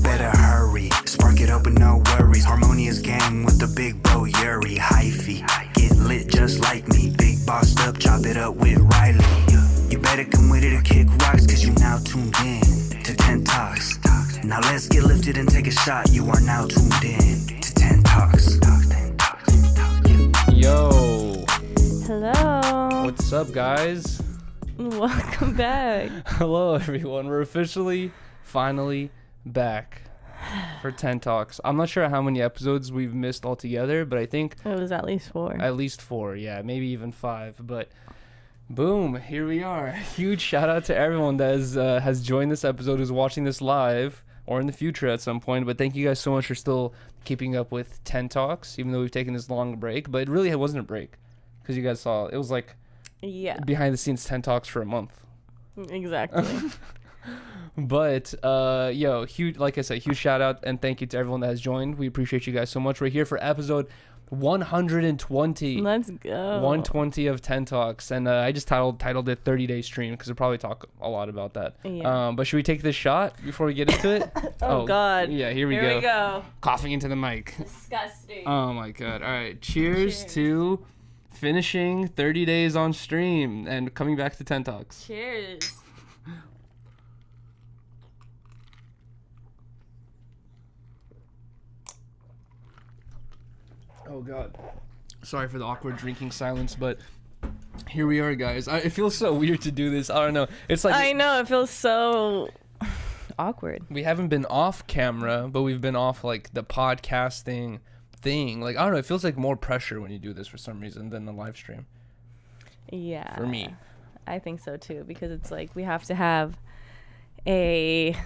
Better hurry, spark it up with no worries. Harmonious gang with the big bro Yuriy. Hyphy, get lit just like me. Big bossed up, chop it up with Rylee. You better come with it or kick rocks, cause you now tuned in to 10 Talks. Now let's get lifted and take a shot. You are now tuned in to 10 Talks. Yo. Hello. What's up, guys? Welcome back. Hello, everyone. We're finally back for 10 Talks. I'm not sure how many episodes we've missed altogether, but I think It was at least 4. at least 4, yeah, maybe even 5. But boom, here we are. Huge shout out to everyone that has joined this episode, who's watching this live or in the future at some point. But thank you guys so much for still keeping up with 10 Talks, even though we've taken this long break. But it really wasn't a break, because you guys saw it was like behind the scenes 10 Talks for a month. Exactly. But huge, like I said, huge shout out and thank you to everyone that has joined. We appreciate you guys so much. We're here for episode 120. Let's go. 120 of 10 Talks, and I just titled it 30-day stream because we'll probably talk a lot about that. Yeah. But should we take this shot before we get into it? Oh God. Yeah, here we go. Coughing into the mic. Disgusting. Oh my God. All right. Cheers to finishing 30 days on stream and coming back to 10 Talks. Cheers. Oh God. Sorry for the awkward drinking silence, but here we are, guys. It feels so weird to do this. I don't know. It's like I know, it feels so awkward. we haven't been off camera, but we've been off like the podcasting thing. Like, I don't know, it feels like more pressure when you do this for some reason than the live stream. Yeah. For me. I think so too, because it's like we have to have a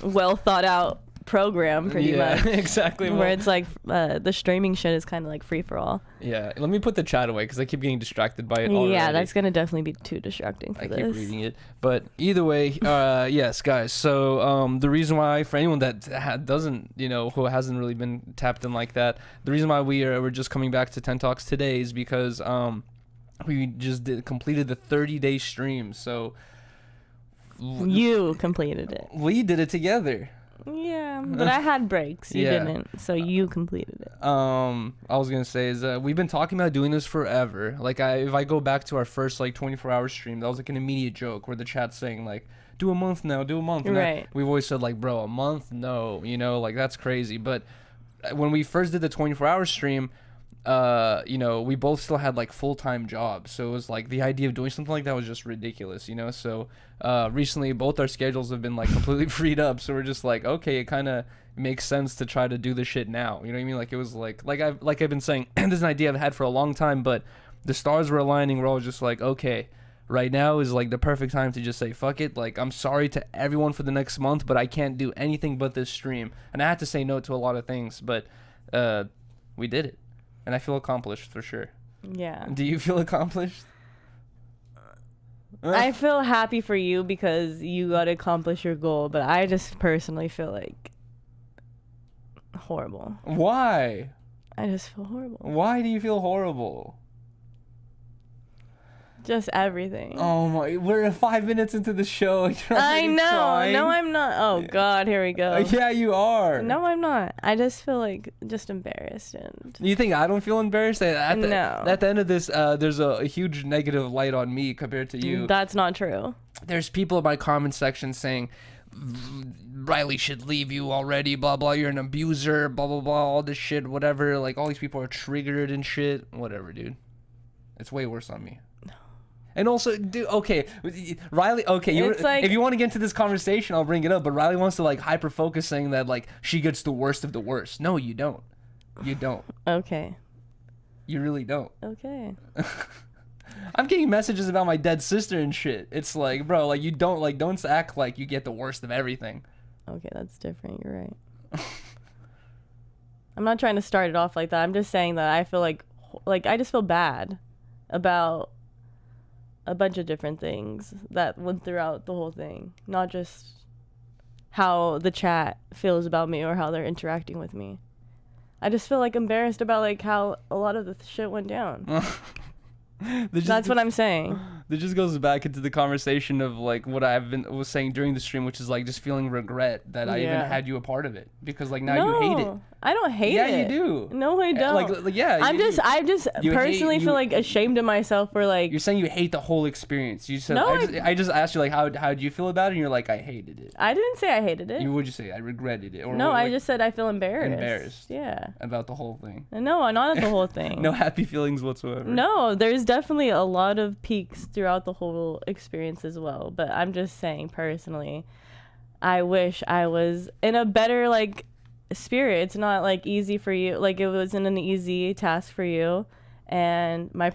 well thought out program pretty much. Exactly. Where it's like the streaming shit is kind of like free for all. Yeah, let me put the chat away because I keep getting distracted by it already. Yeah, that's gonna definitely be too distracting for I this. keep reading it, but either way, yes, guys. So the reason why, for anyone that doesn't, who hasn't really been tapped in like that, the reason why we're just coming back to 10 Talks today is because we just completed the 30-day stream. So you completed it. we did it together. Yeah, but I had breaks. You didn't, so you completed it. I was gonna say is we've been talking about doing this forever. Like, if I go back to our first 24-hour stream, that was like an immediate joke where the chat's saying like, do a month now, do a month. And right. We've always said like, bro, a month? No, like that's crazy. But when we first did the 24-hour stream, we both still had like full-time jobs, so it was like the idea of doing something like that was just ridiculous, so recently both our schedules have been like completely freed up, so we're just like, okay, it kind of makes sense to try to do this shit now, you know what I mean? Like, it was like I've been saying, this is an idea I've had for a long time, but the stars were aligning. We're all just like, okay, right now is like the perfect time to just say fuck it. Like, I'm sorry to everyone for the next month, but I can't do anything but this stream, and I had to say no to a lot of things, but we did it. And I feel accomplished for sure. Yeah. Do you feel accomplished? I feel happy for you because you got to accomplish your goal, but I just personally feel like horrible. Why? I just feel horrible. Why do you feel horrible? Just everything. Oh my, we're 5 minutes into the show. I know. Crying. No, I'm not. Oh God, here we go. Yeah, you are. No, I'm not. I just feel like just embarrassed and. You think I don't feel embarrassed? No. At the end of this, there's a huge negative light on me compared to you. That's not true. There's people in my comment section saying, Rylee should leave you already, blah blah, you're an abuser, blah blah blah, all this shit, whatever. Like, all these people are triggered and shit. Whatever, dude. It's way worse on me. And also, dude, okay, Rylee, okay, if you want to get into this conversation, I'll bring it up, but Rylee wants to, like, hyper-focus saying that, like, she gets the worst of the worst. No, you don't. You don't. Okay. You really don't. Okay. I'm getting messages about my dead sister and shit. It's like, bro, like, you don't, like, don't act like you get the worst of everything. Okay, that's different. You're right. I'm not trying to start it off like that. I'm just saying that I feel like I just feel bad about a bunch of different things that went throughout the whole thing, not just how the chat feels about me or how they're interacting with me. I just feel like embarrassed about like how a lot of the shit went down. That's what I'm saying. That just goes back into the conversation of like what was saying during the stream, which is like just feeling regret that I even had you a part of it, because like now you hate it. I don't hate it. Yeah, you do. No, I don't. Like yeah. I just personally feel like ashamed of myself for like. You're saying you hate the whole experience. You said I just asked you like how do you feel about it, and you're like I hated it. I didn't say I hated it. Would you say I regretted it? Or no, like, I just said I feel embarrassed. Embarrassed. Yeah. About the whole thing. No, not the whole thing. No happy feelings whatsoever. No, there's definitely a lot of peaks throughout the whole experience as well. But I'm just saying personally, I wish I was in a better like spirit. It's not like easy for you. Like it wasn't an easy task for you, and my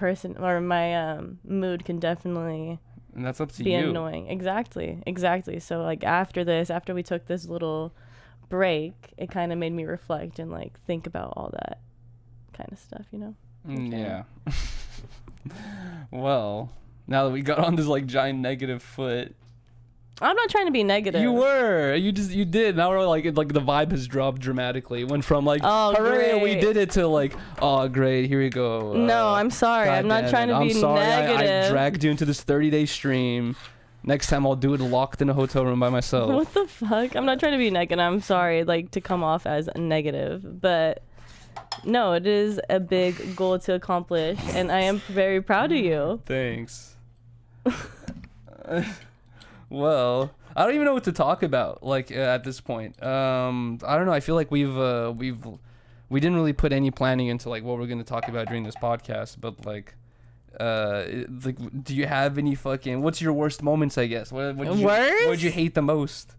mood can definitely. And that's up to be you. Annoying. Exactly. So like after we took this little break, it kind of made me reflect and like think about all that kind of stuff, you know? Yeah. Well, now that we got on this like giant negative foot. I'm not trying to be negative. You were. You did. Now we're like the vibe has dropped dramatically. It went from like, hooray, great. we did it, to like, oh, great, here we go. No, I'm sorry. I'm not trying to be negative. I dragged you into this 30-day stream. Next time I'll do it locked in a hotel room by myself. What the fuck? I'm not trying to be negative. I'm sorry, like, to come off as negative. But, no, it is a big goal to accomplish, and I am very proud of you. Thanks. Well, I don't even know what to talk about, like, at this point. I don't know. I feel like we didn't really put any planning into, like, what we're going to talk about during this podcast. But, like, do you have any fucking... What's your worst moments, I guess? What did you hate the most?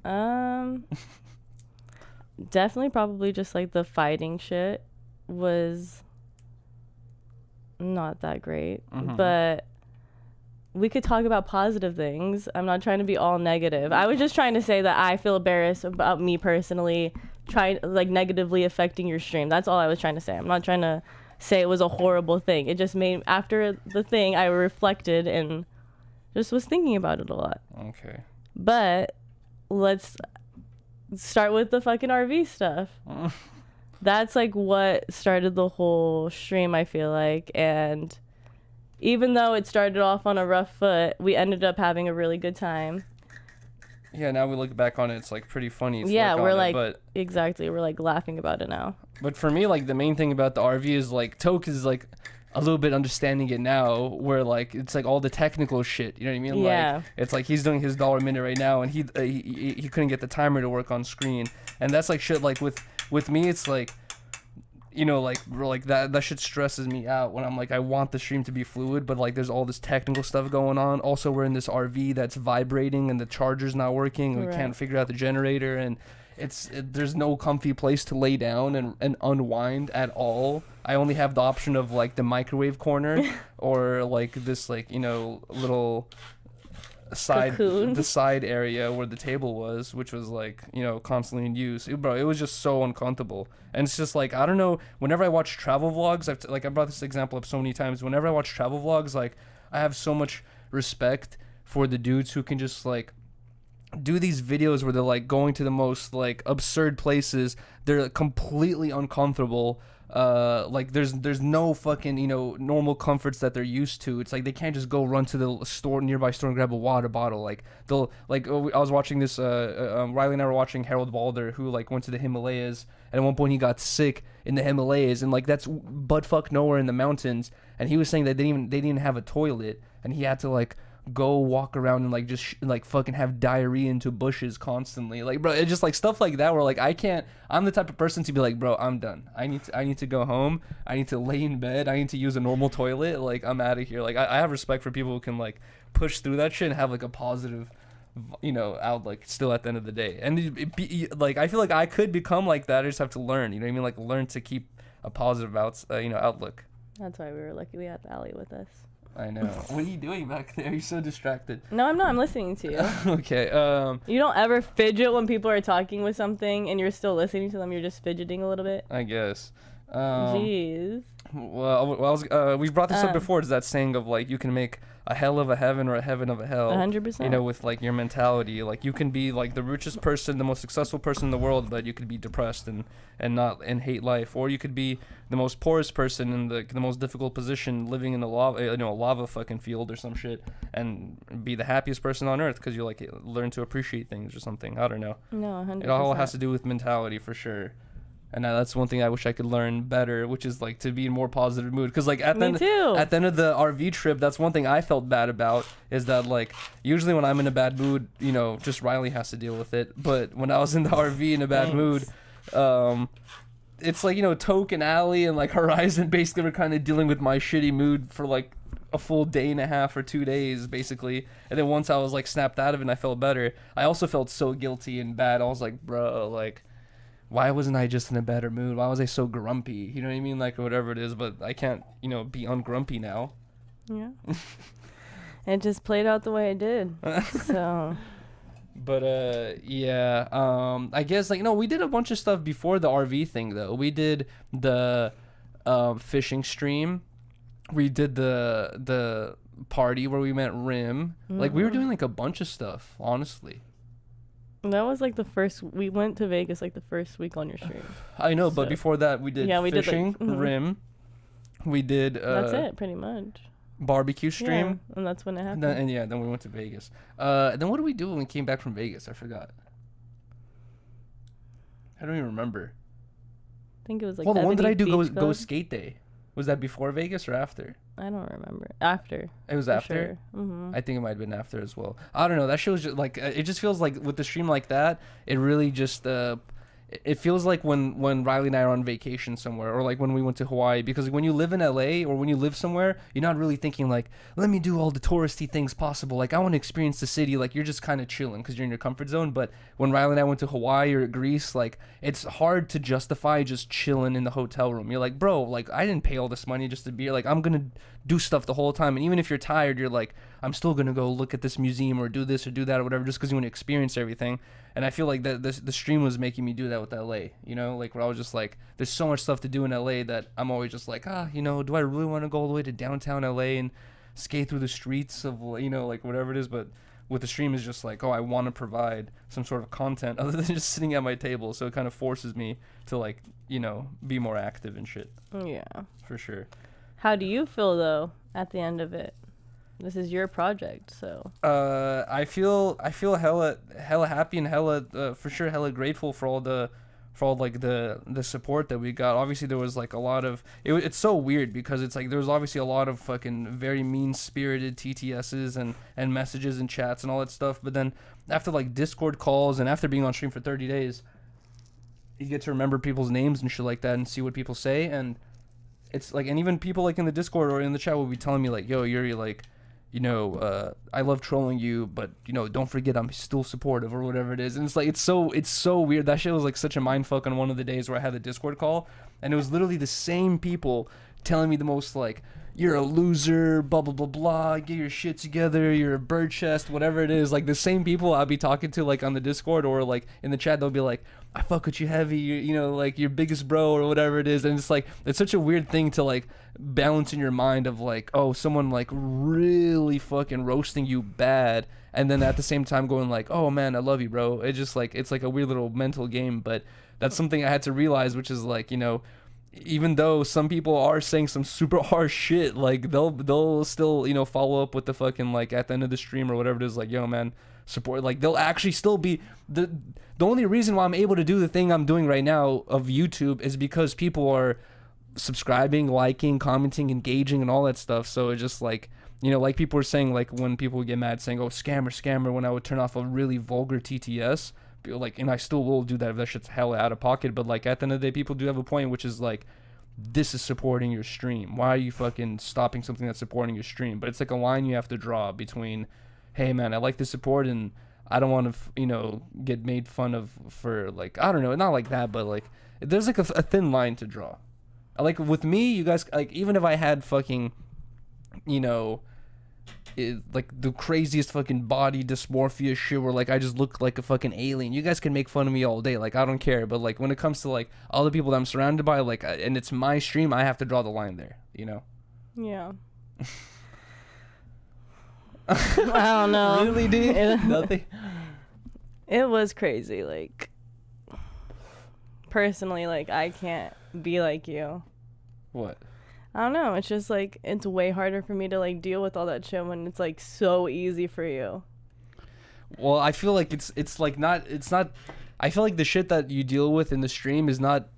Definitely probably just, like, the fighting shit was not that great. Mm-hmm. But... we could talk about positive things. I'm not trying to be all negative. I was just trying to say that I feel embarrassed about me personally negatively affecting your stream. That's all I was trying to say. I'm not trying to say it was a horrible thing. It just made, after the thing, I reflected and just was thinking about it a lot. Okay. But let's start with the fucking RV stuff. That's like what started the whole stream, I feel like. And even though it started off on a rough foot, we ended up having a really good time. Yeah, now we look back on it, it's like pretty funny. Exactly, we're like laughing about it now. But for me, like the main thing about the RV is like Toke is like a little bit understanding it now, where like it's like all the technical shit. You know what I mean? Yeah. Like it's like he's doing his $1 a minute right now, and he couldn't get the timer to work on screen, and that's like shit. Like with me, it's like, you know, like that shit stresses me out when I'm like, I want the stream to be fluid, but like there's all this technical stuff going on. Also, we're in this RV that's vibrating and the charger's not working. And we can't figure out the generator, and there's no comfy place to lay down and unwind at all. I only have the option of like the microwave corner or like this like, you know, little the side area where the table was, which was like, you know, constantly in use. It was just so uncomfortable. And it's just like, I don't know, whenever I watch travel vlogs, I brought this example up so many times. Whenever I watch travel vlogs, like I have so much respect for the dudes who can just like do these videos where they're like going to the most like absurd places. They're completely uncomfortable. Like there's no fucking, you know, normal comforts that they're used to. It's like they can't just go run to the nearby store and grab a water bottle. Like they'll like, I was watching this Rylee and I were watching Harold Balder, who like went to the Himalayas, and at one point he got sick in the Himalayas, and like that's buttfuck nowhere in the mountains, and he was saying that they didn't have a toilet, and he had to like go walk around and like just like fucking have diarrhea into bushes constantly. Like, bro, it's just like stuff like that where like I'm the type of person to be like, bro, I'm done. I need to go home. I need to lay in bed. I need to use a normal toilet. Like, I'm out of here. Like, I have respect for people who can like push through that shit and have like a positive, you know, outlook still at the end of the day. And like, I feel like I could become like that. I just have to learn, you know what I mean? Like, learn to keep a positive outlook. That's why we were lucky we had Allie with us. I know. What are you doing back there? You're so distracted. No, I'm not. I'm listening to you. Okay. You don't ever fidget when people are talking with something and you're still listening to them. You're just fidgeting a little bit. I guess. Jeez. we brought this up before. Is that saying of like you can make a hell of a heaven or a heaven of a hell? 100%. You know, with like your mentality, like you can be like the richest person, the most successful person in the world, but you could be depressed and hate life, or you could be the most poorest person in the most difficult position, living in a lava fucking field or some shit, and be the happiest person on earth because you like learn to appreciate things or something. I don't know. No, 100%. It all has to do with mentality for sure. And that's one thing I wish I could learn better, which is like to be in more positive mood. Because like at the end of the RV trip, that's one thing I felt bad about, is that like usually when I'm in a bad mood, you know, just Rylee has to deal with it. But when I was in the RV in a bad mood, it's like, you know, Toke and Allie and like Horizon basically were kind of dealing with my shitty mood for like a full day and a half or 2 days basically. And then once I was like snapped out of it and I felt better, I also felt so guilty and bad. I was like, bro, like, why wasn't I just in a better mood? Why was I so grumpy? You know what I mean? Like, whatever it is, but I can't, you know, be ungrumpy now. Yeah. It just played out the way it did. So. But, yeah. I guess, like, no, we did a bunch of stuff before the RV thing, though. We did the fishing stream. We did the party where we met Rim. Mm-hmm. Like, we were doing, like, a bunch of stuff, honestly. That was like we went to Vegas like the first week on your stream. I know, but before that we did fishing, Rim. We did that's it, pretty much. Barbecue stream. Yeah, and that's when it happened. Then we went to Vegas. Then what did we do when we came back from Vegas? I forgot. I don't even remember. I think it was like Hold on, when did I do go skate day? Was that before Vegas or after? I don't remember. After. It was after? Sure. Mm-hmm. I think it might have been after as well. I don't know. That shit was just like, it just feels like with the stream like that, it really just, it feels like when Rylee and I are on vacation somewhere, or like when we went to Hawaii, because when you live in LA or when you live somewhere, you're not really thinking like, let me do all the touristy things possible. Like I want to experience the city. Like you're just kind of chilling because you're in your comfort zone. But when Rylee and I went to Hawaii or Greece, like it's hard to justify just chilling in the hotel room. You're like, bro, like I didn't pay all this money just to be here. Like I'm going to do stuff the whole time. And even if you're tired, you're like, I'm still going to go look at this museum or do this or do that or whatever, just because you want to experience everything. And I feel like that the stream was making me do that with LA, you know, like where I was just like, there's so much stuff to do in LA that I'm always just like, you know, do I really want to go all the way to downtown LA and skate through the streets of, you know, like whatever it is. But with the stream is just like, I want to provide some sort of content other than just sitting at my table. So it kind of forces me to like, you know, be more active and shit. Yeah. For sure. How do you feel though at the end of it? This is your project, so. I feel hella happy and hella for sure hella grateful for all the support that we got. Obviously there was like a lot of it's so weird because it's like there was obviously a lot of fucking very mean-spirited TTSs and messages and chats and all that stuff, but then after like Discord calls and after being on stream for 30 days, you get to remember people's names and shit like that and see what people say. And it's like, and even people like in the Discord or in the chat will be telling me like, yo, Yuriy, like, you know, I love trolling you, but, you know, don't forget I'm still supportive or whatever it is. And it's like, it's so weird. That shit was like such a mindfuck on one of the days where I had the Discord call. And it was literally the same people telling me the most like, you're a loser, blah, blah, blah, blah, get your shit together, you're a bird chest, whatever it is. Like the same people I'll be talking to like on the Discord or like in the chat, they'll be like, I fuck with you heavy, you know, like your biggest bro or whatever it is. And it's like, it's such a weird thing to like balance in your mind of like, oh, someone like really fucking roasting you bad. And then at the same time going like, oh man, I love you, bro. It's just like, it's like a weird little mental game. But that's something I had to realize, which is like, you know, even though some people are saying some super harsh shit, like they'll still, you know, follow up with the fucking like at the end of the stream or whatever it is, like, yo man, support. Like they'll actually still be the only reason why I'm able to do the thing I'm doing right now of YouTube is because people are subscribing, liking, commenting, engaging and all that stuff. So it's just like, you know, like people were saying, like when people would get mad saying, oh, scammer, when I would turn off a really vulgar TTS, like, and I still will do that if that shit's hella out of pocket, but like at the end of the day, people do have a point, which is like, this is supporting your stream. Why are you fucking stopping something that's supporting your stream? But it's like a line you have to draw between, hey man, I like the support and I don't want to, you know, get made fun of for like, I don't know, not like that, but like there's like a thin line to draw. Like with me, you guys, like even if I had fucking, you know, like the craziest fucking body dysmorphia shit where like I just look like a fucking alien. You guys can make fun of me all day, like I don't care. But like when it comes to like all the people that I'm surrounded by, like and it's my stream, I have to draw the line there, you know? Yeah. I don't know. Really, dude? Nothing. It was crazy. Like, personally, like I can't be like you. What? I don't know. It's just like it's way harder for me to like deal with all that shit when it's like so easy for you. Well, I feel like it's like not. I feel like the shit that you deal with in the stream is not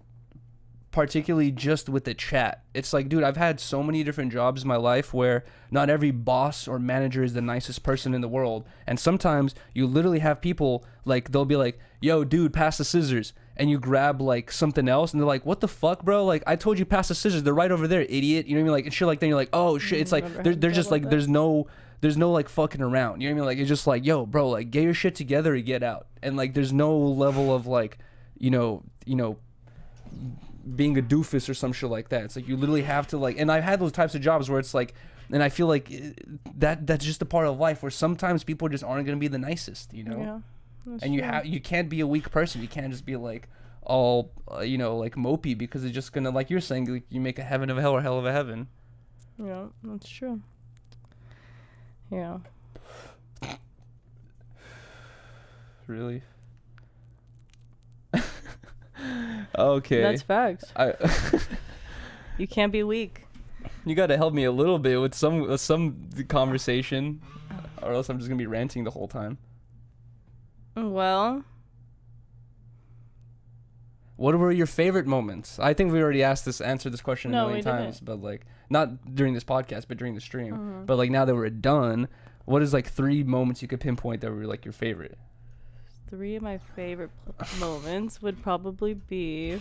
particularly just with the chat. It's like, dude, I've had so many different jobs in my life where not every boss or manager is the nicest person in the world, and sometimes you literally have people like they'll be like, "Yo, dude, pass the scissors." And you grab like something else and they're like, what the fuck, bro? Like I told you pass the scissors, they're right over there, idiot. You know what I mean? Like and shit like then you're like, oh shit. It's like they're just like there's no like fucking around. You know what I mean? Like it's just like, yo, bro, like get your shit together and get out. And like there's no level of like, you know, being a doofus or some shit like that. It's like you literally have to like, and I've had those types of jobs where it's like, and I feel like that's just a part of life where sometimes people just aren't gonna be the nicest, you know? Yeah. And you can't be a weak person. You can't just be like all like mopey, because it's just gonna, like you're saying, like, you make a heaven of a hell or hell of a heaven. Yeah, that's true. Yeah. Really? Okay. That's facts. You can't be weak. You gotta help me a little bit with some conversation, or else I'm just gonna be ranting the whole time. Well, what were your favorite moments? I think we already answered this question a million times, but like not during this podcast, but during the stream. But like now that we're done, what is like 3 moments you could pinpoint that were like your favorite? 3 of my favorite moments would probably be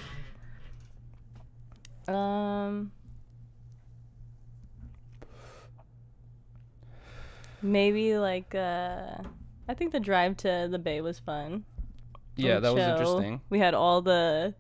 maybe like I think the drive to the bay was fun. Yeah, that was interesting. We had all the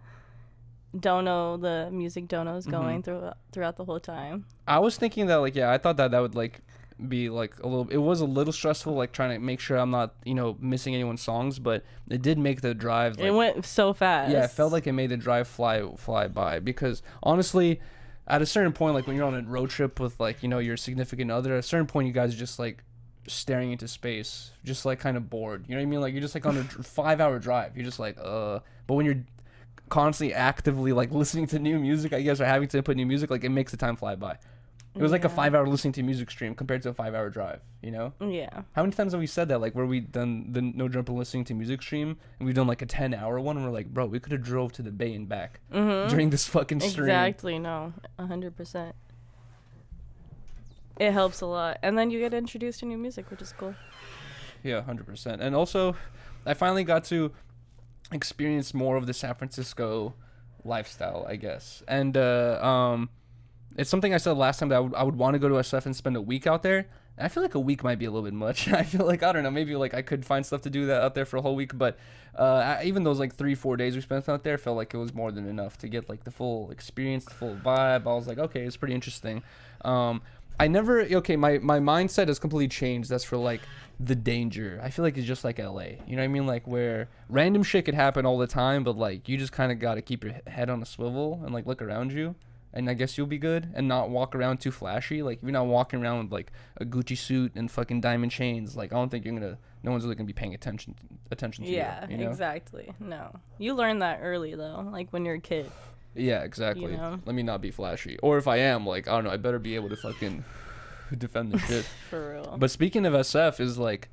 music donos going throughout the whole time. I was thinking that like, yeah, I thought that would like be like it was a little stressful, like trying to make sure I'm not, missing anyone's songs, but it did make the drive like, it went so fast. Yeah, it felt like it made the drive fly by, because honestly, at a certain point, like when you're on a road trip with like, your significant other, at a certain point you guys are just like staring into space, just like kind of bored, you know what I mean? Like you're just like on a 5-hour drive, you're just like but when you're constantly actively like listening to new music, I guess, or having to input new music, like it makes the time fly by. It was like a 5-hour listening to music stream compared to a 5-hour drive, Yeah. How many times have we said that? Like, where we done the No Jumper listening to music stream, and we've done like a 10-hour one, and we're like, bro, we could have drove to the bay and back during this fucking stream. Exactly. No, 100%. It helps a lot, and then you get introduced to new music, which is cool. Yeah, 100%. And also, I finally got to experience more of the San Francisco lifestyle, I guess, and it's something I said last time that I would want to go to SF and spend a week out there. And I feel like a week might be a little bit much. I feel like, I don't know, maybe like I could find stuff to do that out there for a whole week. But even those like 3-4 days we spent out there, felt like it was more than enough to get like the full experience, the full vibe. I was like, okay, it's pretty interesting. My mindset has completely changed. That's for like the danger. I feel like it's just like LA. You know what I mean? Like where random shit could happen all the time, but like you just kind of got to keep your head on a swivel and like look around you. And I guess you'll be good and not walk around too flashy. Like, if you're not walking around with, like, a Gucci suit and fucking diamond chains, like, I don't think no one's really going to be paying attention to you. Yeah, exactly. No. You learn that early, though, like, when you're a kid. Yeah, exactly. Let me not be flashy. Or if I am, like, I don't know, I better be able to fucking defend the shit. For real. But speaking of SF, is, like,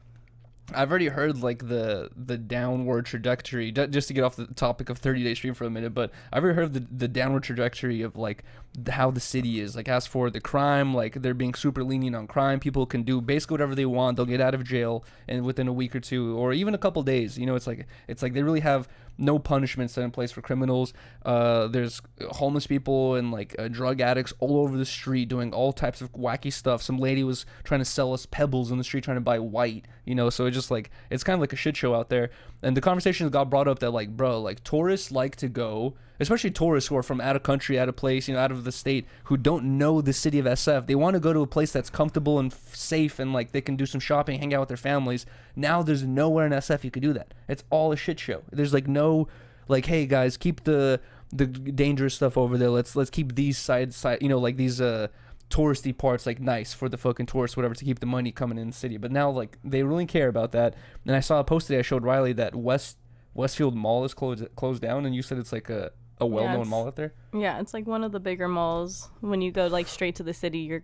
I've already heard like the downward trajectory, just to get off the topic of 30-day stream for a minute, but I've already heard the downward trajectory of like how the city is, like as for the crime, like they're being super lenient on crime. People can do basically whatever they want. They'll get out of jail and within a week or two, or even a couple days. It's like they really have no punishment set in place for criminals. There's homeless people and like drug addicts all over the street doing all types of wacky stuff. Some lady was trying to sell us pebbles in the street, trying to buy white, so it just like, it's kind of like a shit show out there. And the conversation got brought up that like, bro, like tourists like to go, especially tourists who are from out of country, out of place, you know, out of the state, who don't know the city of SF. They want to go to a place that's comfortable and safe, and like they can do some shopping, hang out with their families. Now there's nowhere in SF you could do that. It's all a shit show. There's like no, like, hey guys, keep the dangerous stuff over there. Let's keep these side, you know, like these touristy parts like nice for the fucking tourists, whatever, to keep the money coming in the city. But now like they really care about that. And I saw a post today, I showed Rylee that Westfield Mall is closed down, and you said it's like a well-known mall out there. Yeah, it's like one of the bigger malls. When you go like straight to the city,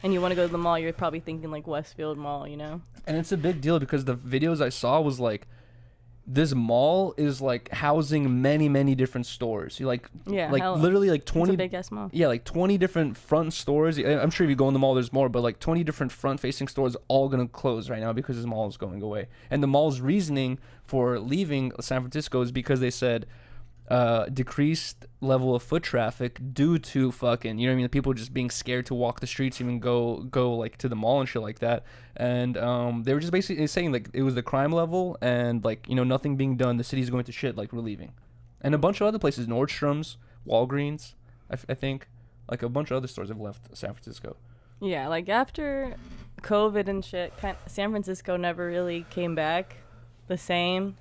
and you want to go to the mall, you're probably thinking like Westfield Mall, you know. And it's a big deal because the videos I saw was like, this mall is like housing many different stores. You like literally like 20 big ass mall. Yeah, like 20 different front stores. I'm sure if you go in the mall there's more, but like 20 different front facing stores all going to close right now because this mall is going away. And the mall's reasoning for leaving San Francisco is because they said decreased level of foot traffic due to fucking, you know what I mean, people just being scared to walk the streets, even go like to the mall and shit like that. And they were just basically saying like it was the crime level, and like, you know, nothing being done, the city's going to shit, like we're leaving. And a bunch of other places, Nordstrom's, Walgreens, I think, like a bunch of other stores have left San Francisco. Yeah, like after COVID and shit, San Francisco never really came back the same.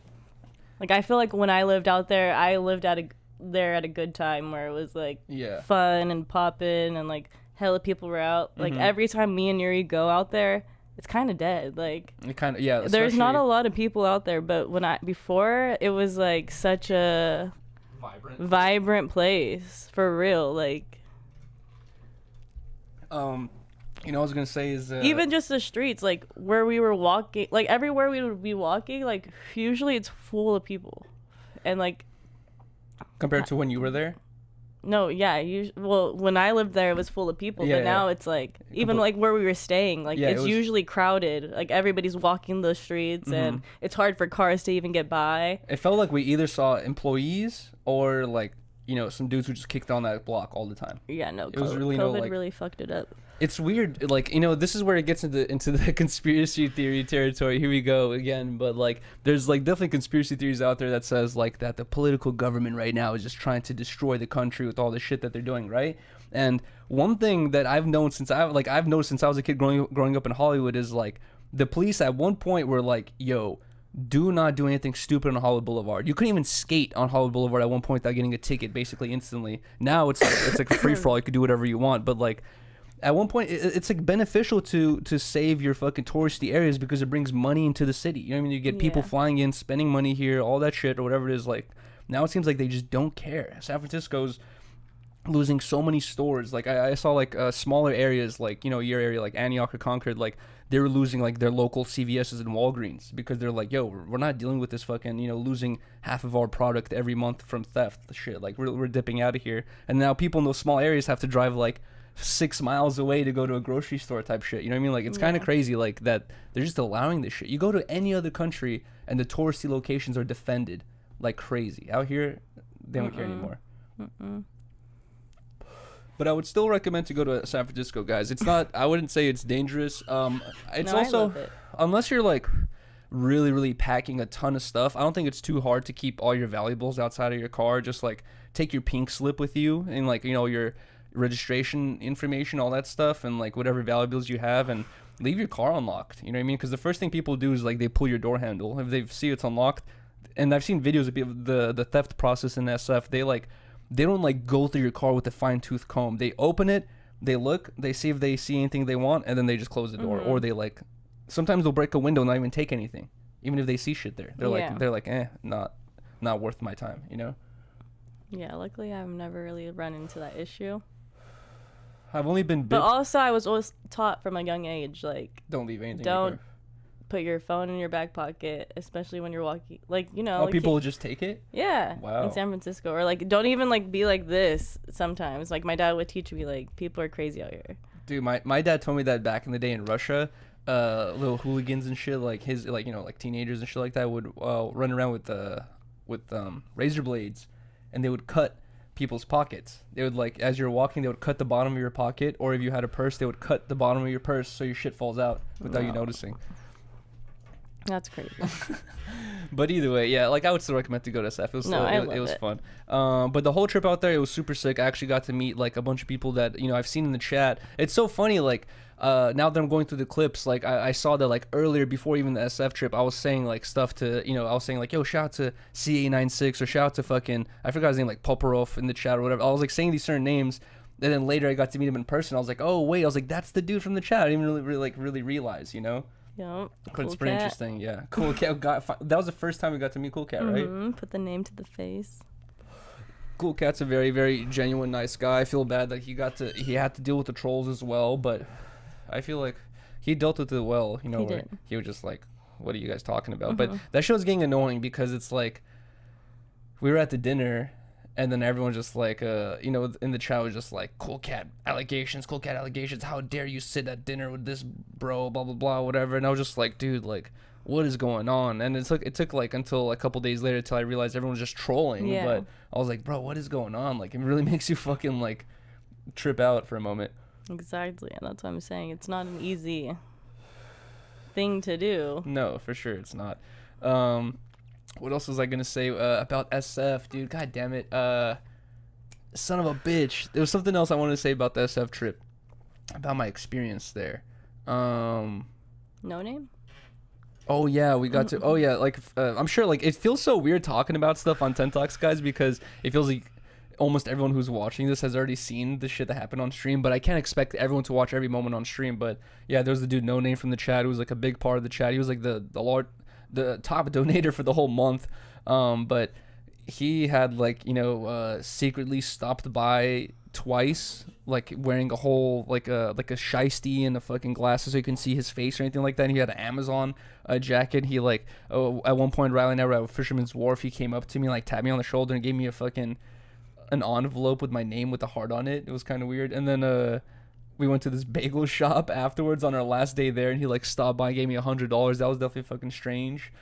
Like, I feel like when I lived out there, I lived there at a good time where it was, like, fun and poppin', and, like, hella people were out. Like, every time me and Yuri go out there, it's kind of dead. Like, there's not a lot of people out there, but before, it was, like, such a vibrant place, for real. Like, you know, what I was gonna say is even just the streets, like where we were walking, like everywhere we would be walking, like usually it's full of people, and like compared to when you were there. No, yeah, well, when I lived there, it was full of people, but now it's like even like where we were staying, like it's usually crowded. Like everybody's walking the streets, and it's hard for cars to even get by. It felt like we either saw employees or like, you know, some dudes who just kicked on that block all the time. Yeah, no, it was really COVID really fucked it up. It's weird, like, you know, this is where it gets into the conspiracy theory territory. Here we go again, but like, there's like definitely conspiracy theories out there that says like that the political government right now is just trying to destroy the country with all the shit that they're doing, right? And one thing that I've known since I've noticed since I was a kid growing up in Hollywood is like the police at one point were like, yo, do not do anything stupid on Hollywood Boulevard. You couldn't even skate on Hollywood Boulevard at one point without getting a ticket basically instantly. Now it's like a free for all. You can do whatever you want, but like, at one point, it's like beneficial to save your fucking touristy areas because it brings money into the city. You know what I mean? You get people flying in, spending money here, all that shit or whatever it is. Like, now it seems like they just don't care. San Francisco's losing so many stores. Like, I saw like smaller areas, like, you know, your area, like Antioch or Concord, like they were losing like their local CVS's and Walgreens because they're like, yo, we're not dealing with this fucking, you know, losing half of our product every month from theft shit. Like, we're dipping out of here. And now people in those small areas have to drive like 6 miles away to go to a grocery store type shit. You know what I mean? Like, it's kind of crazy like that they're just allowing this shit. You go to any other country and the touristy locations are defended like crazy. Out here, they don't care anymore. But I would still recommend to go to San Francisco, guys. It's not, I wouldn't say it's dangerous. It's also, unless you're like really packing a ton of stuff, I don't think it's too hard to keep all your valuables outside of your car. Just like take your pink slip with you and like, you know, your registration information, all that stuff, and like whatever valuables you have, and leave your car unlocked. You know what I mean? Because the first thing people do is like they pull your door handle if they see it's unlocked. And I've seen videos of people, the theft process in SF. They don't like go through your car with a fine-tooth comb. They open it, they look, they see if they see anything they want, and then they just close the door. Or they like, sometimes they'll break a window and not even take anything, even if they see shit there. They're like, not worth my time, you know? Yeah, luckily I've never really run into that issue. I've only been But also I was always taught from a young age, like, don't leave anything. Don't put your phone in your back pocket, especially when you're walking. Like, you know. Oh, like people will just take it? Yeah. Wow. In San Francisco. Or, like, don't even, like, be like this sometimes. Like, my dad would teach me, like, people are crazy out here. Dude, my dad told me that back in the day in Russia, little hooligans and shit, like his, like, you know, like teenagers and shit like that would run around with razor blades, and they would cut people's pockets. They would, like, as you're walking, they would cut the bottom of your pocket, or if you had a purse, they would cut the bottom of your purse so your shit falls out without you noticing. That's crazy. But either way, yeah, like I would still recommend to go to SF. It was it was fun. But the whole trip out there, it was super sick. I actually got to meet like a bunch of people that I've seen in the chat. It's so funny, like now that I'm going through the clips, like I saw that like earlier before even the SF trip, I was saying like stuff to I was saying like, yo, shout out to CA96 or shout out to fucking, I forgot his name, like Poparov in the chat or whatever. I was like saying these certain names. And then later I got to meet him in person. I was like, oh wait, I was like, that's the dude from the chat. I didn't really realize, Yeah. But it's pretty interesting, yeah. Cool Cat that was the first time we got to meet Cool Cat, right? Put the name to the face. Cool Cat's a very, very genuine, nice guy. I feel bad that he had to deal with the trolls as well, but I feel like he dealt with it well, He where did. he was just like, what are you guys talking about? But that show's getting annoying because it's like we were at the dinner and then everyone just like in the chat was just like, Cool Cat allegations, how dare you sit at dinner with this bro, blah blah blah, whatever. And I was just like, dude, like what is going on? And it took like until a couple days later till I realized everyone was just trolling. Yeah. But I was like, bro, what is going on? Like it really makes you fucking like trip out for a moment. Exactly, and that's what I'm saying. It's not an easy thing to do. No, for sure it's not. What else was I gonna say about SF, dude? God damn it. Son of a bitch. There was something else I wanted to say about the SF trip. About my experience there. No name? Oh yeah, we got to. Oh yeah, like I'm sure like it feels so weird talking about stuff on Ten Talks, guys, because it feels like almost everyone who's watching this has already seen the shit that happened on stream. But I can't expect everyone to watch every moment on stream. But yeah, there's the dude No Name from the chat who was like a big part of the chat. He was like the top donator for the whole month. But he had like secretly stopped by twice, like wearing a whole like a shiesty and a fucking glasses so you can see his face or anything like that. And he had an Amazon jacket. He like at one point Rylee and I were at Fisherman's Wharf. He came up to me, like tapped me on the shoulder and gave me an envelope with my name with a heart on it. It was kind of weird. And then we went to this bagel shop afterwards on our last day there, and he like stopped by and gave me $100. That was definitely fucking strange.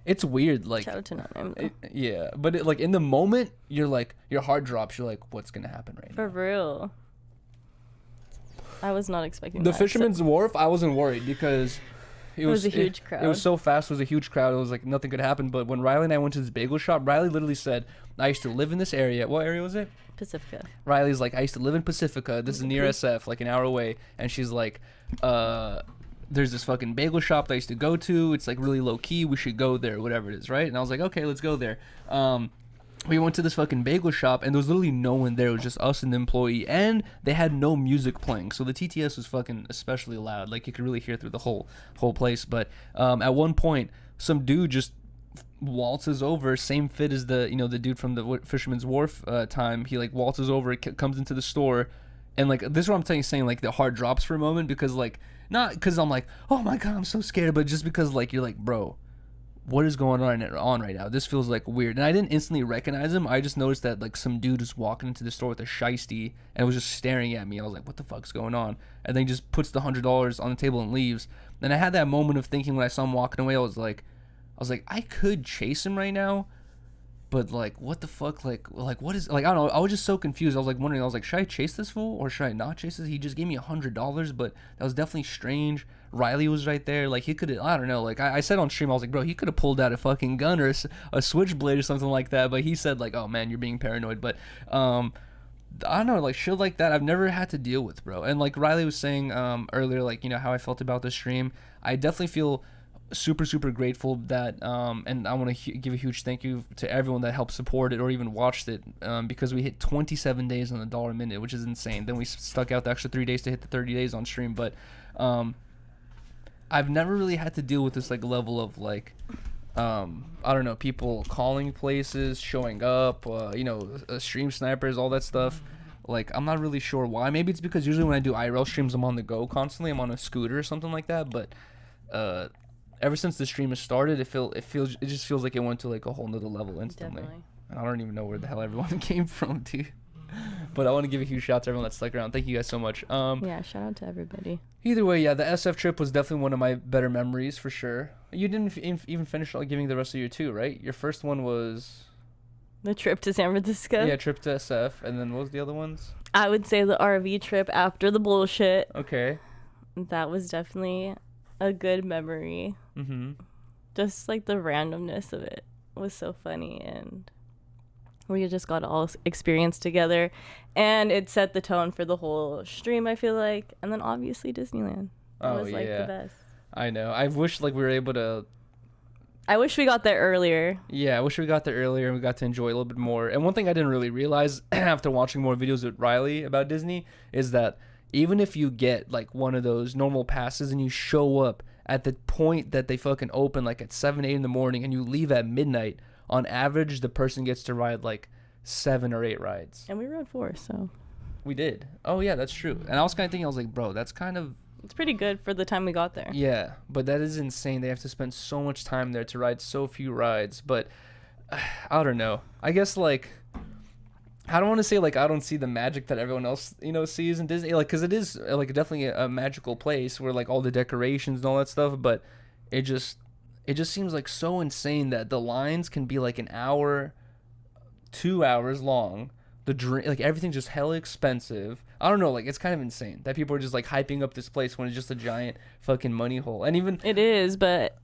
It's weird, like Shout out to No Name. yeah, but like in the moment you're like, your heart drops, you're like, what's gonna happen right For now? real. I was not expecting The that. Fisherman's Wharf, I wasn't worried because it was a huge crowd. It was so fast. It was a huge crowd. It was like nothing could happen. But when Rylee and I went to this bagel shop, Rylee literally said, I used to live in this area. What area was it? Pacifica. Rylee's like, I used to live in Pacifica. This is near SF, like an hour away. And she's like, there's this fucking bagel shop that I used to go to. It's like really low key. We should go there, whatever it is, right? And I was like, okay, let's go there. We went to this fucking bagel shop, and there was literally no one there. It was just us and the employee, and they had no music playing. So the TTS was fucking especially loud. Like, you could really hear through the whole place. But at one point, some dude just waltzes over, same fit as the the dude from the Fisherman's Wharf time. He like waltzes over, comes into the store, and like this is what I'm saying like the heart drops for a moment, because like, not because I'm like, oh my god, I'm so scared, but just because like you're like, bro, what is going on right now? This feels like weird. And I didn't instantly recognize him. I just noticed that like some dude was walking into the store with a shiesty and was just staring at me. I was like, what the fuck's going on? And then he just puts the $100 on the table and leaves. Then I had that moment of thinking when I saw him walking away, I was like, I could chase him right now, but like, what the fuck? Like what is, like, I don't know. I was just so confused. I was like wondering, I was like, should I chase this fool or should I not chase this? He just gave me $100, but that was definitely strange. Rylee was right there. Like, he could have, I don't know. Like, I said on stream, I was like, bro, he could have pulled out a fucking gun or a switchblade or something like that. But he said, like, oh, man, you're being paranoid. But, I don't know, like, shit like that I've never had to deal with, bro. And, like, Rylee was saying earlier, like, how I felt about the stream. I definitely feel super, super grateful that, and I want to give a huge thank you to everyone that helped support it or even watched it, because we hit 27 days on the $1 a minute, which is insane. Then we stuck out the extra 3 days to hit the 30 days on stream. But, I've never really had to deal with this like level of like I don't know, people calling places, showing up, stream snipers, all that stuff. Like, I'm not really sure why. Maybe it's because usually when I do IRL streams, I'm on the go constantly. I'm on a scooter or something like that. But ever since the stream has started, it just feels like it went to like a whole nother level instantly. Definitely. And I don't even know where the hell everyone came from, dude. But I want to give a huge shout out to everyone that stuck around. Thank you guys so much. Yeah, shout out to everybody. Either way, yeah, the SF trip was definitely one of my better memories for sure. You didn't even finish like giving the rest of your two, right? Your first one was The trip to San Francisco. yeah, trip to SF, and then what was the other ones? I would say the RV trip after the bullshit. Okay. That was definitely a good memory. Mm-hmm. Just like the randomness of it was so funny, and we just got all experience together, and it set the tone for the whole stream, I feel like. And then obviously Disneyland. That was like the best. I know. I wish like we were able to. I wish we got there earlier. Yeah, I wish we got there earlier and we got to enjoy a little bit more. And one thing I didn't really realize after watching more videos with Rylee about Disney is that even if you get like one of those normal passes and you show up at the point that they fucking open, like at 7, 8 in the morning, and you leave at midnight, on average, the person gets to ride like 7 or 8 rides. And we rode 4, so. We did. Oh, yeah, that's true. And I was kind of thinking, I was like, bro, that's kind of... It's pretty good for the time we got there. Yeah, but that is insane. They have to spend so much time there to ride so few rides. But I don't know. I guess, like... I don't want to say, like, I don't see the magic that everyone else, you know, sees in Disney. Like, because it is, like, definitely a magical place where, like, all the decorations and all that stuff. But it just seems, like, so insane that the lines can be, like, an hour, 2 hours long. The drink, like, everything's just hella expensive. I don't know, like, it's kind of insane that people are just, like, hyping up this place when it's just a giant fucking money hole. And even... It is, but...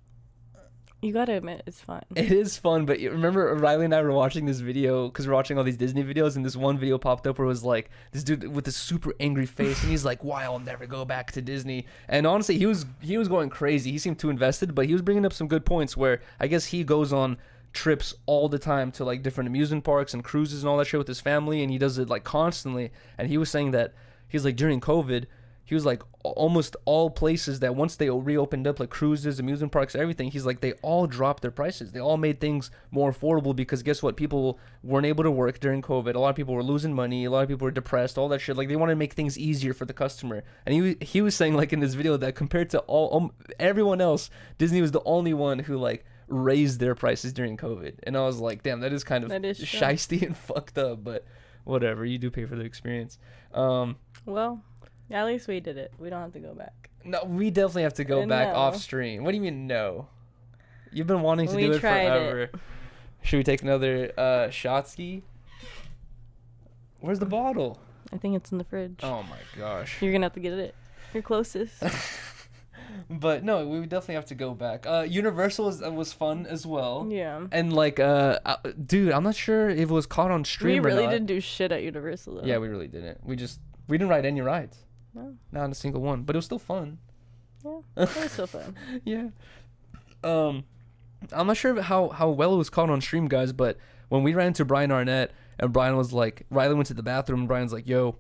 You gotta admit, it's fun. It is fun, but remember Rylee and I were watching this video, because we're watching all these Disney videos, and this one video popped up where it was like, this dude with this super angry face, and he's like, why, I'll never go back to Disney. And honestly, he was going crazy. He seemed too invested, but he was bringing up some good points where I guess he goes on trips all the time to like different amusement parks and cruises and all that shit with his family, and he does it like constantly. And he was saying that he's like, during COVID, he was like, almost all places that once they reopened up, like cruises, amusement parks, everything, he's like, they all dropped their prices. They all made things more affordable because guess what? People weren't able to work during COVID. A lot of people were losing money. A lot of people were depressed, all that shit. Like, they wanted to make things easier for the customer. And he was saying, like, in this video that compared to everyone else, Disney was the only one who, like, raised their prices during COVID. And I was like, damn, that is kind of shiesty and fucked up, but whatever. You do pay for the experience. Well... Yeah, at least we did it. We don't have to go back. No, we definitely have to go back off stream. What do you mean no? You've been wanting to do it forever. Should we take another shotski? Where's the bottle? I think it's in the fridge. Oh my gosh. You're gonna have to get it. You're closest. But no, we would definitely have to go back. Universal was fun as well. Yeah. And like, dude, I'm not sure if it was caught on stream. We really didn't do shit at Universal though. Yeah, we really didn't. We didn't ride any rides. No. Not a single one, but it was still fun. Yeah, it was so fun. Yeah. I'm not sure how well it was caught on stream, guys, but when we ran into Bryan Arnett and Bryan was like, Rylee went to the bathroom and Bryan's like, yo,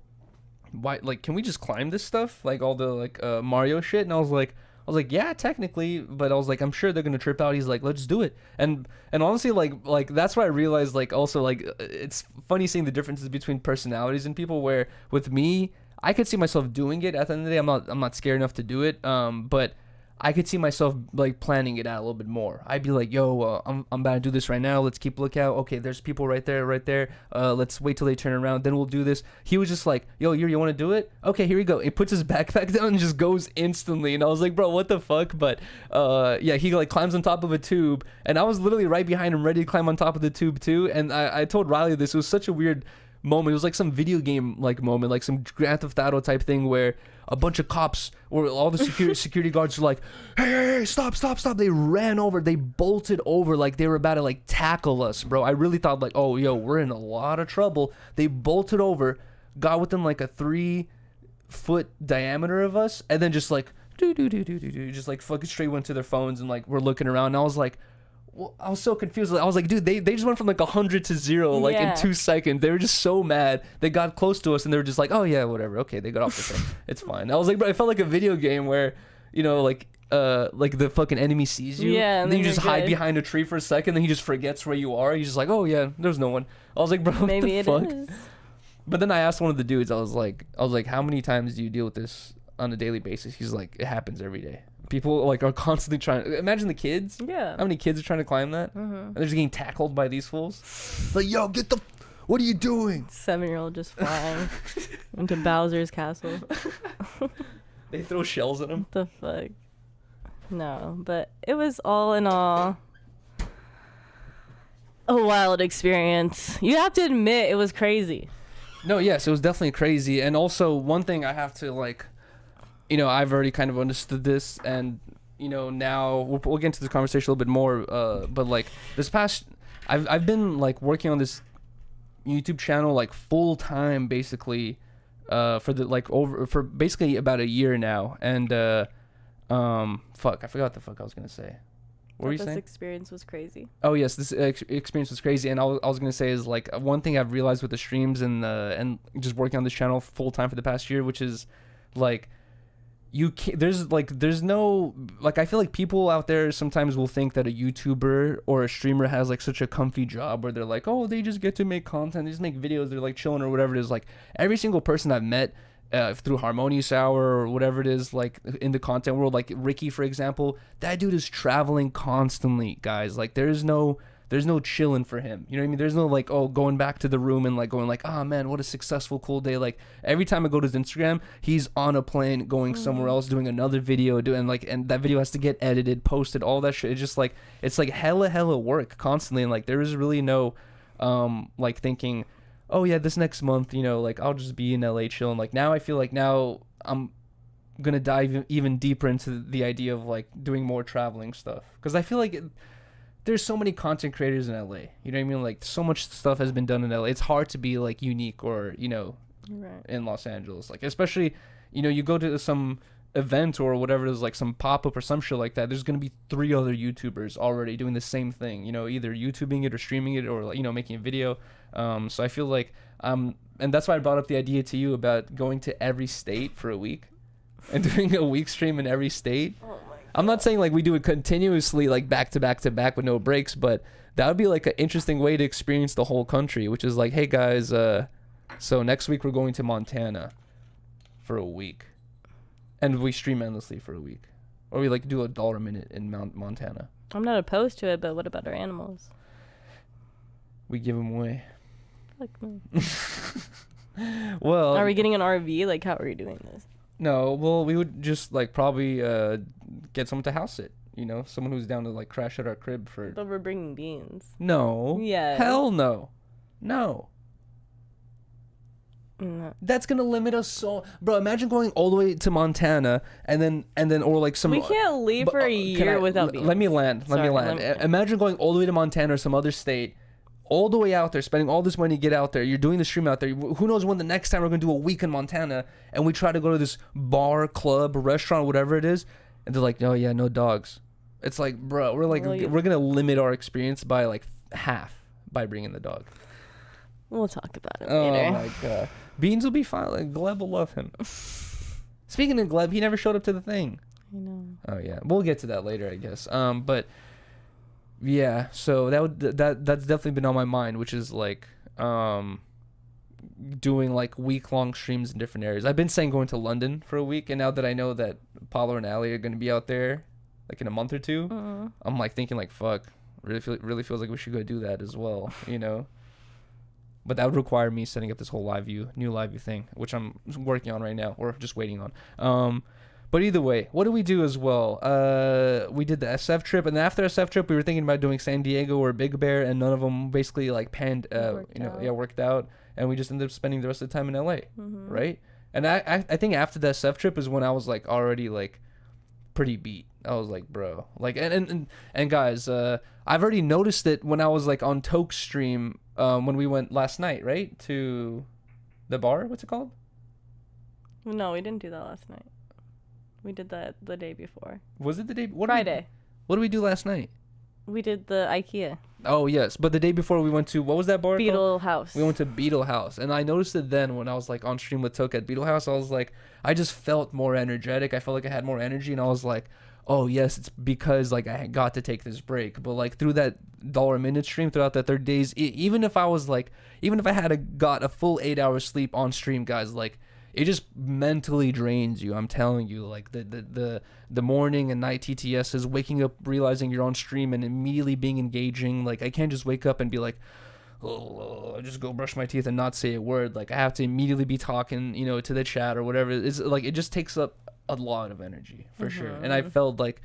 why, like, can we just climb this stuff? Like all the like Mario shit? And I was like, yeah, technically, but I was like, I'm sure they're gonna trip out. He's like, let's do it. And honestly, like that's why I realized, like, also, like, it's funny seeing the differences between personalities and people, where with me, I could see myself doing it. At the end of the day, I'm not scared enough to do it. But I could see myself like planning it out a little bit more. I'd be like, yo, I'm about to do this right now. Let's keep a lookout. Okay, there's people right there. Let's wait till they turn around. Then we'll do this. He was just like, yo, Yuri, you want to do it? Okay, here we go. He puts his backpack down and just goes instantly. And I was like, bro, what the fuck? But yeah, he like climbs on top of a tube. And I was literally right behind him, ready to climb on top of the tube too. And I told Rylee this. It was such a weird moment. It was like some video game like moment, like some Grand Theft Auto type thing, where a bunch of cops or all the security guards were like, hey, stop. They ran over, they bolted over like they were about to like tackle us, bro. I really thought like, oh, yo, we're in a lot of trouble. They bolted over, got within like a 3-foot diameter of us, and then just like just like fucking straight went to their phones, and like we're looking around, and I was like, well, I was so confused. I was like, dude, they just went from like 100 to 0 like in 2 seconds. They were just so mad. They got close to us and they were just like, oh yeah, whatever. Okay, they got off the thing. It's fine. I was like, bro, I felt like a video game where, you know, like the fucking enemy sees you, and then you just hide behind a tree for a second, then he just forgets where you are. He's just like, oh yeah, there's no one. I was like, bro, what the fuck? Is. But then I asked one of the dudes, I was like, how many times do you deal with this on a daily basis? He's like, it happens every day. People like are constantly trying. Imagine the kids. Yeah. How many kids are trying to climb that? And they're just getting tackled by these fools. Like, yo, what are you doing? 7-year-old just flying into Bowser's castle. They throw shells at him. What the fuck? No, but it was all in all a wild experience. You have to admit, it was crazy. No, yes, it was definitely crazy. And also, one thing I have to like, you know, I've already kind of understood this, and you know, now we'll get into this conversation a little bit more. But like this past, I've been like working on this YouTube channel like full time basically, for basically about a year now. And fuck, I forgot what the fuck I was gonna say. What were you saying? This experience was crazy. Oh yes, this experience was crazy, and I was gonna say is like one thing I've realized with the streams and just working on this channel full time for the past year, which is like there's no like I feel like people out there sometimes will think that a YouTuber or a streamer has like such a comfy job where they're like, oh, they just get to make content, they just make videos, they're like chilling or whatever it is. Like every single person I've met through Harmonious Hour or whatever it is, like in the content world, like Ricky for example, that dude is traveling constantly, guys. Like there's no chilling for him, you know what I mean? There's no like, oh, going back to the room and like going like, oh man, what a successful cool day. Like every time I go to his Instagram, he's on a plane going somewhere else, doing another video, doing like, and that video has to get edited, posted, all that shit. It's just like, it's like hella work constantly, and like there is really no like thinking, oh yeah, this next month, you know, like I'll just be in LA chilling. Like now I feel like now I'm gonna dive even deeper into the idea of like doing more traveling stuff, because I feel like there's so many content creators in LA, you know what I mean? Like so much stuff has been done in LA. It's hard to be like unique or, you know, Right. in Los Angeles. Like especially, you know, you go to some event or whatever it is, like some pop-up or some shit like that, there's gonna be 3 other YouTubers already doing the same thing, you know, either YouTubing it or streaming it or, you know, making a video. So I feel like and that's why I brought up the idea to you about going to every state for a week and doing a week stream in every state. Oh my God. I'm not saying like we do it continuously, like back to back to back with no breaks, but that would be like an interesting way to experience the whole country, which is like, hey guys, so next week we're going to Montana for a week, and we stream endlessly for a week, or we like do $1 a minute in Montana. I'm not opposed to it, but what about our animals? We give them away. Fuck me. Well, Are we getting an RV? Like, how are we doing this? no, well, we would just like probably get someone to house it, you know, someone who's down to like crash at our crib for. But we're bringing beans. No. Yeah. Hell no. No. That's gonna limit us so, bro. Imagine going all the way to Montana and then or like some. We can't leave for a year without beans. Let me land. Imagine going all the way to Montana or some other state, all the way out there, spending all this money to get out there. You're doing the stream out there. Who knows when the next time we're gonna do a week in Montana, and we try to go to this bar, club, restaurant, whatever it is, and they're like, oh yeah, no dogs. It's like, bro, we're like, we're gonna limit our experience by like half by bringing the dog. We'll talk about it later. Oh my god. Beans will be fine. Like, Gleb will love him. Speaking of Gleb, he never showed up to the thing. I know. Oh yeah, we'll get to that later, I guess. But yeah, so that's definitely been on my mind, which is like doing like week-long streams in different areas. I've been saying going to London for a week, and now that I know that Paulo and Ali are going to be out there like in a month or two, I'm like thinking like, fuck, really feels like we should go do that as well, you know. But that would require me setting up this whole new live view thing, which I'm working on right now, or just waiting on. But either way, what do we do as well? We did the SF trip, and after SF trip, we were thinking about doing San Diego or Big Bear, and none of them basically like worked out, and we just ended up spending the rest of the time in LA, right? And I think after the SF trip is when I was like already like pretty beat. I was like, bro, like, and guys, I've already noticed it when I was like on Toke's stream when we went last night, right, to the bar. What's it called? No, we didn't do that last night. We did that the day before. Was it the day? Friday. What did we do last night? We did the IKEA. Oh yes, but the day before we went to, what was that bar called? Beetle House. We went to Beetle House, and I noticed it then when I was like on stream with Toke at Beetle House. I was like, I just felt more energetic. I felt like I had more energy, and I was like, oh yes, it's because like I got to take this break. But like through that $1 a minute stream throughout that 30 days, even if I had got a full 8 hours sleep on stream, guys, like it just mentally drains you. I'm telling you, like the morning and night TTS waking up, realizing you're on stream and immediately being engaging. Like I can't just wake up and be like, oh, I just go brush my teeth and not say a word. Like I have to immediately be talking, you know, to the chat or whatever. It's like it just takes up a lot of energy for sure. And I felt like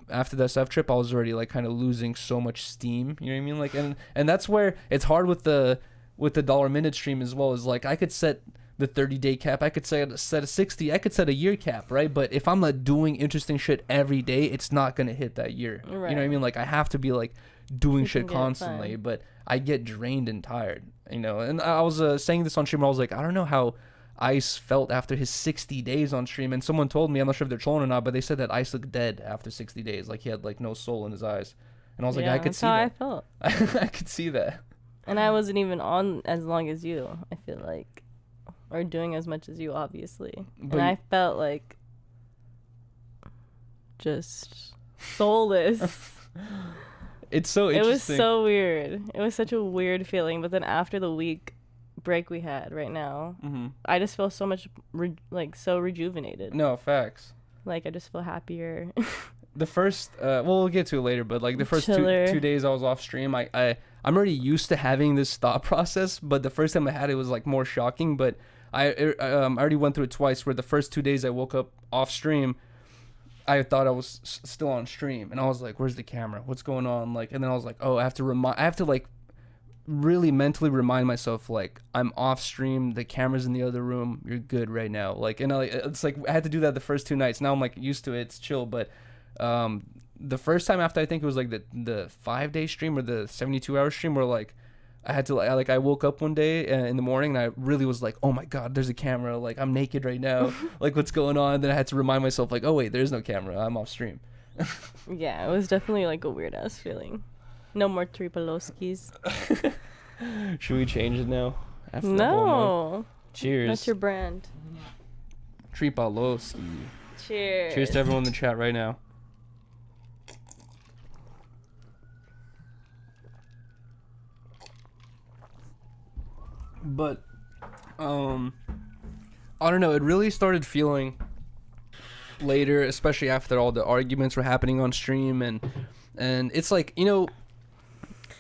after the SF trip, I was already like kind of losing so much steam. You know what I mean? Like and that's where it's hard with the $1 a minute stream as well. Is like I could set the 30-day cap. I could set a 60. I could set a year cap, right? But if I'm like doing interesting shit every day, it's not gonna hit that year. Right. You know what I mean? Like I have to be like doing shit get it constantly, fun. but I get drained and tired. You know, and I was saying this on stream. I was like, I don't know how Ice felt after his 60 days on stream, and someone told me, I'm not sure if they're trolling or not, but they said that Ice looked dead after 60 days, like he had like no soul in his eyes. And I was like, Yeah, I could that's see how that. I felt. I could see that. And I wasn't even on as long as you, I feel like. Or doing as much as you, obviously. But and I felt like just soulless. It's so It was interesting. so weird. It was such a weird feeling. But then after the week break we had right now, I just feel so much, so rejuvenated. No, facts. Like, I just feel happier. The first well, we'll get to it later, but like the first Chiller. two days I was off stream, I'm already used to having this thought process, but the first time I had it was like more shocking. But I already went through it twice, where the first 2 days I woke up off stream, I thought I was still on stream, and I was like, where's the camera, what's going on? Like, and then I was like, oh, I have to like really mentally remind myself, like, I'm off stream, the camera's in the other room, you're good right now. Like, and it's like I had to do that the first 2 nights. Now I'm like used to it, it's chill. But the first time after, I think it was like the 5-day stream or the 72-hour stream, where like I had to like I woke up one day in the morning, and I really was like, oh my god, there's a camera, like I'm naked right now. Like, what's going on? Then I had to remind myself, like, oh wait, there's no camera, I'm off stream. Yeah, it was definitely like a weird ass feeling. No more Tripolowskis. Should we change it now after that whole month? No. Cheers. That's your brand. Tripolowski. Cheers. Cheers to everyone in the chat right now. But I don't know, it really started feeling later, especially after all the arguments were happening on stream, and it's like, you know,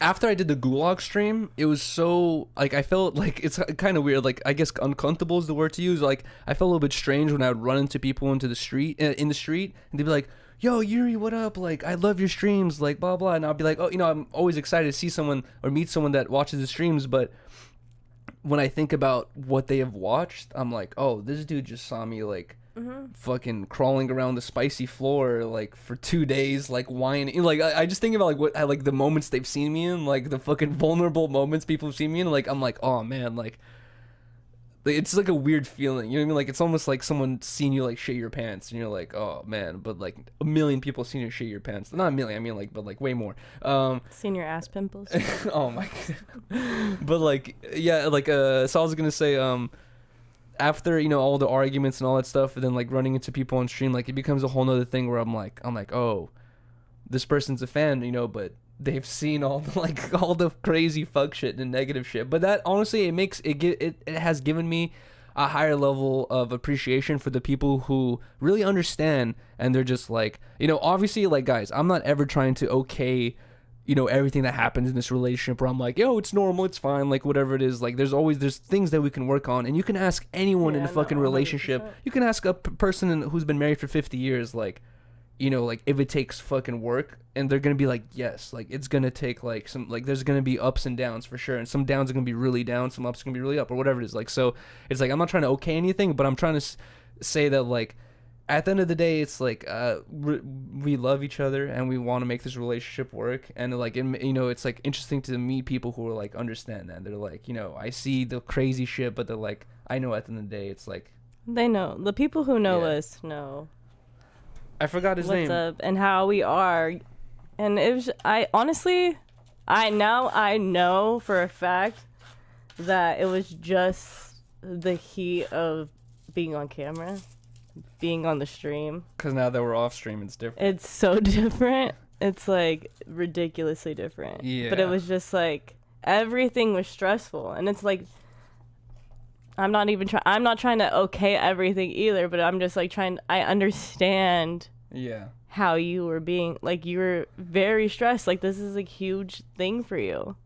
after I did the gulag stream, it was so, like, I felt like, it's kind of weird, like, I guess uncomfortable is the word to use. Like, I felt a little bit strange when I would run into people in the street, and they'd be like, yo, Yuri, what up? Like, I love your streams, like, blah, blah. And I'll be like, oh, you know, I'm always excited to see someone or meet someone that watches the streams. But when I think about what they have watched, I'm like, oh, this dude just saw me, like, fucking crawling around the spicy floor, like, for 2 days, like, whining. Like, I just think about, like, like, the moments they've seen me in, like, the fucking vulnerable moments people have seen me in. Like, I'm like, oh, man, like, it's like a weird feeling, you know what I mean? Like, it's almost like someone seen you, like, shit your pants, and you're like, oh, man. But, like, a million people seen you shit your pants. Not a million, I mean, like, but, like, way more. Seen your ass pimples. Oh, my God. But, like, yeah, like, so I was gonna say, after, you know, all the arguments and all that stuff, and then, like, running into people on stream, like, it becomes a whole nother thing where I'm like, oh, this person's a fan, you know, but they've seen all the, like, all the crazy fuck shit and negative shit. But that, honestly, it has given me a higher level of appreciation for the people who really understand, and they're just like, you know, obviously, like, guys, I'm not ever trying to okay, you know, everything that happens in this relationship where I'm like, yo, it's normal, it's fine, like, whatever it is. Like, there's things that we can work on, and you can ask anyone in a fucking relationship. 100%. You can ask a person who's been married for 50 years, like, you know, like, if it takes fucking work, and they're gonna be like, yes, like, it's gonna take, like, some, like, there's gonna be ups and downs for sure, and some downs are gonna be really down, some ups are gonna be really up, or whatever it is. Like, so it's like, I'm not trying to okay anything, but I'm trying to say that, like, at the end of the day, it's like, we love each other, and we want to make this relationship work. And, like, you know, it's like interesting to meet people who are like, understand that. They're like, you know, I see the crazy shit, but they're like, I know at the end of the day, it's like, They know. The people who know Yeah. us know I forgot his what's name. up and how we are. And it was, I know for a fact that it was just the heat of being on camera, being on the stream. Because now that we're off stream, it's different. It's so different. It's like ridiculously different. Yeah. But it was just like everything was stressful, and it's like I'm not trying to okay everything either, but I'm just like I understand Yeah. how you were being, like, you were very stressed. Like, this is a huge thing for you.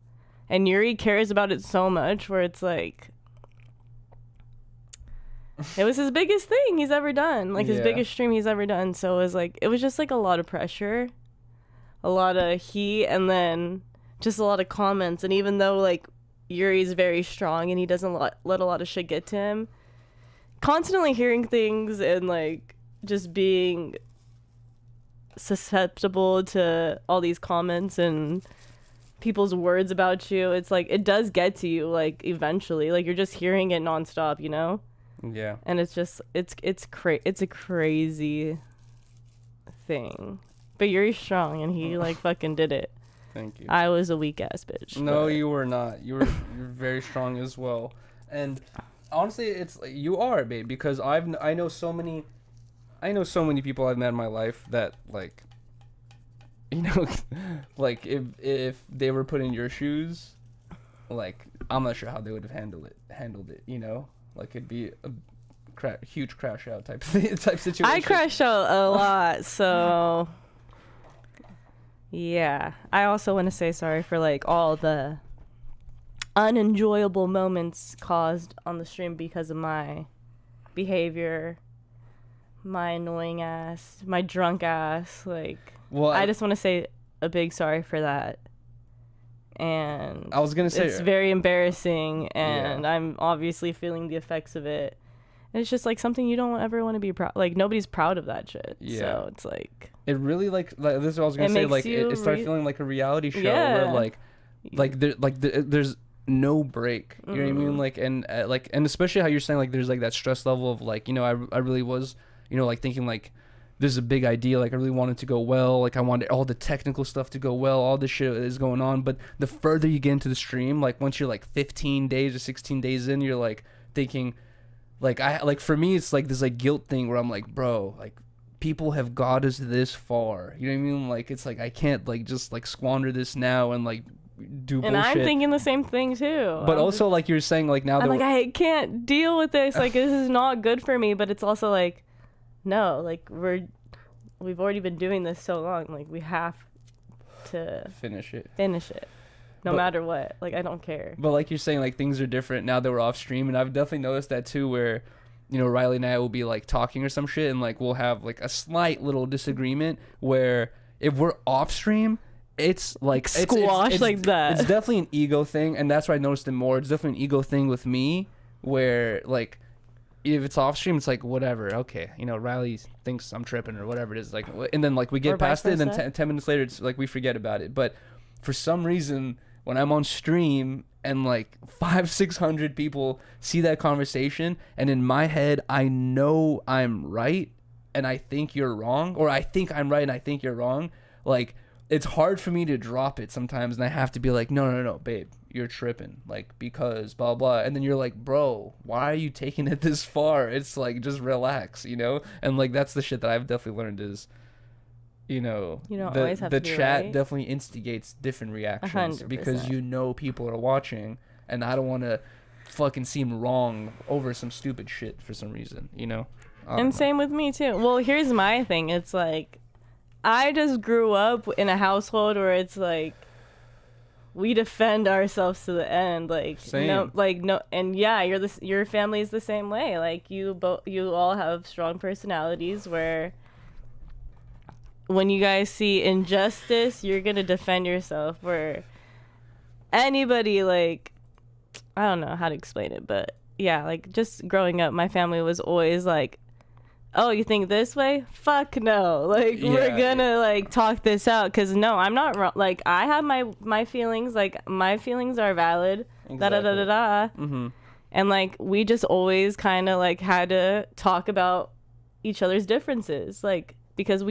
And Yuri cares about it so much where it's like it was his biggest thing he's ever done, like his Yeah. biggest stream he's ever done. So it was just like a lot of pressure, a lot of heat, and then just a lot of comments. And even though, like, Yuri's very strong and he doesn't let a lot of shit get to him, constantly hearing things and like just being susceptible to all these comments and people's words about you, it's like it does get to you, like eventually, like you're just hearing it nonstop, you know. Yeah. And it's just it's a crazy thing, but you're strong and he like fucking did it. Thank you. I was a weak ass bitch. No, but you were not. You're very strong as well. And honestly, it's like, you are, babe, because I know so many people I've met in my life that, like, you know, like if they were put in your shoes, like I'm not sure how they would have handled it, you know? Like it'd be a huge crash out type situation. I crashed out a lot, so yeah. I also want to say sorry for like all the unenjoyable moments caused on the stream because of my behavior, my annoying ass, my drunk ass. Like, well, I just want to say a big sorry for that. And I was gonna say it's very embarrassing, and yeah. I'm obviously feeling the effects of it. And it's just like something you don't ever want to be proud. Like nobody's proud of that shit. Yeah. So it's like it really like this is what I was gonna say. Like it started feeling like a reality show where there's no break. You know what I mean? Like and especially how you're saying like there's like that stress level of like, you know, I really was, you know, like thinking like this is a big idea, like I really wanted to go well, like I wanted all the technical stuff to go well, all this shit is going on. But the further you get into the stream, like once you're like 15 days or 16 days in, you're like thinking like for me it's like this like guilt thing where I'm like, bro, like people have got us this far, you know what I mean? Like it's like I can't like just like squander this now and like do bullshit. And I'm thinking the same thing too. But also like you're saying like now I'm like I can't deal with this, like this is not good for me. But it's also like, no, like we've already been doing this so long, like we have to finish it no matter what. Like I don't care. But like you're saying, like things are different now that we're off stream, and I've definitely noticed that too, where, you know, Rylee and I will be like talking or some shit, and like we'll have like a slight little disagreement where if we're off stream, it's like squash like that. It's definitely an ego thing, and that's where I noticed it more. It's definitely an ego thing with me, where like if it's off stream, it's like whatever, okay, you know, Rylee thinks I'm tripping or whatever it is, like, and then like we get past it, and then 10 minutes later, it's like we forget about it. But for some reason, when I'm on stream and like 500-600 people see that conversation, and in my head I know I'm right and I think you're wrong, or I think I'm right and I think you're wrong, like it's hard for me to drop it sometimes, and I have to be like, no, babe, you're tripping, like, because blah blah. And then you're like, bro, why are you taking it this far? It's like, just relax, you know? And like that's the shit that I've definitely learned is, you know, you don't always have the to be chat right. Definitely instigates different reactions 100%. because you know people are watching, and I don't want to fucking seem wrong over some stupid shit for some reason, you know? And same with me too. Well, here's my thing. It's like I just grew up in a household where it's like we defend ourselves to the end, like same. no, and yeah, your family is the same way. Like you all have strong personalities where when you guys see injustice, you're gonna defend yourself. Where anybody, like, I don't know how to explain it, but yeah, like just growing up, my family was always like, oh, you think this way? Fuck no. Like, we're gonna like talk this out, because no, I'm not wrong. Like, I have my feelings. Like, my feelings are valid. Exactly. Da da da da da. Mm-hmm. And like we just always kind of like had to talk about each other's differences, like, because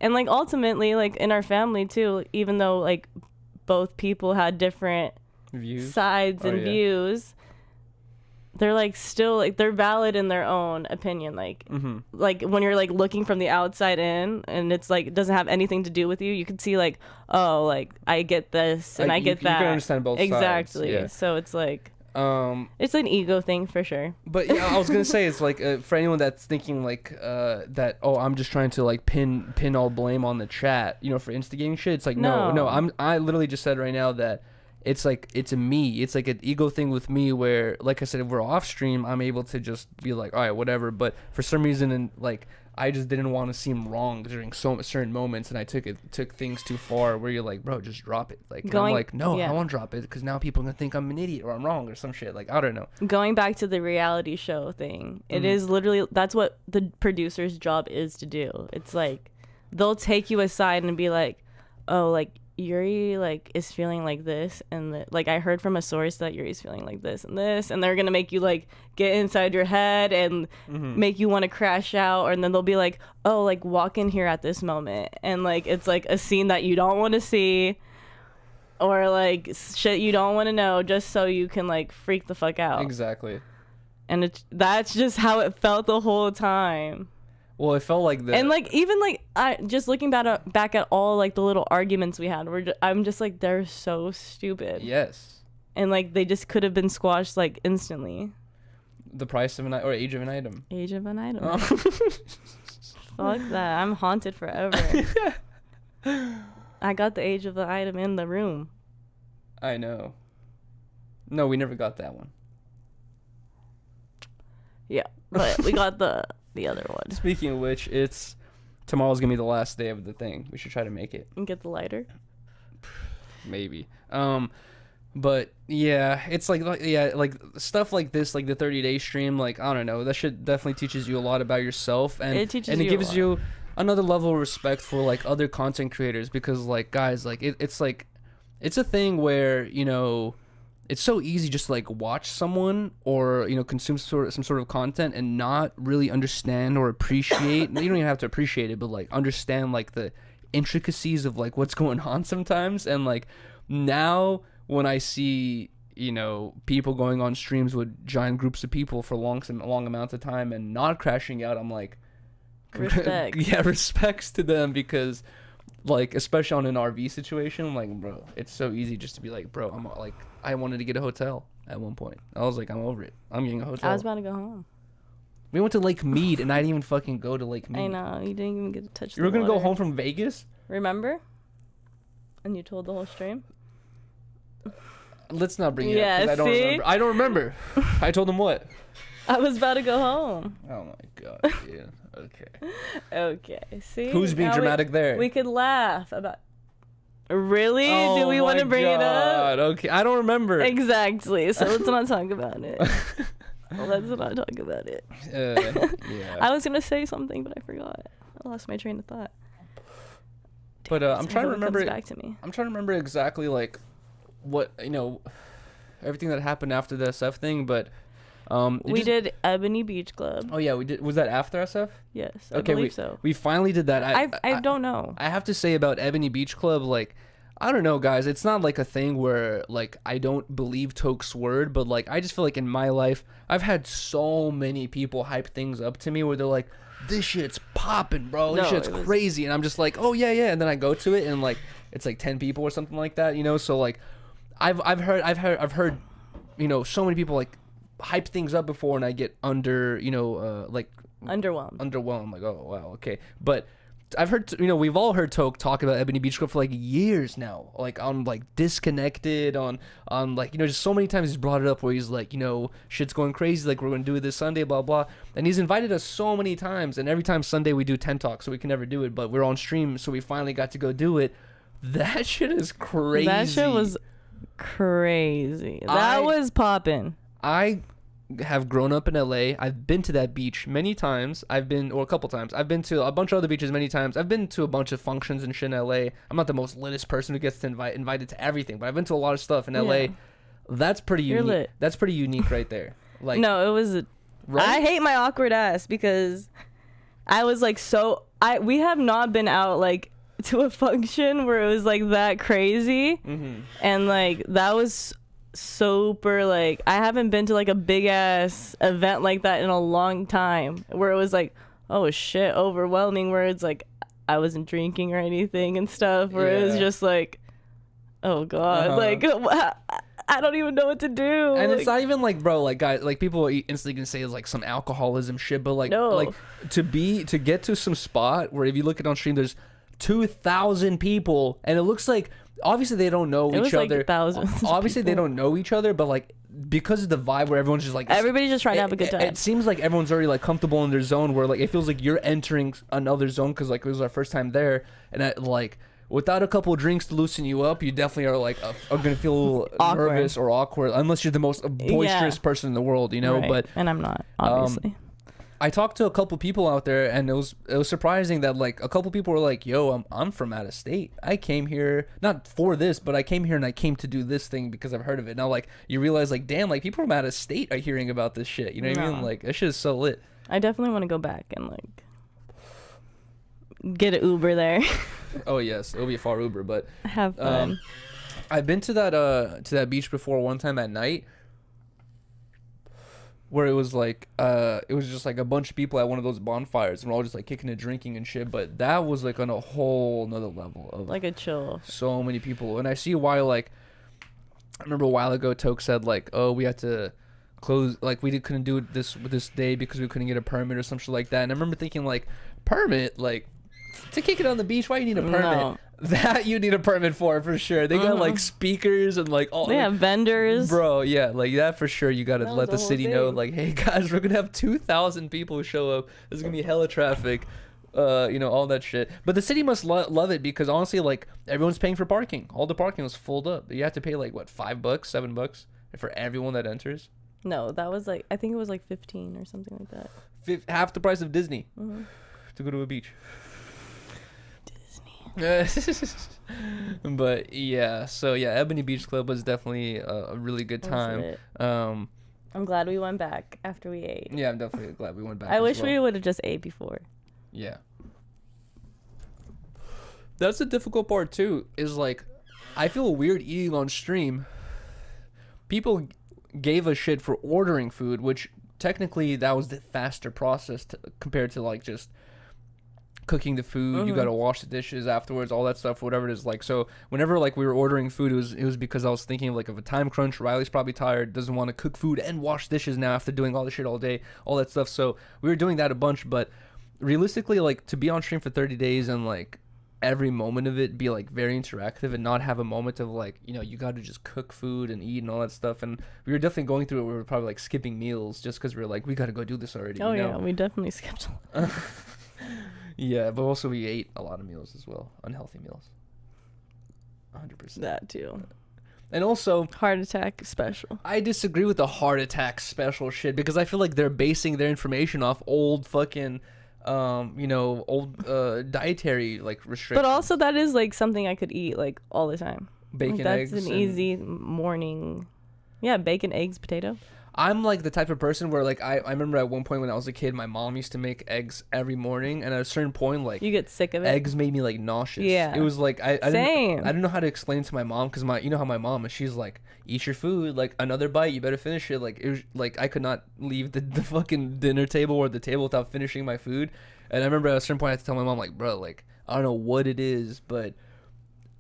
and like ultimately, like in our family too, even though like both people had different sides and views, they're like still like they're valid in their own opinion. Like, like when you're like looking from the outside in, and it's like it doesn't have anything to do with you, you can see like, oh, like I get this and I get that. You can understand both sides. Exactly. Yeah. So it's like it's an ego thing for sure. But yeah, I was gonna say, it's like for anyone that's thinking like that, oh, I'm just trying to like pin all blame on the chat, you know, for instigating shit. It's like no, I literally just said right now that it's like it's like an ego thing with me, where like I said, if we're off stream, I'm able to just be like, all right, whatever. But for some reason, and like I just didn't want to seem wrong during certain moments, and I took things too far where you're like, bro, just drop it. Like, and I'm like, no, I won't drop it because now people are gonna think I'm an idiot or I'm wrong or some shit. Like, I don't know. Going back to the reality show thing, it is literally, that's what the producer's job is to do. It's like they'll take you aside and be like, oh, like Yuriy like is feeling like this, and like I heard from a source that Yuri's feeling like this, and they're gonna make you like get inside your head and make you want to crash out, and then they'll be like, oh, like walk in here at this moment, and like it's like a scene that you don't want to see, or like shit you don't want to know, just so you can like freak the fuck out. Exactly. And that's just how it felt the whole time. Well, it felt like that. And like even like I just looking back at all like the little arguments we had, I'm just like, they're so stupid. Yes. And like they just could have been squashed like instantly. The price of an item or age of an item. Age of an item. Oh. Fuck that. I'm haunted forever. I got the age of the item in the room. I know. No, we never got that one. Yeah, but we got the other one. Speaking of which, tomorrow's gonna be the last day of the thing. We should try to make it. And get the lighter. Maybe. But yeah, it's like stuff like this, like the 30-day stream. Like, I don't know, that shit definitely teaches you a lot about yourself, and it gives you another level of respect for like other content creators, because like guys, like it's a thing where, you know, it's so easy just to like watch someone or, you know, consume some sort of content and not really understand or appreciate. You don't even have to appreciate it, but like understand like the intricacies of like what's going on sometimes. And like now when I see, you know, people going on streams with giant groups of people for long amounts of time and not crashing out, I'm like, respect. Yeah, respects to them, because like especially on an RV situation, I'm like, bro, it's so easy just to be like, bro, I'm like, I wanted to get a hotel at one point. I was like, I'm over it. I'm getting a hotel. I was about to go home. We went to Lake Mead, and I didn't even fucking go to Lake Mead. I know, you didn't even get to touch. You were gonna go home from Vegas? Remember? And you told the whole stream. Let's not bring it up, 'cause I don't remember. I don't remember. I told him what? I was about to go home. Oh my god, dude. Okay. Okay. See? Who's being dramatic there? We could laugh about. Really? Oh, do we want to bring it up? Okay, I don't remember. Exactly. So let's not talk about it. Let's not talk about it. Yeah. I was gonna say something, but I forgot. I lost my train of thought. But I'm trying to remember. Comes back to me. I'm trying to remember exactly like what, you know, everything that happened after the SF thing, but we did Ebony Beach Club. Oh yeah, we did. Was that after SF? Yes, I believe so. We finally did that. I don't know. I have to say about Ebony Beach Club, like, I don't know, guys. It's not like a thing where like I don't believe Toke's word, but like I just feel like in my life I've had so many people hype things up to me where they're like, this shit's popping, bro. This shit's crazy, and I'm just like, oh yeah, and then I go to it and like it's like 10 people or something like that, you know. So like I've heard, you know, so many people like hype things up before, and I get underwhelmed. Like, oh wow, okay. But I've heard, you know, we've all heard Toke talk about Ebony Beach Club for like years now, like on like Disconnected, on like, you know, just so many times he's brought it up where he's like, you know, shit's going crazy, like we're gonna do it this Sunday, blah blah. And he's invited us so many times, and every time Sunday we do 10 Talk, so we can never do it, but we're on stream, so we finally got to go do it. That shit is crazy. That shit was crazy. That was popping. I have grown up in LA. I've been to that beach many times. Or a couple times. I've been to a bunch of other beaches many times. I've been to a bunch of functions and shit in LA. I'm not the most litest person who gets to invited to everything, but I've been to a lot of stuff in LA. Yeah. That's pretty unique. Lit. That's pretty unique right there. Like, no, it was. Right? I hate my awkward ass because I was like, we have not been out like to a function where it was like that crazy, and like that was super, like I haven't been to like a big ass event like that in a long time where it was like, oh shit, overwhelming, where it's like I wasn't drinking or anything and stuff, where it was just like, oh god, like I don't even know what to do. And like, it's not even like, bro, like guys, like people are instantly gonna say it's like some alcoholism shit, but like, like to get to some spot where if you look at on stream, there's 2,000 people, and it looks like obviously they don't know each other. Like thousands. Obviously they don't know each other, but like because of the vibe where everyone's just like everybody's just trying to have a good time. It seems like everyone's already like comfortable in their zone, where like it feels like you're entering another zone because like it was our first time there, and like without a couple of drinks to loosen you up, you definitely are like are gonna feel a little nervous or awkward unless you're the most boisterous person in the world, you know. Right. But and I'm not, obviously. I talked to a couple people out there, and it was surprising that like a couple people were like, "Yo, I'm from out of state. I came here not for this, but I came here and I came to do this thing because I've heard of it." Now, like you realize, like, damn, like people from out of state are hearing about this shit. You know what I mean? Like that shit is so lit. I definitely want to go back and like get an Uber there. Oh yes, it'll be a far Uber, but have fun. I've been to that beach before one time at night, where it was like it was just like a bunch of people at one of those bonfires and we're all just like kicking and drinking and shit, but that was like on a whole nother level of like a chill. So many people. And I see why, like I remember a while ago Toke said like, oh, we had to close, like we couldn't do it this day because we couldn't get a permit or some shit like that. And I remember thinking like, permit, like to kick it on the beach, why you need a permit? No. That you need a permit for sure. They got like speakers and like all. They have vendors, bro. Yeah, like that for sure. You gotta let the city know, thing. like, hey guys, we're gonna have 2,000 people show up. There's gonna be hella traffic, you know, all that shit. But the city must love it because honestly, like everyone's paying for parking. All the parking was filled up. You have to pay like what, $5, $7 for everyone that enters. No, that was like, I think it was like 15 or something like that. Half the price of Disney to go to a beach. But yeah, so yeah, Ebony Beach Club was definitely a really good time. I'm glad we went back after we ate. Yeah, I'm definitely glad we went back. I wish we would have just ate before. Yeah, that's the difficult part too, is like I feel weird eating on stream. People gave a shit for ordering food, which technically that was the faster process compared to like just cooking the food. You gotta wash the dishes afterwards, all that stuff, whatever it is. Like, so whenever like we were ordering food, it was because I was thinking of a time crunch. Riley's probably tired, doesn't want to cook food and wash dishes now after doing all the shit all day, all that stuff. So we were doing that a bunch. But realistically, like to be on stream for 30 days and like every moment of it be like very interactive and not have a moment of like, you know, you got to just cook food and eat and all that stuff. And we were definitely going through it. We were probably like skipping meals just because we were like, we got to go do this already. Oh, you know? yeah, we definitely skipped a lot. Yeah, but also we ate a lot of meals as well, unhealthy meals. 100%. That too. And also, heart attack special. I disagree with the heart attack special shit because I feel like they're basing their information off old fucking, you know, old dietary like restrictions. But also that is like something I could eat like all the time. Bacon, like, eggs. That's an easy morning. Yeah, bacon, eggs, potato. I'm like the type of person where like I remember at one point when I was a kid, my mom used to make eggs every morning, and at a certain point, like you get sick of it. Eggs made me like nauseous. Yeah, it was like I Same. didn't know how to explain to my mom because you know how my mom is. She's like, eat your food, like another bite, you better finish it. Like it was like I could not leave the fucking dinner table or the table without finishing my food. And I remember at a certain point I had to tell my mom like, bro, like I don't know what it is, but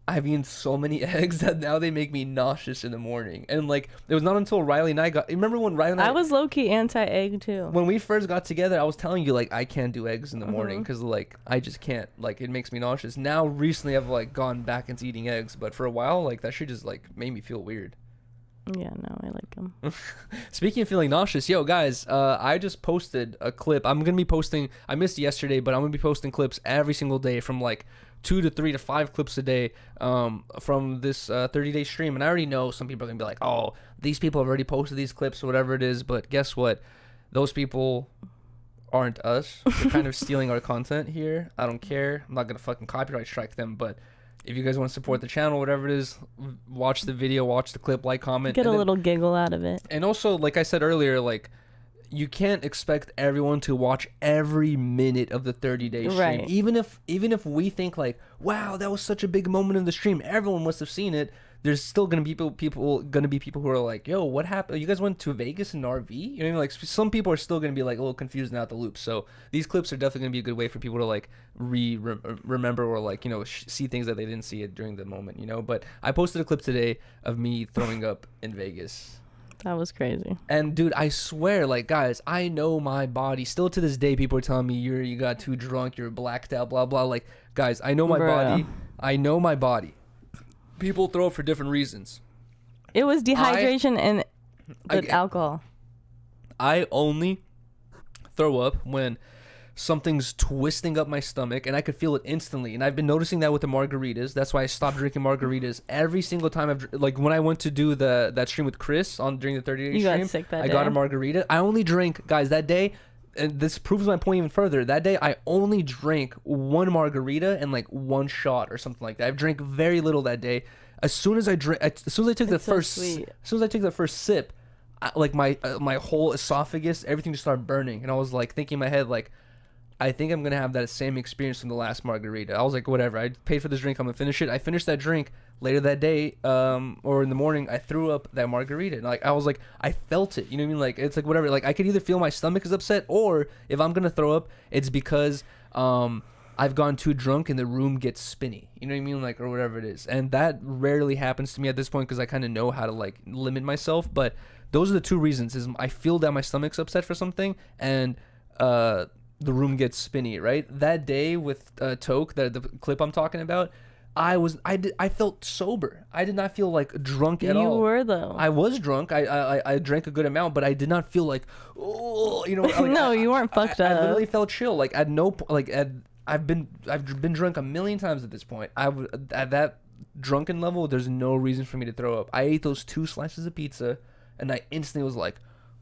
I've eaten so many eggs that now they make me nauseous in the morning. And like it was not until Rylee and I got, remember when Rylee and I was low-key anti-egg too. When we first got together, I was telling you like I can't do eggs in the morning because like I just can't, like it makes me nauseous. Now recently I've like gone back into eating eggs, but for a while like that shit just like made me feel weird. Yeah, no, I like them. Speaking of feeling nauseous, yo guys, I just posted a clip. I'm gonna be posting, I missed yesterday, but I'm gonna be posting clips every single day, from like 2 to 3 to 5 clips a day from this 30-day stream. And I already know some people are gonna be like, oh, these people have already posted these clips or whatever it is, but guess what, those people aren't us. They're kind of stealing our content here. I don't care, I'm not gonna fucking copyright strike them, but if you guys want to support the channel, whatever it is, watch the video, watch the clip, like, comment. Get a little giggle out of it. And also, like I said earlier, like, you can't expect everyone to watch every minute of the 30-day stream. Right. Even if we think like, wow, that was such a big moment in the stream, everyone must have seen it. There's still gonna be people who are like, yo, what happened? You guys went to Vegas in an RV? You know what I mean? Like, some people are still gonna be like a little confused and out the loop. So these clips are definitely gonna be a good way for people to like remember or like, you know, see things that they didn't see it during the moment, you know. But I posted a clip today of me throwing up in Vegas. That was crazy. And dude, I swear, like, guys, I know my body. Still to this day, people are telling me you got too drunk, you're blacked out, blah blah. Like, guys, I know my body. I know my body. People throw up for different reasons. It was dehydration and But alcohol. I only throw up when something's twisting up my stomach, and I could feel it instantly. And I've been noticing that with the margaritas. That's why I stopped drinking margaritas every single time. Like when I went to do that stream with Chris during the 30-day stream, got sick that I day. got a margarita. I only drank, guys, that day. And this proves my point even further. That day, I only drank one margarita and like one shot or something like that. I've drank very little that day. As soon as I took the first sip, like my whole esophagus, everything just started burning, and I was like thinking in my head like, I think I'm gonna have that same experience from the last margarita. I was like, whatever. I paid for this drink. I'm gonna finish it. I finished that drink later that day, or in the morning. I threw up that margarita. And like I was like, I felt it. You know what I mean? Like it's like whatever. Like I could either feel my stomach is upset, or if I'm gonna throw up, it's because I've gone too drunk and the room gets spinny. You know what I mean? Like or whatever it is. And that rarely happens to me at this point because I kind of know how to like limit myself. But those are the two reasons: is I feel that my stomach's upset for something, and the room gets spinny, right? That day with Toke, the clip I'm talking about, I felt sober. I did not feel like drunk at all. You were though. I was drunk. I drank a good amount, but I did not feel like, oh, you know. Like, no, you weren't fucked up. I literally felt chill. Like I've been drunk a million times at this point. At that drunken level, there's no reason for me to throw up. I ate those 2 slices of pizza, and I instantly was like,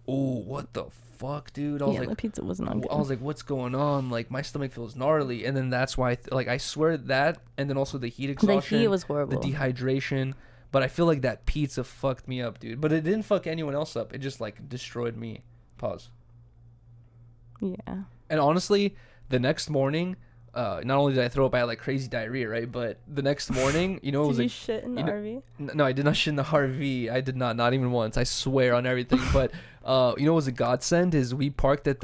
oh, what the fuck, dude? I was like, the pizza was not good. I was like, what's going on? Like my stomach feels gnarly, and then that's why I swear that, and then also the heat exhaustion. The heat was horrible. The dehydration, but I feel like that pizza fucked me up, dude. But it didn't fuck anyone else up. It just like destroyed me. Pause. Yeah. And honestly, the next morning, not only did I throw up, I had like crazy diarrhea, right? But the next morning, you know, it was Did you like, shit in the RV? No, I did not shit in the RV. I did not even once. I swear on everything. But you know, what was a godsend is we parked at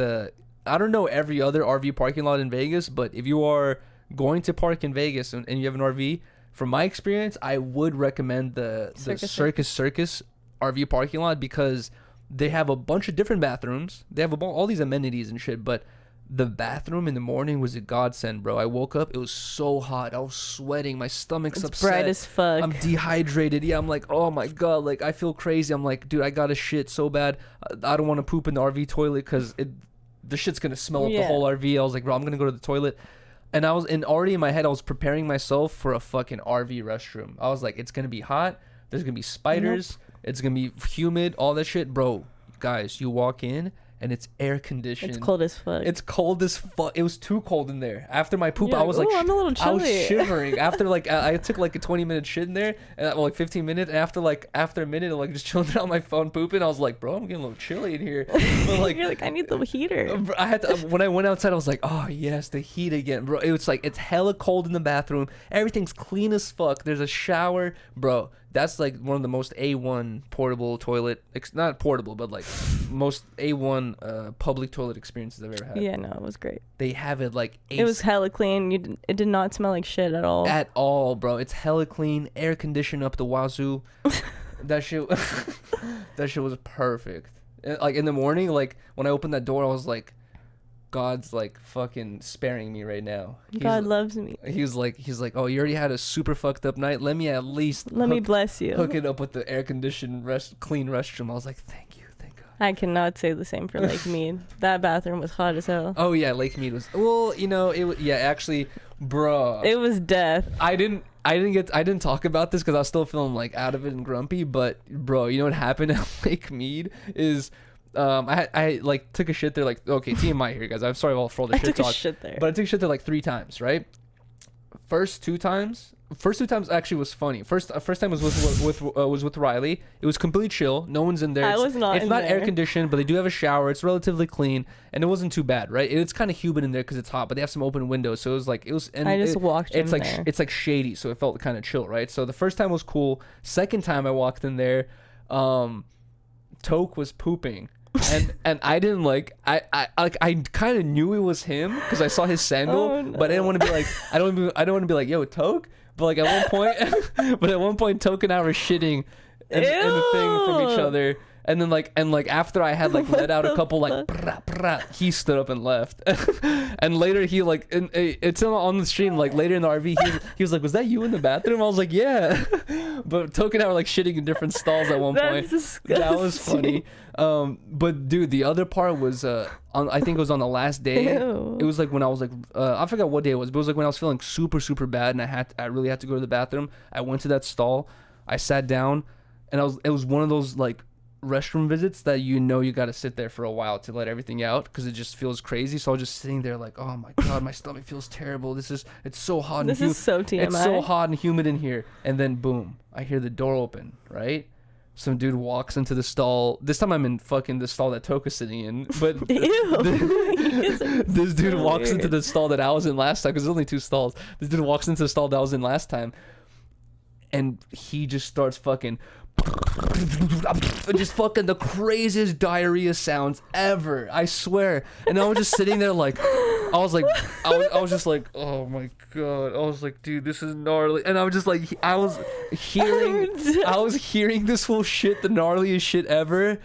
I don't know every other RV parking lot in Vegas, but if you are going to park in Vegas and you have an RV, from my experience, I would recommend the Circus RV parking lot because they have a bunch of different bathrooms. They have all these amenities and shit, but the bathroom in the morning was a godsend, bro. I woke up, it was so hot. I was sweating. My stomach's upset. Bright as fuck. I'm dehydrated. Yeah, I'm like, oh my god, like I feel crazy. I'm like, dude, I gotta shit so bad. I don't want to poop in the RV toilet because the shit's gonna smell up the whole RV. I was like, bro, I'm gonna go to the toilet. And already in my head, I was preparing myself for a fucking RV restroom. I was like, it's gonna be hot. There's gonna be spiders. It's gonna be humid. All that shit, bro. Guys, you walk in. And it's air conditioned. It's cold as fuck. It's cold as fuck. It was too cold in there. After my poop, I was like, I'm a little chilly. I was shivering. After like, I took like a 20-minute shit in there, and like 15 minutes. And after a minute, of like just chilling on my phone pooping, I was like, bro, I'm getting a little chilly in here. But like, you're like, I need the heater. I had to, when I went outside, I was like, oh yes, the heat again, bro. It was like it's hella cold in the bathroom. Everything's clean as fuck. There's a shower, bro. That's like one of the most A1 portable toilet, not portable, but like most A1 public toilet experiences I've ever had. Yeah, no, it was great. They have it like it was hella clean. It did not smell like shit at all. At all, bro. It's hella clean, air conditioned up the wazoo. That shit was perfect. Like in the morning, like when I opened that door, I was like, God's like fucking sparing me right now. God loves me. He's like, oh, you already had a super fucked up night. Let me at least me bless you. Hook it up with the air conditioned clean restroom. I was like, thank you, thank God. I cannot say the same for Lake Mead. That bathroom was hot as hell. Oh yeah, Lake Mead was. Well, you know, actually, bro. It was death. I didn't talk about this because I was still feeling like out of it and grumpy. But bro, you know what happened at Lake Mead is. I like took a shit there, like, okay, TMI here, guys. I'm sorry for all the shit talk. I took a shit there like 3 times, right? First two times actually was funny. First time was with Rylee. It was completely chill. No one's in there. It's not air conditioned, but they do have a shower. It's relatively clean, and it wasn't too bad, right? It's kind of humid in there because it's hot, but they have some open windows, so I just walked in there. It's like shady, so it felt kind of chill, right? So the first time was cool. Second time I walked in there, Toke was pooping. And I didn't like I kind of knew it was him because I saw his sandal, but I didn't want to be like I don't want to be like, yo, Toke. But like at one point Toke and I were shitting in the thing from each other, And then after I had like let out a couple like brah, brah, he stood up and left. And later he like it's on the stream like later in the RV he was like, was that you in the bathroom? I was like, yeah. But Toke and I were like shitting in different stalls at one point. Disgusting. That was funny. But dude, the other part was I think it was on the last day. Ew. It was like when I was like I forgot what day it was, but it was like when I was feeling super super bad and I really had to go to the bathroom. I went to that stall, I sat down, and it was one of those like restroom visits that you got to sit there for a while to let everything out because it just feels crazy. So I was just sitting there like, oh my god, my stomach feels terrible. It's so hot. This is so TMI. It's so hot and humid in here. And then boom, I hear the door open, right? Some dude walks into the stall. This time I'm in fucking the stall that Toke's sitting in. But this dude walks into the stall that I was in last time because there's only 2 stalls. This dude walks into the stall that I was in last time. And he just starts fucking just fucking the craziest diarrhea sounds ever, I swear. And I was just sitting there like I was just like, oh my god. I was like, dude, this is gnarly. And I was just like, I was hearing this whole shit, the gnarliest shit ever.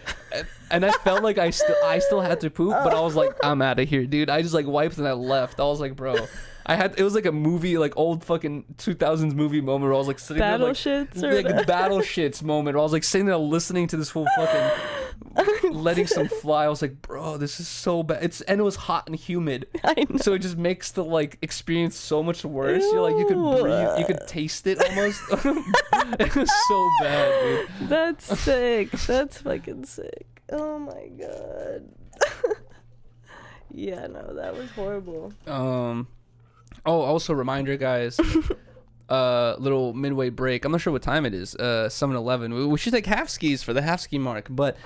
And I felt like I still had to poop, but I was like, I'm out of here, dude. I just like wiped and I left. I was like, bro, it was like a movie, like old fucking 2000s movie moment where I was like sitting battle there like, shits like battle shits moment where I was like sitting there listening to this whole fucking letting some fly. I was like, bro, this is so bad. And it was hot and humid. I know. So it just makes the like experience so much worse. You're like, you could breathe, you could taste it almost. It was so bad, dude. That's sick. That's fucking sick. Oh my god. Yeah, no, that was horrible. Oh, also reminder, guys. Little midway break. I'm not sure what time it is. 7:11. We should take half skis for the half ski mark. But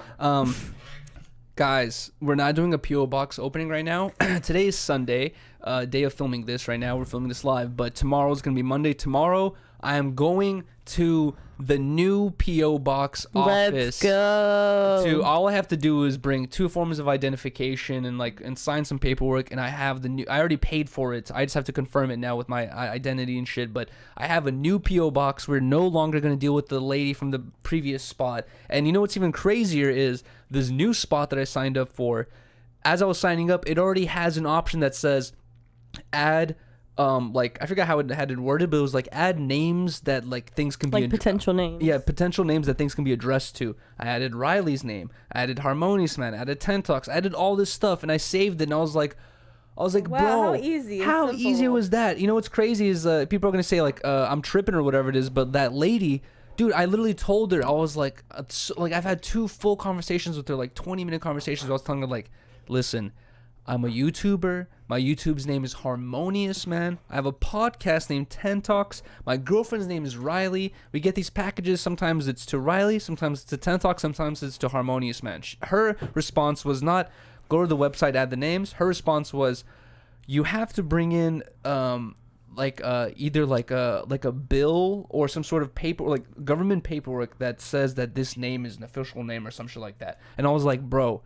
guys, we're not doing a PO box opening right now. Today is Sunday, day of filming this. Right now, we're filming this live. But tomorrow is gonna be Monday. Tomorrow, I am going to the new PO box office. Let's go. All I have to do is bring 2 forms of identification and sign some paperwork, and I have I already paid for it. I just have to confirm it now with my identity and shit. But I have a new PO box. We're no longer gonna deal with the lady from the previous spot. And you know what's even crazier is this new spot that I signed up for. As I was signing up, it already has an option that says add. I forgot how it had it worded, but it was like add names that like things can be potential names. Yeah, potential names that things can be addressed to. I added Riley's name, I added Harmonious Man, I added Tentox, I added all this stuff, and I saved it. And I was like, wow, bro, how easy! How easy was that? You know what's crazy is people are gonna say like I'm tripping or whatever it is, but that lady. Dude, I literally told her, I was like I've had 2 full conversations with her, like 20-minute conversations. I was telling her like, listen, I'm a YouTuber. My YouTube's name is Harmonious Man. I have a podcast named Tentox. My girlfriend's name is Rylee. We get these packages. Sometimes it's to Rylee, sometimes it's to Tentox, sometimes it's to Harmonious Man. Her response was not go to the website, add the names. Her response was, you have to bring in either a bill or some sort of paper, like government paperwork that says that this name is an official name or some shit like that. And I was like, bro.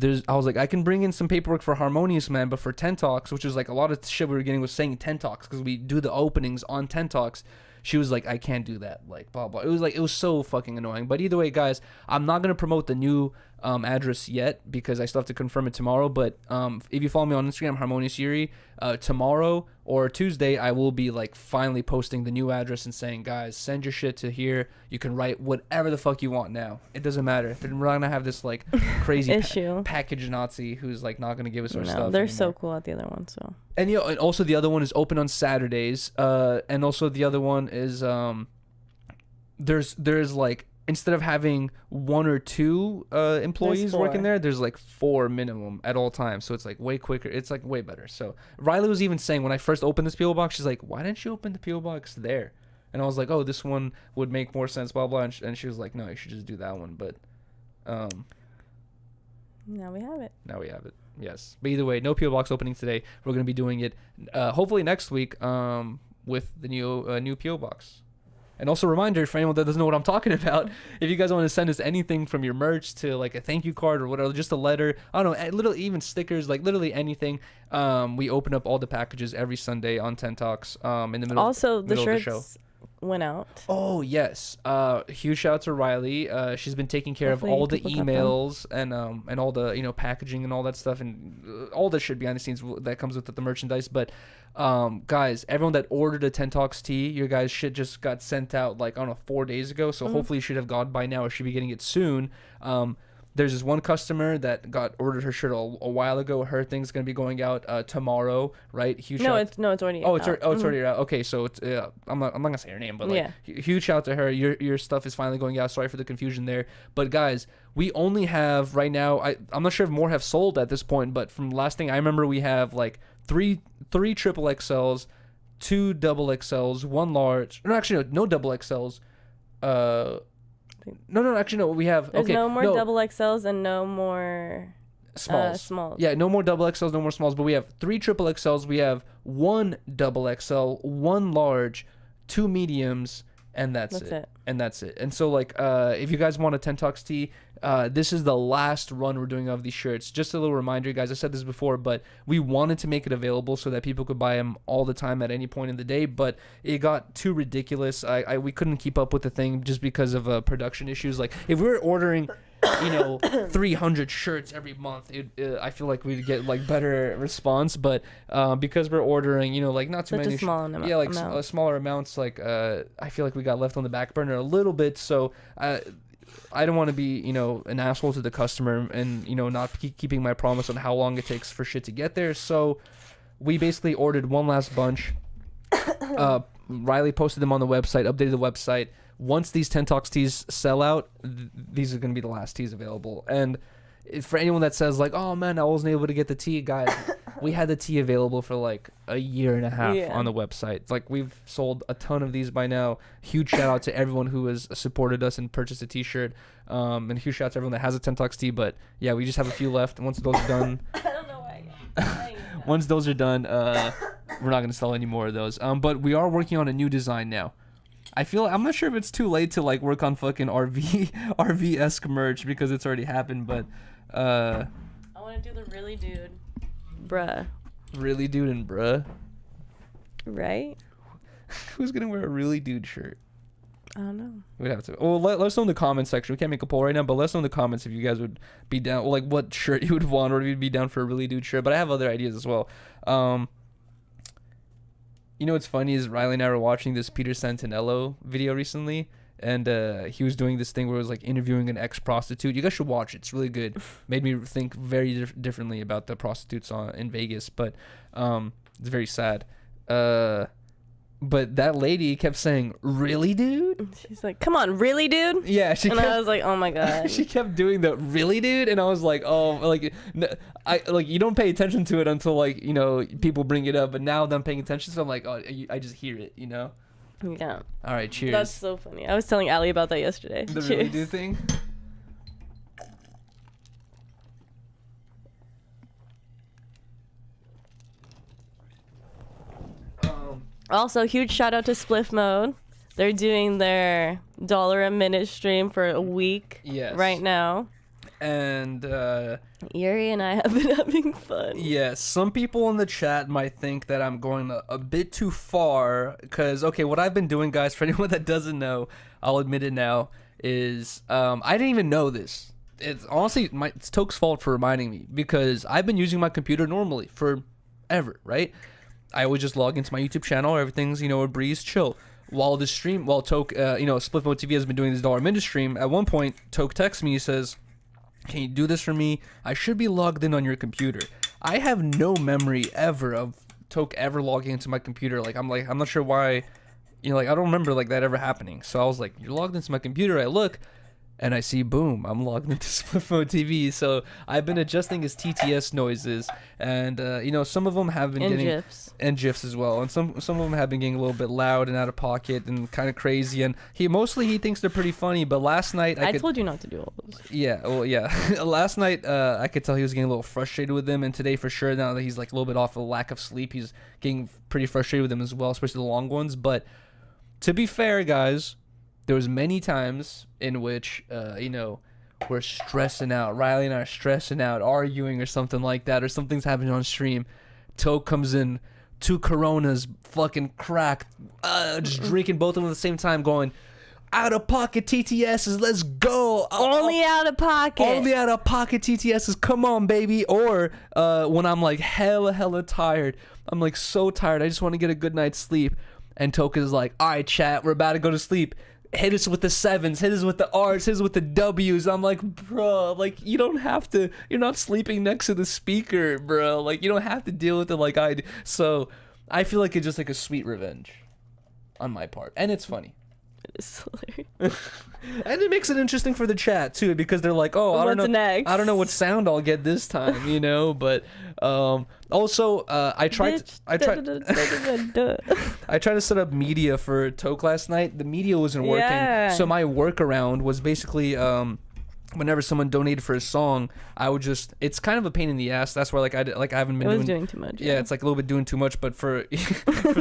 I was like, I can bring in some paperwork for Harmonious Man, but for Tentox, which is like a lot of shit we were getting was saying Tentox because we do the openings on Tentox. She was like, I can't do that, like blah blah. It was so fucking annoying. But either way, guys, I'm not gonna promote the new address yet because I still have to confirm it tomorrow. But if you follow me on Instagram, Harmonious Yuriy, tomorrow or Tuesday, I will be like finally posting the new address and saying, guys, send your shit to here. You can write whatever the fuck you want now. It doesn't matter. We're not gonna have this like crazy issue package Nazi who's like not gonna give us our stuff. They're anymore. so cool at the other one. So and and also the other one is open on Saturdays. And also the other one is there's like, instead of having 1 or 2 employees working there, there's like 4 minimum at all times. So it's like way quicker. It's like way better. So Rylee was even saying when I first opened this PO box, she's like, why didn't you open the PO box there? And I was like, oh, this one would make more sense, blah, blah. And she was like, no, you should just do that one. But now we have it. Yes. But either way, no PO box opening today. We're going to be doing it hopefully next week with the new PO box. And also a reminder for anyone that doesn't know what I'm talking about, if you guys want to send us anything from your merch to like a thank you card or whatever, just a letter, I don't know, literally even stickers, like literally anything. We open up all the packages every Sunday on Tentox in the middle, also, middle the of the show. shirts went out. Oh yes, huge shout out to Rylee. She's been taking care Hopefully of all the people got them. emails and all the packaging and all that stuff and all the shit behind the scenes that comes with the merchandise. But guys, everyone that ordered a Ten Talks tee, your guys' shit just got sent out like I don't know 4 days ago. So hopefully you should have gone by now or should be getting it soon. There's this one customer that ordered her shirt a while ago. Her thing's gonna be going out tomorrow, right? Huge No, shout- it's already Oh, out. it's already out. Okay, so it's I'm not gonna say her name, but like Yeah. huge shout out to her. Your stuff is finally going out. Sorry for the confusion there, but guys, we only have right now. I'm not sure if more have sold at this point, but from last thing I remember, we have like three triple XLs, 2 double XLs, 1 large. No, actually no double XLs. No, actually no. We have There's no more double XLs and no more smalls. smalls. Yeah, no more double XLs, no more smalls. But we have 3 triple XLs. We have 1 double XL, 1 large, 2 mediums, and that's it. And that's it. And so like, if you guys want a Ten Talks tee, this is the last run we're doing of these shirts. Just a little reminder, guys. I said this before, but we wanted to make it available so that people could buy them all the time at any point in the day. But it got too ridiculous. We couldn't keep up with the thing just because of production issues. Like if we were ordering 300 shirts every month, I feel like we'd get like better response, but because we're ordering like not too Such many a small amount. smaller amounts, like I feel like we got left on the back burner a little bit. So I don't want to be an asshole to the customer and not keeping my promise on how long it takes for shit to get there. So we basically ordered one last bunch. Rylee posted them on the website, updated the website. Once these Ten Talks tees sell out, these are going to be the last tees available. And for anyone that says like, oh man, I wasn't able to get the tee, guys, we had the tee available for like a year and a half on the website. Like we've sold a ton of these by now. Huge shout out to everyone who has supported us and purchased a t-shirt. And huge shout out to everyone that has a Ten Talks tee. But yeah, we just have a few left. And once those are done, I don't know why. once those are done, we're not going to sell any more of those. But we are working on a new design now. I'm not sure if it's too late to like work on fucking RV-esque merch because it's already happened, but I want to do the really dude, bruh. Really dude and bruh. Right? Who's gonna wear a really dude shirt? I don't know. We'd have to. Well, let us know in the comment section. We can't make a poll right now, but let us know in the comments if you guys would be down, like what shirt you would want, or if you'd be down for a really dude shirt. But I have other ideas as well. What's funny is Rylee and I were watching this Peter Santinello video recently, and he was doing this thing where it was like interviewing an ex-prostitute. You guys should watch it. It's really good. Made me think very differently about the prostitutes in Vegas, but it's very sad. But that lady kept saying, "Really, dude?" She's like, "Come on, really, dude?" Yeah, I was like, "Oh my god." She kept doing the "really, dude," and I was like, "Oh, like, you don't pay attention to it until like people bring it up, but now that I'm paying attention, so I'm like, oh, I just hear it, Yeah. All right, cheers. That's so funny. I was telling Allie about that yesterday. The Cheers. really dude thing. Also, huge shout out to Spliffmode. They're doing their $1 a minute stream for a week right now. And Yuri and I have been having fun. Yes, some people in the chat might think that I'm going a bit too far because, okay, what I've been doing, guys, for anyone that doesn't know, I'll admit it now, is I didn't even know this. It's honestly it's Toke's fault for reminding me because I've been using my computer normally forever, right? I always just log into my YouTube channel. Everything's, a breeze, chill. While Toke, Spliffmode TV has been doing this $1 a minute stream, at one point, Toke texts me, he says, "Can you do this for me? I should be logged in on your computer." I have no memory ever of Toke ever logging into my computer. I'm not sure why, I don't remember like that ever happening. So I was like, "You're logged into my computer." I look, and I see, boom, I'm logged into Spliffmode TV. So I've been adjusting his TTS noises, and some of them have been getting GIFs. And GIFs as well, and some of them have been getting a little bit loud and out of pocket and kind of crazy. And he thinks they're pretty funny. But last night I told you not to do all those. Yeah, well, yeah. Last night I could tell he was getting a little frustrated with them, and today for sure, now that he's like a little bit off of lack of sleep, he's getting pretty frustrated with them as well, especially the long ones. But to be fair, guys, there was many times in which we're stressing out. Rylee and I are stressing out, arguing or something like that, or something's happening on stream. Toke comes in, 2 Coronas, fucking cracked, just drinking both of them at the same time, going, out of pocket TTSs, let's go. Only out of pocket. Only out of pocket TTSs, come on, baby. Or when I'm like hella tired, I'm like so tired, I just want to get a good night's sleep. And Toke is like, all right, chat, we're about to go to sleep. Hit us with the 7s, hit us with the R's, hit us with the W's. I'm like, bro, like, you don't have to, you're not sleeping next to the speaker, bro. Like, you don't have to deal with it like I do. So I feel like it's just like a sweet revenge on my part. And it's funny. It is hilarious. And it makes it interesting for the chat too, because they're like, oh, I don't know, next? I don't know what sound I'll get this time, you know. But also, I tried I tried to set up media for Toke last night. The media wasn't working, Yeah. so my workaround was basically whenever someone donated for a song, I would just, it's kind of a pain in the ass. That's why I haven't been doing too much. Yeah, it's like a little bit doing too much, but for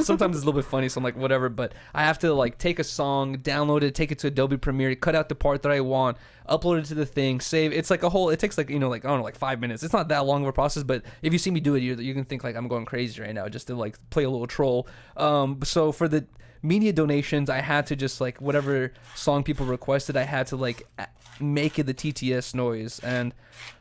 sometimes it's a little bit funny, so I'm like, whatever. But I have to like take a song, download it, take it to Adobe Premiere, cut out the part that I want, upload it to the thing, save. It's like a whole, it takes like, you know, like, I don't know, like 5 minutes. It's not that long of a process, but if you see me do it, you can think like I'm going crazy right now just to like play a little troll. So for the media donations, I had to just like, whatever song people requested, I had to like make it the TTS noise, and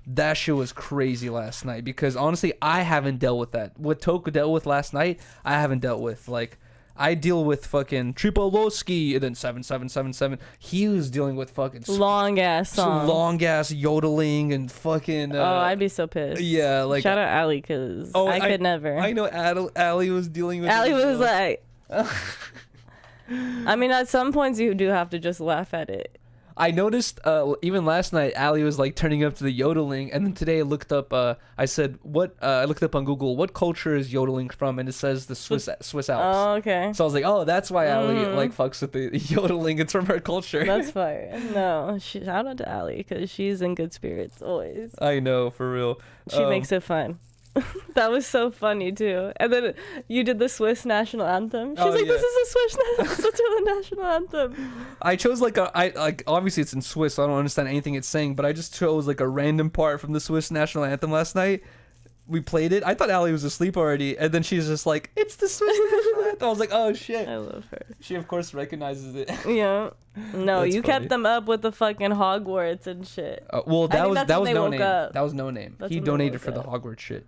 that shit was crazy last night, because honestly I haven't dealt with that. What Toke dealt with last night, I haven't dealt with. Like, I deal with fucking Tripolowski and then 7777. He was dealing with fucking long ass songs, long ass yodeling and fucking I'd be so pissed. Yeah, like, shout out Allie, because I could never. I know Allie was dealing with Allie was like I mean, at some points you do have to just laugh at it. I noticed even last night, Allie was like turning up to the yodeling, and then today I looked up. I said, "What?" I looked up on Google, "What culture is yodeling from?" And it says the Swiss Alps. Oh, okay. So I was like, "Oh, that's why Allie like fucks with the yodeling. It's from her culture." That's fire. No, shout out to Allie, because she's in good spirits always. I know, for real. She makes it fun. That was so funny too. And then you did the Swiss national anthem. She's like, "This is a Switzerland national anthem." I chose like obviously it's in Swiss, so I don't understand anything it's saying, but I just chose like a random part from the Swiss national anthem last night. We played it. I thought Allie was asleep already, and then she's just like, "It's the Swiss national anthem." I was like, "Oh shit!" I love her. She of course recognizes it. Yeah. No, That's you funny. kept them up with the fucking Hogwarts and shit. Well, that was when they no woke name. up. That was no name. That's He when they donated woke for the up. Hogwarts shit.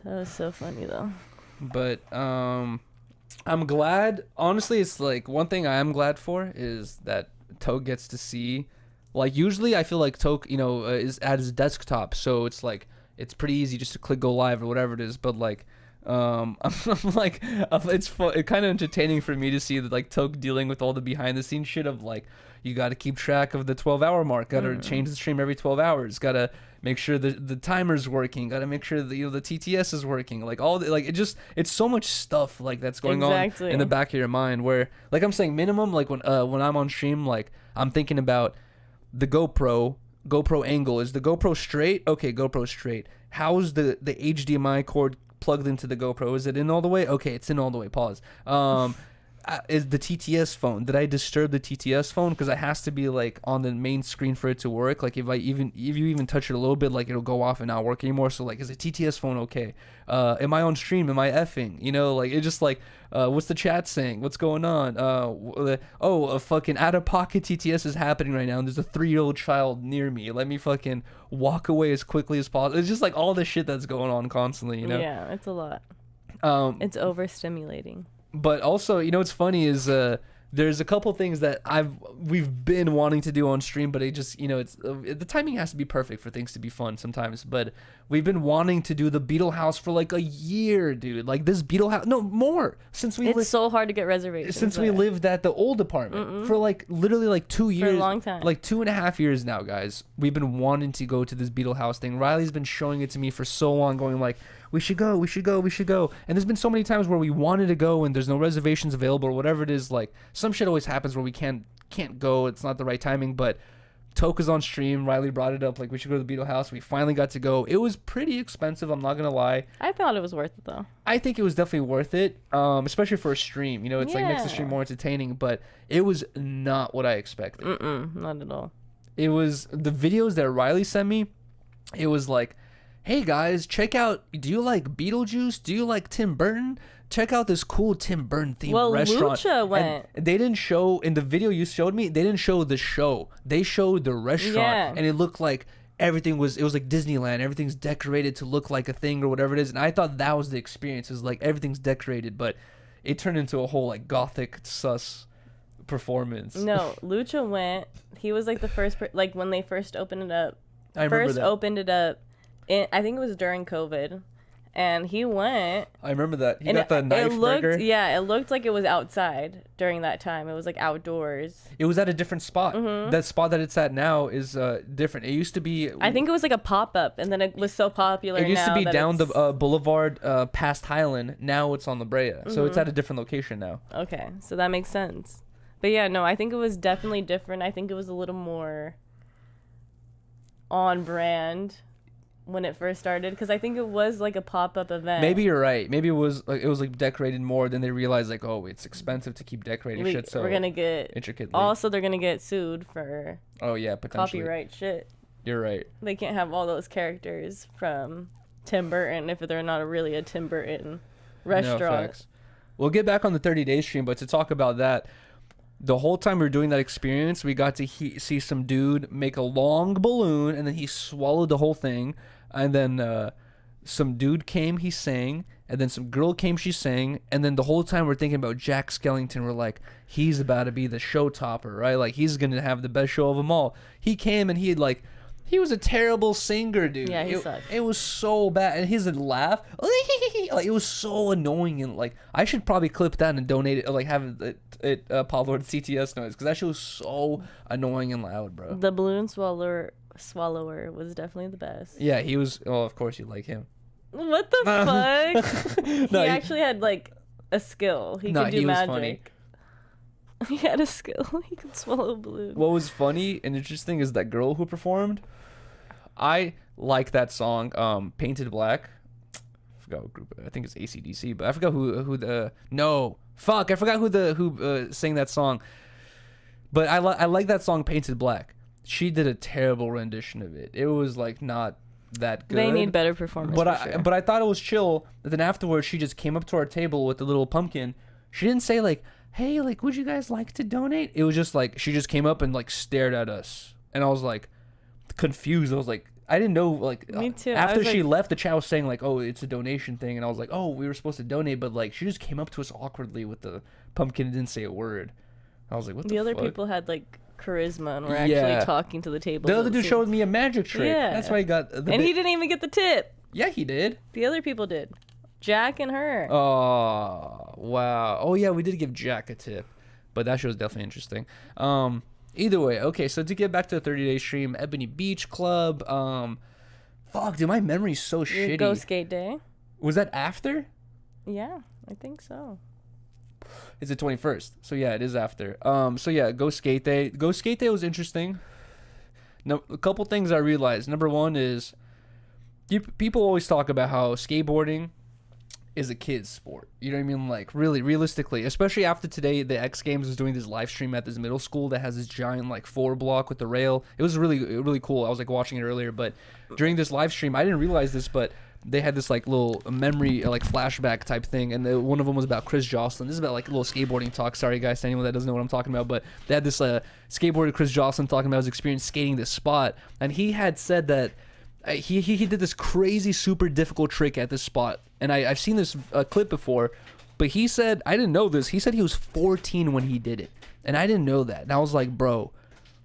That was so funny though. But I'm glad. Honestly, it's like one thing I am glad for is that Toke gets to see. Like, usually I feel like Toke, you know, is at his desktop, so it's like it's pretty easy just to click go live or whatever it is. But like, I'm like, it's kind of entertaining for me to see that like Toke dealing with all the behind the scenes shit of like, you got to keep track of the 12-hour mark, got to change the stream every 12 hours, got to make sure the timer's working, got to make sure that, you know, the TTS is working, like all the, like it's so much stuff like that's going on in the back of your mind, where like I'm saying minimum, like when I'm on stream, like I'm thinking about the GoPro angle. Is the GoPro straight? Okay, GoPro straight. How's the HDMI cord plugged into the GoPro? Is it in all the way? Okay, it's in all the way. Pause. Is the TTS phone? Did I disturb the TTS phone? Because it has to be like on the main screen for it to work. Like if you even touch it a little bit, like it'll go off and not work anymore. So like, is the TTS phone okay? Am I on stream? Am I effing? You know, like it's just like, what's the chat saying? What's going on? A fucking out of pocket TTS is happening right now, and there's a 3-year-old child near me. Let me fucking walk away as quickly as possible. It's just like all the shit that's going on constantly, you know? Yeah, it's a lot. It's overstimulating. But also, you know, what's funny is there's a couple things that we've been wanting to do on stream, but it just, you know, it's the timing has to be perfect for things to be fun sometimes. But we've been wanting to do the Beetle House for like a year, dude. Like this Beetle House, no more, since it's so hard to get reservations. Since we lived at the old apartment for like literally like 2 years, for a long time, like 2.5 years now, guys. We've been wanting to go to this Beetle House thing. Riley's been showing it to me for so long, going like, we should go. And there's been so many times where we wanted to go and there's no reservations available or whatever it is. Like some shit always happens where we can't go. It's not the right timing. But Toke is on stream. Riley brought it up like we should go to the Beetle House. We finally got to go. It was pretty expensive. I'm not gonna lie. I thought it was worth it though. I think it was definitely worth it, especially for a stream. You know, it's like makes the stream more entertaining. But it was not what I expected. Not at all. It was the videos that Riley sent me. It was like hey guys, check out, do you like Beetlejuice? Do you like Tim Burton? Check out this cool Tim Burton themed restaurant. Lucha went. And they didn't show, in the video you showed me, they didn't show the show. They showed the restaurant. Yeah. And it looked like everything was, it was like Disneyland. Everything's decorated to look like a thing or whatever it is. And I thought that was the experience, is like everything's decorated, but it turned into a whole like gothic sus performance. No, Lucha went. He was like the first, like when they first opened it up. I remember that. Opened it up. I think it was during COVID. And he went. I remember that. He got the knife burger. Yeah, it looked like it was outside during that time. It was like outdoors. It was at a different spot. Mm-hmm. That spot that it's at now is different. It used to be. I think it was like a pop-up, and then it was so popular. It used to be down the the boulevard past Highland. Now it's on La Brea. So it's at a different location now. Okay, so that makes sense. But yeah, no, I think it was definitely different. I think it was a little more on brand when it first started, because I think it was like a pop-up event. Maybe you're right. Maybe it was like decorated more. Then they realized like, oh, it's expensive to keep decorating shit. So we're gonna get intricately. Also, they're gonna get sued for oh yeah, potentially copyright shit. You're right. They can't have all those characters from Tim Burton if they're not really a Tim Burton restaurant. No, facts. We'll get back on the 30-day stream, but to talk about that, the whole time we were doing that experience, we got to see some dude make a long balloon, and then he swallowed the whole thing. And then some dude came, he sang, and then some girl came, she sang, and then the whole time we're thinking about Jack Skellington. We're like, he's about to be the show topper, right? Like, he's going to have the best show of them all. He came, and he was a terrible singer, dude. Yeah, he sucked. It was so bad. And his laugh, like, it was so annoying. And, like, I should probably clip that and donate it, like, have it Pablo and CTS noise, because that shit was so annoying and loud, bro. The balloon swallower was definitely the best. Yeah, he was. Oh, of course you like him. What the fuck? No, he actually had like a skill. He could do magic. Funny. He had a skill. He could swallow a balloon. What was funny and interesting is that girl who performed. I like that song, Painted Black. I forgot what group. I think it's AC/DC, but I forgot who the. No, fuck, I forgot who sang that song. But I like that song, Painted Black. She did a terrible rendition of it. It was like not that good. They need better performance. But sure. I thought it was chill. But then afterwards, she just came up to our table with the little pumpkin. She didn't say like, "Hey, like, would you guys like to donate?" It was just like she just came up and like stared at us, and I was like confused. I was like, I didn't know like. Me too. After she left, the chat was saying like, "Oh, it's a donation thing," and I was like, "Oh, we were supposed to donate," but like she just came up to us awkwardly with the pumpkin and didn't say a word. I was like, "What the fuck?" The other people had like charisma and were actually talking to the table. The other dude showed me a magic trick. Yeah. That's why he got the and he didn't even get the tip. Yeah, he did. The other people did. Jack and her. Oh, wow. Oh, yeah, we did give Jack a tip. But that show was definitely interesting. Either way, okay, so to get back to the 30-day stream, Ebony Beach Club. Fuck, dude, my memory's so shitty. Go Skate Day. Was that after? Yeah, I think so. It's the 21st. So yeah, it is after. So yeah, Go Skate Day. Go Skate Day was interesting. No, a couple things I realized. Number one is people always talk about how skateboarding is a kid's sport. You know what I mean? Like really realistically, especially after today, the X Games was doing this live stream at this middle school that has this giant like 4-block with the rail. It was really cool. I was like watching it earlier, but during this live stream, I didn't realize this, but they had this like little memory like flashback type thing, and one of them was about Chris Jocelyn. This is about like a little skateboarding talk. Sorry guys to anyone that doesn't know what I'm talking about, but they had this skateboarder Chris Jocelyn talking about his experience skating this spot, and he had said that he did this crazy super difficult trick at this spot, and I've seen this clip before, but he said, I didn't know this, he said he was 14 when he did it, and I didn't know that, and I was like, bro,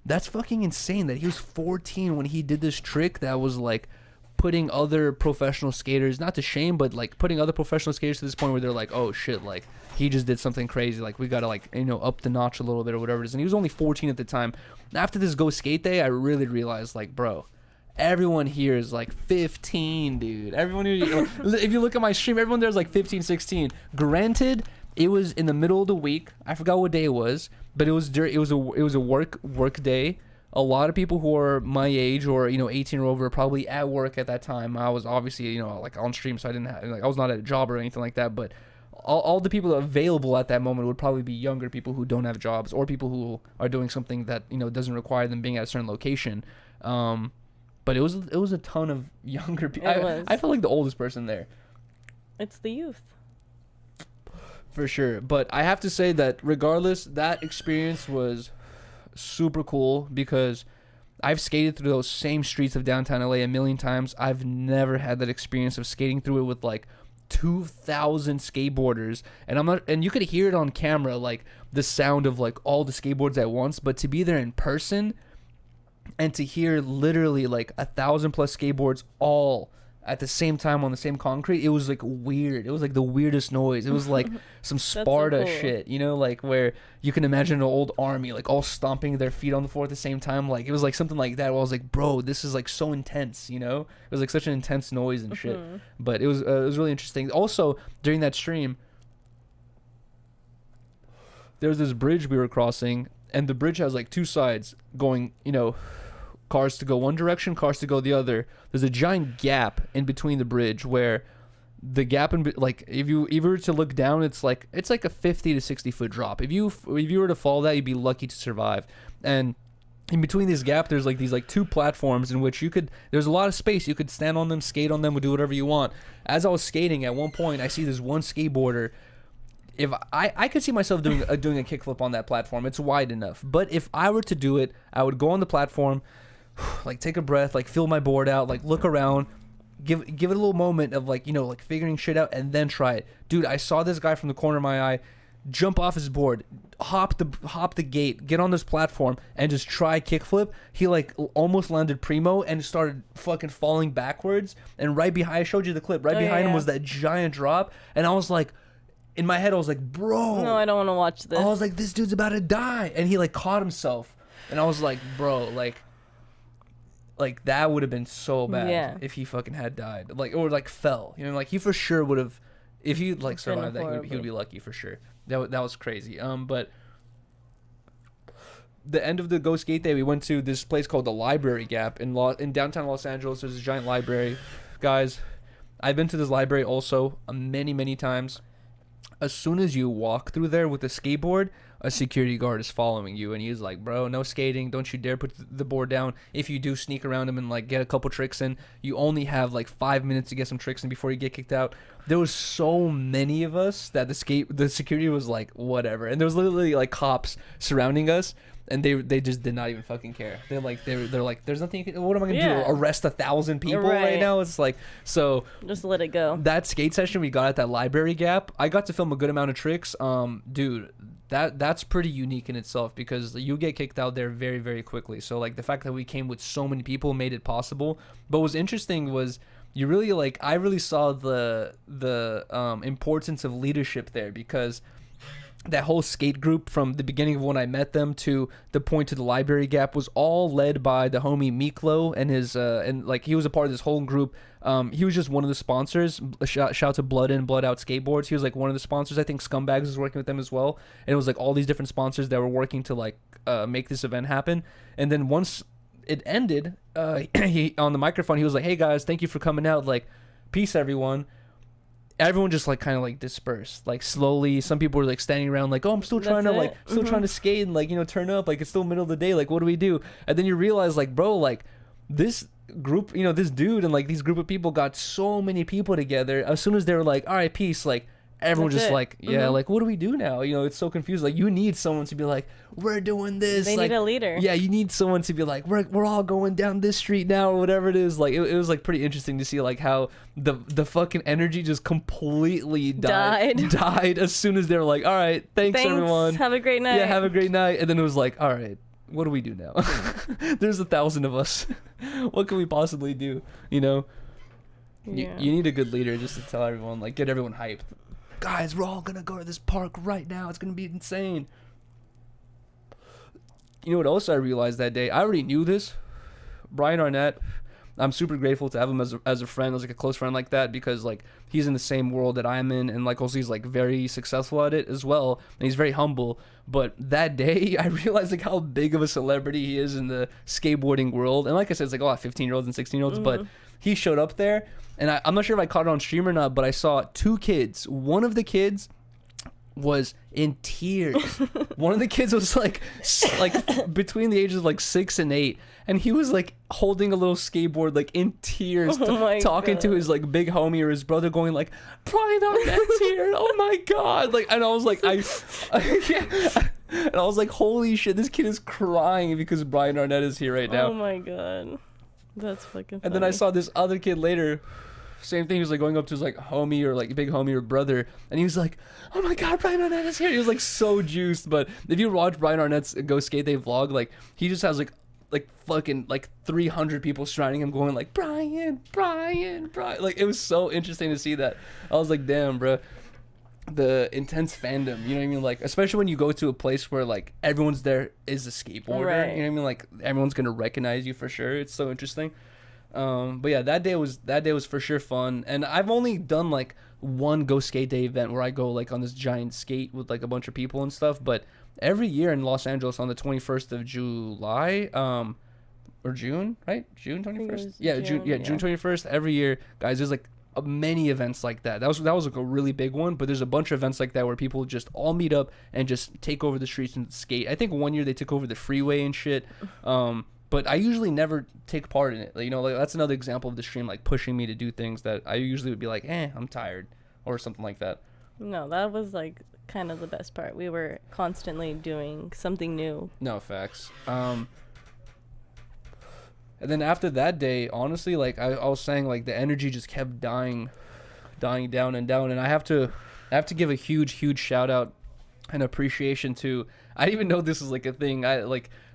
that's fucking insane that he was 14 when he did this trick that was like putting other professional skaters, not to shame, but like putting other professional skaters to this point where they're like, oh shit, like he just did something crazy, like we gotta like, you know, up the notch a little bit or whatever it is. And he was only 14 at the time. After this Go Skate Day, I really realized like, bro, everyone here is like 15, dude. Everyone here, if you look at my stream, everyone there's like 15, 16. Granted, it was in the middle of the week. I forgot what day it was, but it was a work day. A lot of people who are my age or, you know, 18 or over are probably at work at that time. I was obviously, you know, like on stream, so I didn't have, like, I was not at a job or anything like that, but all the people available at that moment would probably be younger people who don't have jobs or people who are doing something that, you know, doesn't require them being at a certain location. But it was a ton of younger people. I felt like the oldest person there. It's the youth. For sure. But I have to say that regardless, that experience was super cool because I've skated through those same streets of downtown LA a million times. I've never had that experience of skating through it with like 2,000 skateboarders, and you could hear it on camera, like the sound of like all the skateboards at once, but to be there in person and to hear literally like 1,000 plus skateboards all at the same time on the same concrete, it was like weird. It was like the weirdest noise. It was like some Sparta so cool. shit, you know, like where you can imagine an old army like all stomping their feet on the floor at the same time. Like it was like something like that where I was like, bro, this is like so intense, you know? It was like such an intense noise and shit. But it was really interesting. Also, during that stream, there was this bridge we were crossing, and the bridge has like two sides going, you know, cars to go one direction, cars to go the other. There's a giant gap in between the bridge where the gap like if you were to look down, it's like a 50 to 60 foot drop. If you were to fall that, you'd be lucky to survive. And in between this gap, there's like these like two platforms in which there's a lot of space. You could stand on them, skate on them, or do whatever you want. As I was skating, at one point, I see this one skateboarder. If I could see myself doing a kickflip on that platform. It's wide enough. But if I were to do it, I would go on the platform, like take a breath, like fill my board out, like look around, give it a little moment of like, you know, like figuring shit out, and then try it. Dude, I saw this guy from the corner of my eye jump off his board, hop the gate, get on this platform, and just try kickflip. He like almost landed primo and started fucking falling backwards. And right behind, I showed you the clip. Right behind him was that giant drop, and I was like, in my head, I was like, bro, no, I don't want to watch this. I was like, this dude's about to die, and he like caught himself, and I was like, bro, like that would have been so bad if he fucking had died, like, or like fell, you know, like he for sure would have, if he like survived that, he would be lucky for sure. That was crazy. But the end of the Go Skate Day, we went to this place called the Library Gap in downtown Los Angeles. There's a giant library, guys. I've been to this library also many times. As soon as you walk through there with a skateboard, a security guard is following you, and he's like, bro, no skating, don't you dare put the board down. If you do sneak around him and like get a couple tricks in, you only have like 5 minutes to get some tricks in before you get kicked out. There was so many of us that the security was like, whatever, and there was literally like cops surrounding us, and they just did not even fucking care. They're like, there's nothing you can, what am I gonna do, arrest 1,000 people right now? It's like, so just let it go. That skate session we got at that Library Gap, I got to film a good amount of tricks. Dude, that's pretty unique in itself, because you get kicked out there very, very quickly. So like the fact that we came with so many people made it possible. But what was interesting was you really like, I really saw the importance of leadership there, because that whole skate group from the beginning of when I met them to the point to the Library Gap was all led by the homie Miklo and his and like he was a part of this whole group. He was just one of the sponsors. Shout out to Blood In, Blood Out Skateboards. He was like one of the sponsors. I think Scumbags was working with them as well. And it was like all these different sponsors that were working to like make this event happen. And then once it ended, he on the microphone he was like, "Hey guys, thank you for coming out. Like, peace everyone." Everyone just like kind of like dispersed, like slowly. Some people were like standing around like, "Oh, I'm still trying trying to skate and like, you know, turn up, like it's still middle of the day, like what do we do?" And then you realize like, bro, like this group, you know, this dude and like these group of people got so many people together. As soon as they were like, "All right, peace," like everyone just like, yeah, like what do we do now? You know, it's so confused. Like you need someone to be like, "We're doing this." They like, need a leader. Yeah, you need someone to be like, we're all going down this street now, or whatever it is. Like it was like pretty interesting to see like how the fucking energy just completely died as soon as they were like, "All right, thanks everyone. Have a great night." Yeah, have a great night. And then it was like, "All right, what do we do now?" There's 1,000 of us. What can we possibly do? You know, you need a good leader just to tell everyone, like get everyone hyped. Guys, we're all gonna go to this park right now. It's gonna be insane. You know what else I realized that day? I already knew this. Bryan Arnett, I'm super grateful to have him as a friend, as like a close friend like that, because like he's in the same world that I'm in, and like also he's like very successful at it as well, and he's very humble. But that day I realized like how big of a celebrity he is in the skateboarding world. And like I said, it's like a lot of 15-year-olds and 16-year-olds, but he showed up there, and I'm not sure if I caught it on stream or not, but I saw two kids. One of the kids was in tears. One of the kids was like between the ages of like 6 and 8, and he was like holding a little skateboard like in tears, talking to his like big homie or his brother, going like, Bryan Arnett's here, oh my god, like, and I was like, and I was like, holy shit, this kid is crying because Bryan Arnett is here right now. Oh my god, that's fucking funny. And then I saw this other kid later, same thing, he was like going up to his like homie or like big homie or brother, and he was like, oh my god, Bryan Arnett is here. He was like so juiced. But if you watch Bryan Arnett's Go Skate Day vlog, like he just has like fucking like 300 people surrounding him going like, Bryan. Like it was so interesting to see that. I was like, damn, bro, the intense fandom, you know what I mean? Like, especially when you go to a place where like everyone's there is a skateboarder, right. You know what I mean? Like everyone's gonna recognize you for sure. It's so interesting. But yeah, that day was for sure fun. And I've only done like one Go Skate Day event where I go like on this giant skate with like a bunch of people and stuff. But every year in Los Angeles on the 21st of July, or June, right? June 21st? Yeah, June 21st. Every year, guys, there's like many events like that. That was like a really big one, but there's a bunch of events like that where people just all meet up and just take over the streets and skate. I think one year they took over the freeway and shit. But I usually never take part in it. You know, like that's another example of the stream like pushing me to do things that I usually would be like, I'm tired, or something like that. No, that was like kind of the best part. We were constantly doing something new. No, facts. And then after that day, honestly, like I was saying, like the energy just kept dying down and down. And I have to give a huge shout out and appreciation to, I didn't even know this was like a thing.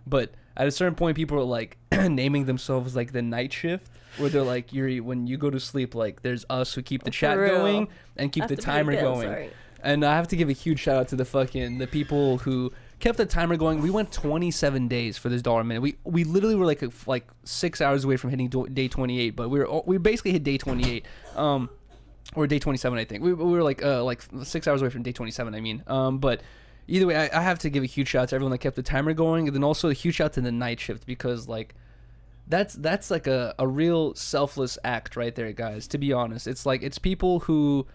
But at a certain point, people are like naming themselves like the night shift, where they're like, Yuri, when you go to sleep, like there's us who keep the chat going and keep the timer going. Sorry. And I have to give a huge shout out to the people who kept the timer going. We went 27 days for this dollar minute. We literally were like 6 hours away from hitting day 28, but we basically hit day 28, or day 27, I think. We were like 6 hours away from day 27. I mean, but. Either way, I have to give a huge shout out to everyone that kept the timer going, and then also a huge shout out to the night shift, because like that's like a real selfless act right there, guys. To be honest, it's like it's people who,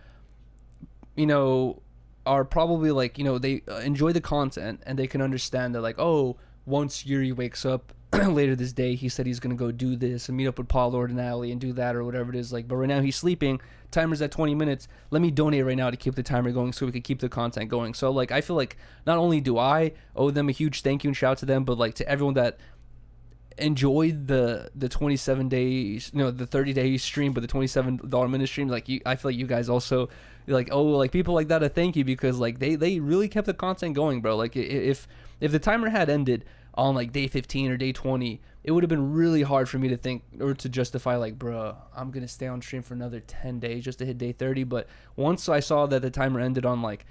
you know, are probably like, you know, they enjoy the content and they can understand that like, oh, once Yuri wakes up later this day, he said he's gonna go do this and meet up with Paul Lord and Allie and do that or whatever it is. Like, but right now he's sleeping. Timer's at 20 minutes. Let me donate right now to keep the timer going so we can keep the content going. So like, I feel like not only do I owe them a huge thank you and shout out to them, but like to everyone that enjoyed the 27 days, you know, the 30-day stream, but the $27 minute stream. Like, I feel like you guys also like, oh, like people like that, a thank you, because like they really kept the content going, bro. Like if the timer had ended on like day 15 or day 20, it would have been really hard for me to think or to justify like, bro, I'm gonna stay on stream for another 10 days just to hit day 30. But once I saw that the timer ended on like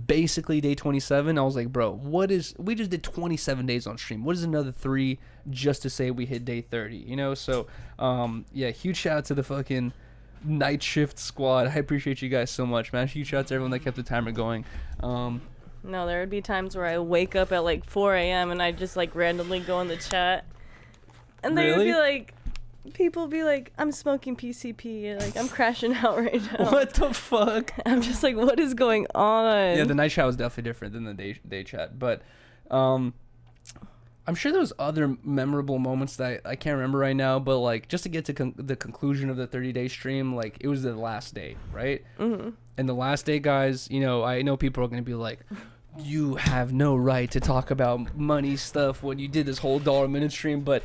basically day 27, I was like, bro, we just did 27 days on stream. What is another 3 just to say we hit day 30, you know? So yeah, huge shout out to the fucking night shift squad. I appreciate you guys so much, man. Huge shout out to everyone that kept the timer going. No, there would be times where I wake up at like 4 a.m. and I just like randomly go in the chat, and they would be like, people be like, I'm smoking PCP, like I'm crashing out right now. What the fuck? I'm just like, what is going on? Yeah, the night chat was definitely different than the day chat, but I'm sure there was other memorable moments that I can't remember right now, but like just to get to the conclusion of the 30-day stream, like it was the last day, right? Mm-hmm. And the last day, guys, you know, I know people are going to be like, you have no right to talk about money stuff when you did this whole dollar minute stream, but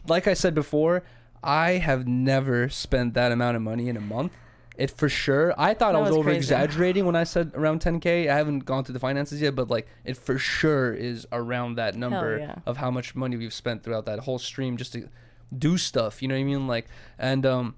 like I said before, I have never spent that amount of money in a month. It for sure. I thought I was over exaggerating when I said around 10K. I haven't gone through the finances yet, but like it for sure is around that number of how much money we've spent throughout that whole stream just to do stuff. You know what I mean? Like, and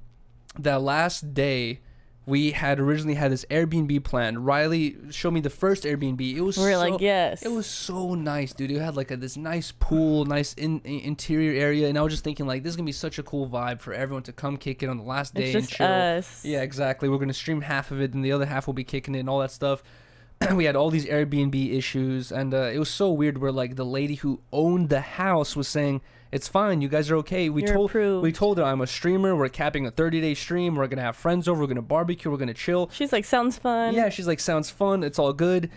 that last day, we had originally had this Airbnb plan. Rylee showed me the first Airbnb. It was like, yes. It was so nice, dude. It had like this nice pool, nice interior area, and I was just thinking like, this is gonna be such a cool vibe for everyone to come kick it on the last day and chill. Us. Yeah, exactly. We're gonna stream half of it, and the other half will be kicking it and all that stuff. We had all these Airbnb issues, and it was so weird. Where like the lady who owned the house was saying, it's fine, you guys are okay. We told her I'm a streamer, we're capping a 30-day stream, we're gonna have friends over, we're gonna barbecue, we're gonna chill. She's like, sounds fun. Yeah, she's like, sounds fun, it's all good.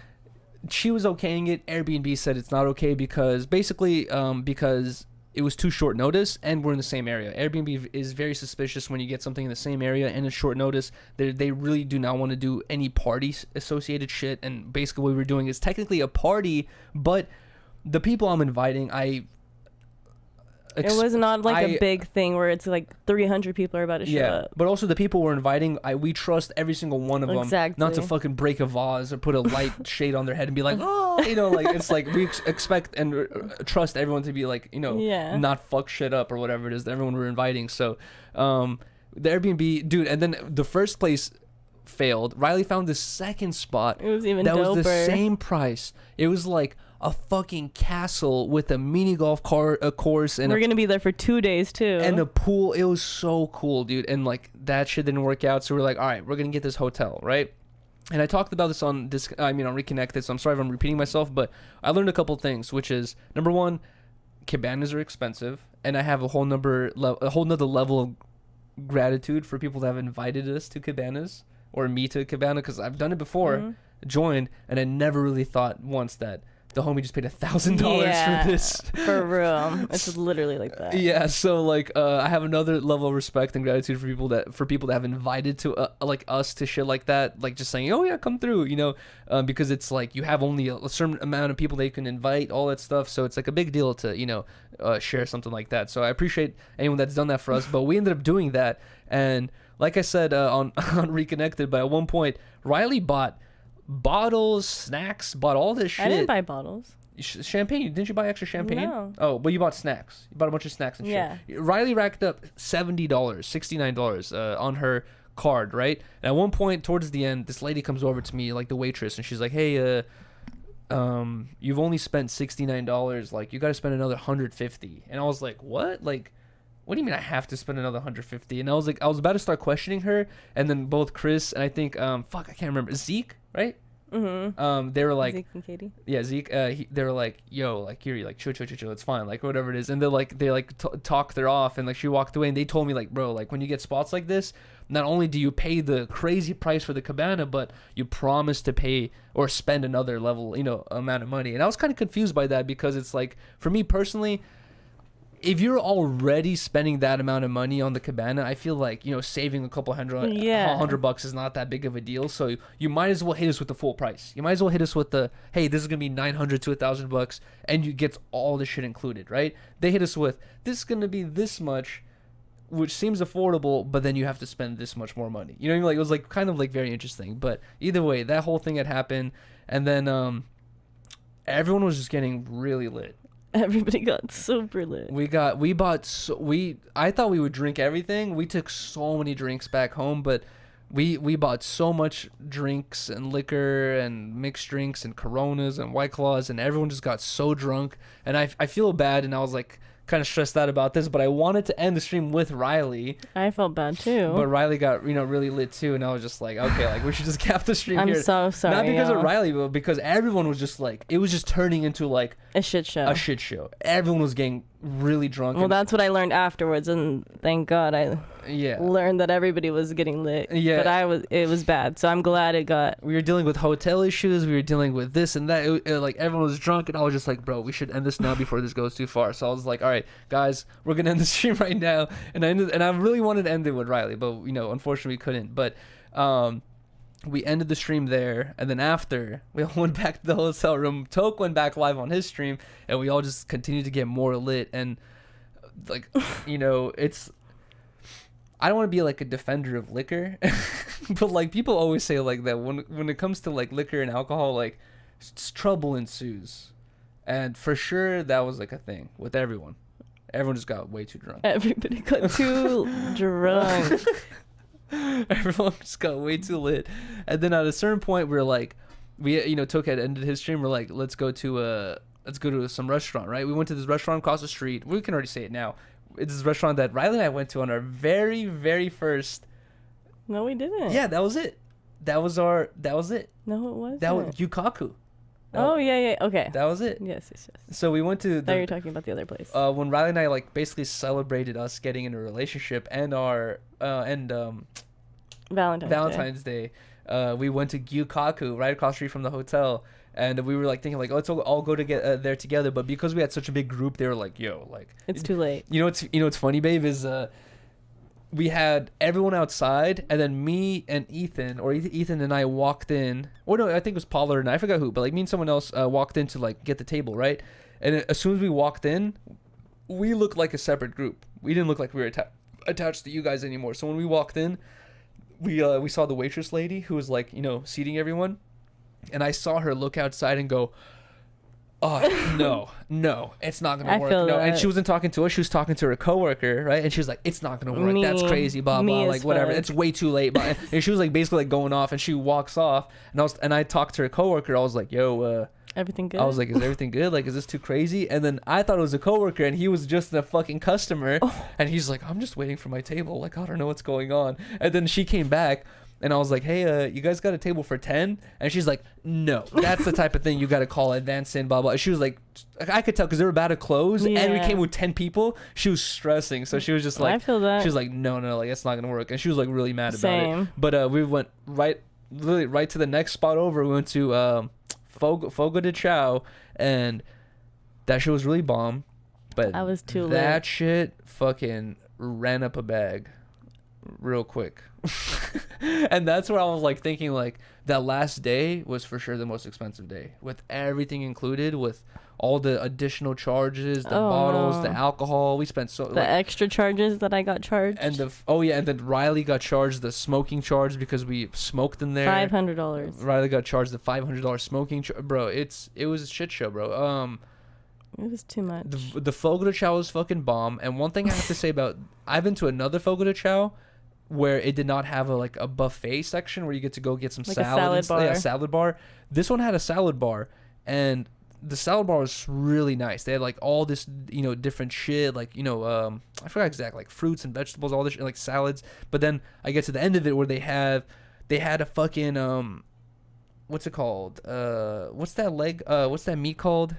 she was okaying it. Airbnb said it's not okay because basically because it was too short notice and we're in the same area. Airbnb is very suspicious when you get something in the same area and it's short notice. They really do not want to do any party associated shit. And basically what we were doing is technically a party, but the people I'm inviting, it was not like a big thing where it's like 300 people are about to show up. But also the people we're inviting, we trust every single one of them. Exactly. Not to fucking break a vase or put a light shade on their head and be like, oh, you know, like it's like we expect and trust everyone to be like, you know, not fuck shit up or whatever it is that everyone we're inviting. So the Airbnb, dude, and then the first place failed. Rylee found the second spot. It was even that doper. Was the same price. It was like a fucking castle with a mini golf course, and we're gonna be there for 2 days too. And a pool. It was so cool, dude. And like that shit didn't work out, so we're like, all right, we're gonna get this hotel, right? And I talked about this on on Reconnected, so I'm sorry if I'm repeating myself, but I learned a couple things, which is number one, cabanas are expensive, and I have a whole nother level of gratitude for people that have invited us to cabanas or me to a cabana, because I've done it before, joined, and I never really thought once that the homie just paid $1,000 for this. For real. It's literally like that. Yeah, so like I have another level of respect and gratitude for people that have invited to like us to shit like that, like just saying, oh yeah, come through, you know, because it's like you have only a certain amount of people that you can invite, all that stuff, so it's like a big deal to, you know, share something like that. So I appreciate anyone that's done that for us, but we ended up doing that, and like I said on Reconnected, but at one point Rylee bought bottles, snacks, bought all this shit. I didn't buy bottles. Champagne? Didn't you buy extra champagne? No. Oh, but you bought snacks. You bought a bunch of snacks and shit. Rylee racked up $70, $69 on her card, right? And at one point towards the end, this lady comes over to me, like the waitress, and she's like, hey, you've only spent $69. Like, you got to spend another $150. And I was like, what? Like, what do you mean I have to spend another $150? And I was like, I was about to start questioning her, and then both Chris and I think, I can't remember, Zeke, right? Mm-hmm. They were like, Zeke and Katie. Yeah, Zeke. They were like, yo, like Yuriy, like chill, it's fine, like whatever it is. And they talked her off, and like she walked away, and they told me like, bro, like when you get spots like this, not only do you pay the crazy price for the cabana, but you promise to pay or spend another level, you know, amount of money. And I was kind of confused by that, because it's like, for me personally, if you're already spending that amount of money on the cabana, I feel like, you know, saving a couple $100 is not that big of a deal. So you might as well hit us with the full price. You might as well hit us with the, hey, this is gonna be $900 to $1,000, and you get all the shit included, right? They hit us with, this is gonna be this much, which seems affordable, but then you have to spend this much more money. You know what I mean? Like, it was like kind of like very interesting. But either way, that whole thing had happened, and then everyone was just getting really lit. Everybody got super lit. I thought we would drink everything. We took so many drinks back home, but we bought so much drinks and liquor and mixed drinks and Coronas and White Claws, and everyone just got so drunk. And I feel bad, and I was like kind of stressed out about this, but I wanted to end the stream with Rylee. I felt bad too. But Rylee got, you know, really lit too, and I was just like, okay, like we should just cap the stream here. I'm so sorry. Not because of Rylee, but because everyone was just like, it was just turning into like a shit show. Everyone was getting really drunk. Well, that's what I learned afterwards, and thank God I learned that everybody was getting lit. Yeah. But it was bad, so I'm glad it got. We were dealing with hotel issues. We were dealing with this and that. Like everyone was drunk, and I was just like, bro, we should end this now before this goes too far. So I was like, all right, guys, we're gonna end the stream right now. And I really wanted to end it with Rylee, but you know, unfortunately, we couldn't. But we ended the stream there, and then after we all went back to the hotel room. Toke went back live on his stream, and we all just continued to get more lit. And like, you know, I don't want to be like a defender of liquor, but like people always say like that when it comes to like liquor and alcohol, like trouble ensues, and for sure that was like a thing with everyone. Everyone just got way too drunk. Everybody got too drunk. Everyone just got way too lit, and then at a certain point we're like, Toke had ended his stream. We're like, let's go to some restaurant, right? We went to this restaurant across the street. We can already say it now. It's this restaurant that Rylee and I went to on our very, very first. No, we didn't. Yeah, that was it. That was it. No, it wasn't. That was Yukaku. Oh, yeah. Okay. That was it. Yes. So we went to. Now you're talking about the other place. When Rylee and I like basically celebrated us getting in a relationship and our Valentine's Day. we went to Gyukaku right across the street from the hotel. And we were like thinking like, let's all go to get there together. But because we had such a big group, they were like, yo, like It's too late. You know what's funny, babe, is we had everyone outside, and then me and Ethan, or Ethan and I walked in. Or no, I think it was Pollard and I forgot who, but like me and someone else walked in to like get the table, right? And as soon as we walked in, we looked like a separate group. We didn't look like we were attached to you guys anymore. So when we walked in, we saw the waitress lady who was like, seating everyone. And I saw her look outside and go, oh, no, it's not going to work. feel No. that. And she wasn't talking to us. She was talking to her coworker, right? And she was like, it's not going to work. That's crazy, blah, blah, like whatever. fuck. It's way too late. Blah. And she was like basically like going off, and she walks off. And I talked to her coworker. I was like, yo, Everything good? I was like, is everything good? Like, is this too crazy? And then I thought it was a coworker, and he was just a fucking customer. And he's like, I'm just waiting for my table. Like, I don't know what's going on. And then she came back. And I was like, hey, you guys got a table for 10? And she's like, no, that's the type of thing you got to call advance in, blah, blah. She was like, I could tell because they were about to close, and we came with 10 people. She was stressing. So she was just like, I feel that. She was like, no, like, that's not going to work. And she was like really mad about Same. it. But we went literally right to the next spot over. We went to Fogo de Chao, and that shit was really bomb. But I was too that late. shit fucking ran up a bag real quick. And that's where I was like thinking like that last day was for sure the most expensive day, with everything included, with all the additional charges, the bottles, the alcohol. We spent the extra charges that I got charged. and then Rylee got charged the smoking charge because we smoked in there. $500. Rylee got charged the $500 smoking bro. It was a shit show, bro. It was too much. The Fogo de Chao was fucking bomb. And one thing I have to say about, I've been to another Fogo de Chao where it did not have a buffet section where you get to go get some Like a salad. salad bar. Yeah, salad bar. This one had a salad bar, and the salad bar was really nice. They had like all this, different shit, like, I forgot exactly, like fruits and vegetables, all this shit, like salads. But then I get to the end of it where they had a fucking, what's it called? What's that meat called?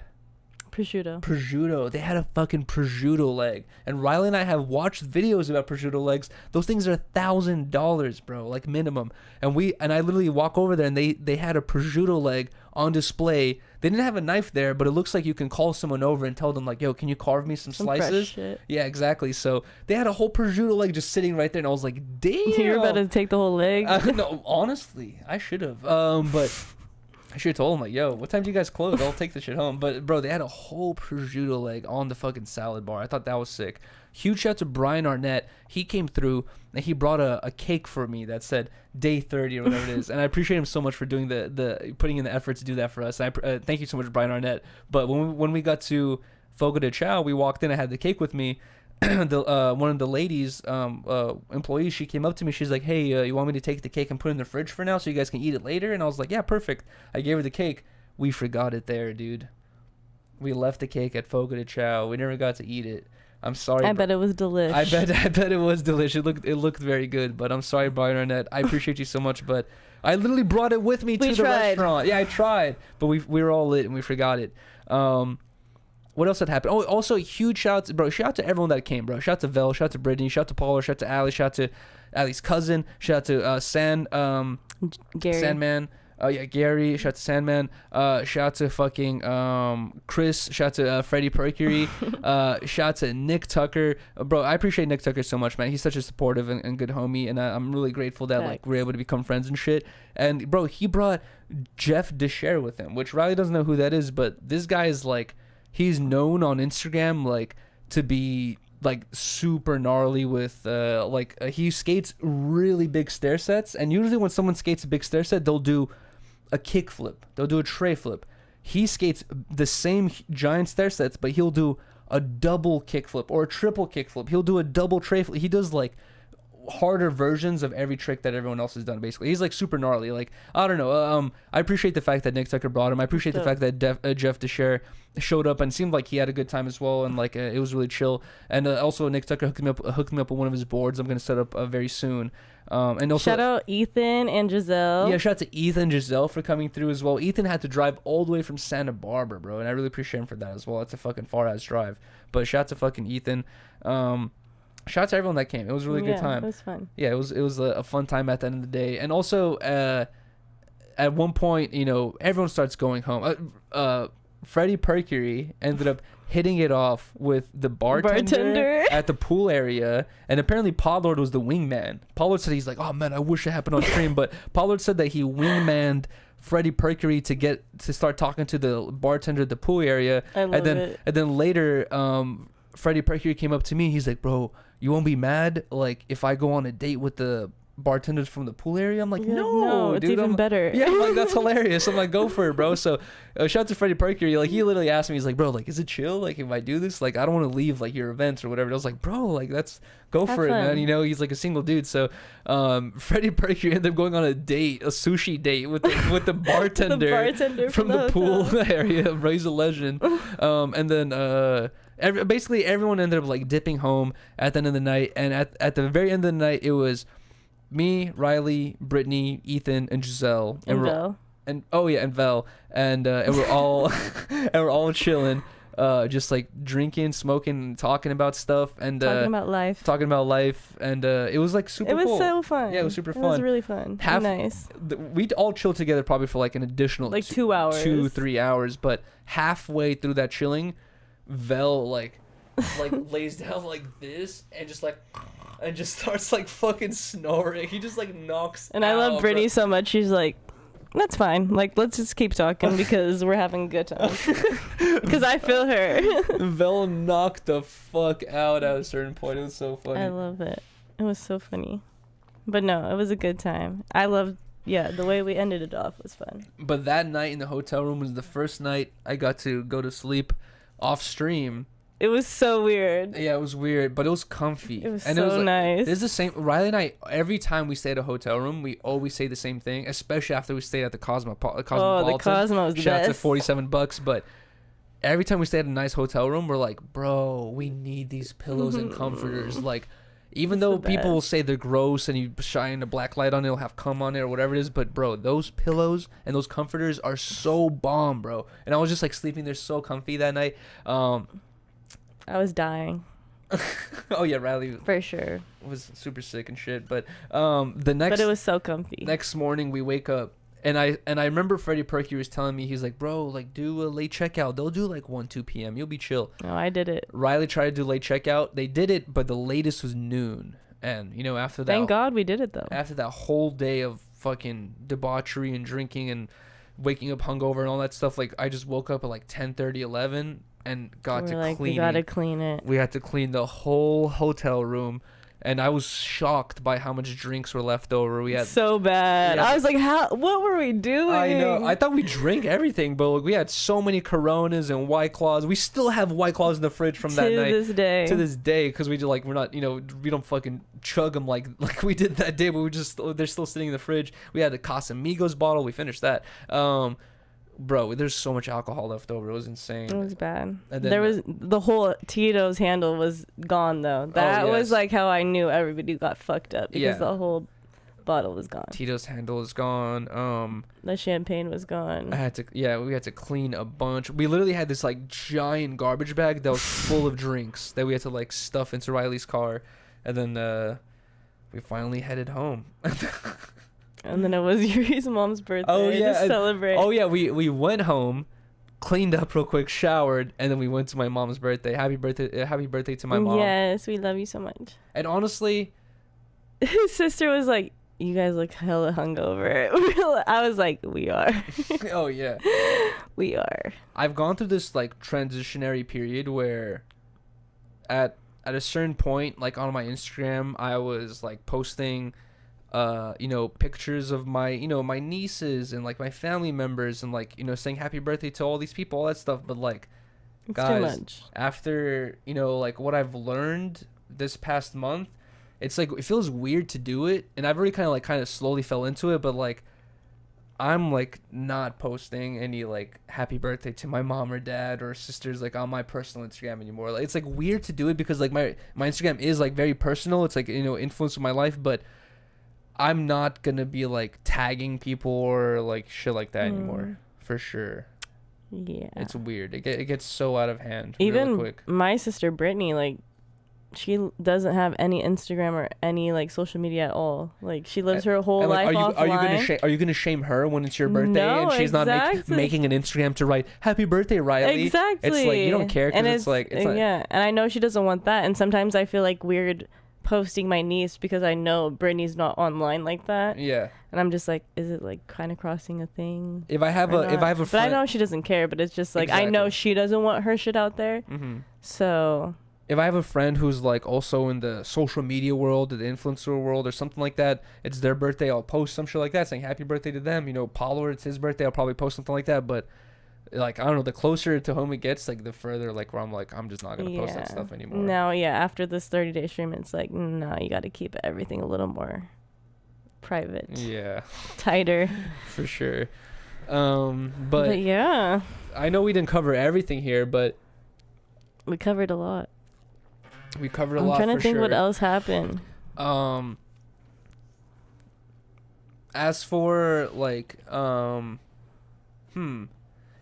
Prosciutto. They had a fucking prosciutto leg, and Rylee and I have watched videos about prosciutto legs. Those things are $1,000, bro, like minimum. And I literally walk over there, and they had a prosciutto leg on display. They didn't have a knife there, but it looks like you can call someone over and tell them like, yo, can you carve me some slices? Fresh shit. Yeah, exactly. So they had a whole prosciutto leg just sitting right there, and I was like, damn. You're about to take the whole leg. No, honestly, I should have. But I should have told him, like, yo, what time do you guys close? I'll take the shit home. But, bro, they had a whole prosciutto leg on the fucking salad bar. I thought that was sick. Huge shout out to Bryan Arnett. He came through, and he brought a cake for me that said day 30 or whatever it is. And I appreciate him so much for doing the putting in the effort to do that for us. Thank you so much, Bryan Arnett. But when we got to Fogo de Chao, we walked in. I had the cake with me. One of the ladies, employees, she came up to me. She's like, hey, you want me to take the cake and put it in the fridge for now so you guys can eat it later? And I was like, yeah, perfect. I gave her the cake. We forgot it there, dude. We left the cake at Fogo de Chao. We never got to eat it. I'm sorry. I bet it was delicious. I bet it was delicious. It looked very good, but I'm sorry, Bryan Arnett. I appreciate you so much, but I literally brought it with me to the restaurant. Yeah, I tried, but we were all lit and we forgot it. What else had happened? Oh, also huge shout out to everyone that came, bro. Shout out to Vel, shout out to Brittany, shout out to Paula, shout out to Ali, shout out to Ali's cousin, shout out to Gary. Sandman. Gary, shout out to Sandman. Shout out to fucking Chris. Shout out to Freddie Percury. Shout out to Nick Tucker. Bro, I appreciate Nick Tucker so much, man. He's such a supportive and good homie, and I'm really grateful that like we're able to become friends and shit. And bro, he brought Jeff Desher with him, which Rylee doesn't know who that is, but this guy is like, he's known on Instagram like to be like super gnarly with he skates really big stair sets, and usually when someone skates a big stair set, they'll do a kick flip, they'll do a tray flip. He skates the same giant stair sets, but he'll do a double kick flip or a triple kick flip. He'll do a double tray flip. He does like harder versions of every trick that everyone else has done. Basically, he's like super gnarly. Like, I don't know. I appreciate the fact that Nick Tucker brought him. I appreciate the fact that Jeff Desher showed up and seemed like he had a good time as well, and like it was really chill. And also Nick Tucker hooked me up with one of his boards. I'm gonna set up very soon. And also shout out Ethan and Giselle. Yeah, shout out to Ethan and Giselle for coming through as well. Ethan had to drive all the way from Santa Barbara, bro, and I really appreciate him for that as well. That's a fucking far ass drive. But shout out to fucking Ethan. Shout out to everyone that came. It was a really good time. It was fun. Yeah, it was a fun time at the end of the day. And also, at one point, you know, everyone starts going home. Freddie Mercury ended up hitting it off with the bartender at the pool area, and apparently Pollard was the wingman. Pollard said he's like, oh man, I wish it happened on stream, but Pollard said that he wingmanned Freddie Mercury to start talking to the bartender at the pool area. And then later, Freddie Mercury came up to me. He's like, bro, you won't be mad like if I go on a date with the bartenders from the pool area? I'm like, no, it's dude, even better. Yeah, I'm like, that's hilarious. I'm like, go for it, bro. So shout out to Freddie Mercury. Like, he literally asked me, he's like, bro, like, is it chill? Like, if I do this, like, I don't want to leave like your events or whatever. I was like, bro, like, let's go for it, man. You know, he's like a single dude. So Freddie Mercury ended up going on a sushi date with the bartender, from the pool area. Bro, he's a legend. And then basically everyone ended up like dipping home at the end of the night, and at the very end of the night, it was me, Rylee, Brittany, Ethan, and Giselle, and Vel, and Vel, and we're all chilling, just like drinking, smoking, talking about stuff, and talking about life, and it was like super cool. It was so fun. Yeah, it was super fun. It was really fun. Nice. We'd all chill together probably for like an additional like 2 hours, 2-3 hours, but halfway through that chilling, Vel like lays down like this and just starts like fucking snoring. He just like knocks and out, I love Brittany so much. She's like, that's fine, like, let's just keep talking because we're having a good time. Because I feel her. Vel knocked the fuck out at a certain point. It was so funny. I love it. It was so funny. But no, it was a good time. I loved, the way we ended it off was fun. But that night in the hotel room was the first night I got to go to sleep off stream. It was so weird. Yeah, it was weird, but it was comfy. It was nice. It's the same. Rylee and I, every time we stay at a hotel room, we always say the same thing, especially after we stayed at the Cosmopolitan. Oh, the Cosmo was the Shout best. out to $47, but every time we stay at a nice hotel room, we're like, bro, we need these pillows and comforters. Like, even though people will say they're gross and you shine a black light on it, it'll have cum on it or whatever it is, but bro, those pillows and those comforters are so bomb, bro. And I was just like sleeping there so comfy that night. I was dying. Oh yeah, Rylee for sure was super sick and shit. But but it was so comfy. Next morning we wake up and I remember Freddie Mercury was telling me, he's like, bro, like, do a late checkout. They'll do like 1-2 p.m. You'll be chill. No, I did it. Rylee tried to do late checkout. They did it, but the latest was noon. And you know, after that, thank God we did it though. After that whole day of fucking debauchery and drinking and waking up hungover and all that stuff, like, I just woke up at like 10:30, 11 and got to clean. We gotta clean it. We had to clean the whole hotel room, and I was shocked by how much drinks were left over. We had so bad. I was like, what were we doing? I know. I thought we drank everything, but like, we had so many Coronas and White Claws. We still have White Claws in the fridge from that night. To this day, because we're not, you know, we don't fucking chug them like we did that day, but they're still sitting in the fridge. We had the Casamigos bottle. We finished that. Bro, there's so much alcohol left over. It was insane. It was bad. And then there was the whole Tito's handle was gone though. That was like how I knew everybody got fucked up because the whole bottle was gone. Tito's handle is gone. The champagne was gone. We had to clean a bunch. We literally had this like giant garbage bag that was full of drinks that we had to like stuff into Riley's car, and then we finally headed home. And then it was Yuri's mom's birthday. To celebrate. Oh yeah, we went home, cleaned up real quick, showered, and then we went to my mom's birthday. Happy birthday to my mom. Yes, we love you so much. And honestly, his sister was like, you guys look hella hungover. I was like, we are. Oh yeah. We are. I've gone through this like transitionary period where at a certain point, like on my Instagram, I was like posting pictures of my, my nieces and like my family members and like, saying happy birthday to all these people, all that stuff. But like, it's guys, too much. After, like what I've learned this past month, it's like, it feels weird to do it. And I've already kind of slowly fell into it, but like, I'm like not posting any like happy birthday to my mom or dad or sisters like on my personal Instagram anymore. Like, it's like weird to do it because like my Instagram is like very personal. It's like, influenced my life, but I'm not gonna be like tagging people or like shit like that anymore, for sure. Yeah, it's weird. It gets so out of hand. Even real quick. My sister Brittany, like, she doesn't have any Instagram or any like social media at all. Like she lives her whole And, like, life offline. are you gonna shame her when it's your birthday No, and she's exactly. not making an Instagram to write happy birthday, Rylee? Exactly. It's like you don't care because And it's like it's not, yeah, and I know she doesn't want that. And sometimes I feel like weird posting my niece because I know Brittany's not online like that. yeah. And I'm just like, is it like kind of crossing a thing? If I have or a not? But I friend, know she doesn't care. But it's just like I know Exactly. she doesn't want her shit out there. So if I have a friend who's like also in the social media world or the influencer world or something like that, it's their birthday, I'll post some shit like that saying happy birthday to them. You know, Paulo, it's his birthday, I'll probably post something like that. But like I don't know, the closer to home it gets, like the further like where I'm like I'm just not gonna post that stuff anymore. No, yeah. After this 30-day stream, it's like no, you got to keep everything a little more private, Yeah, tighter. for sure. But yeah, I know we didn't cover everything here, but we covered a lot. we covered a I'm lot. trying to for think sure. what else happened. As for like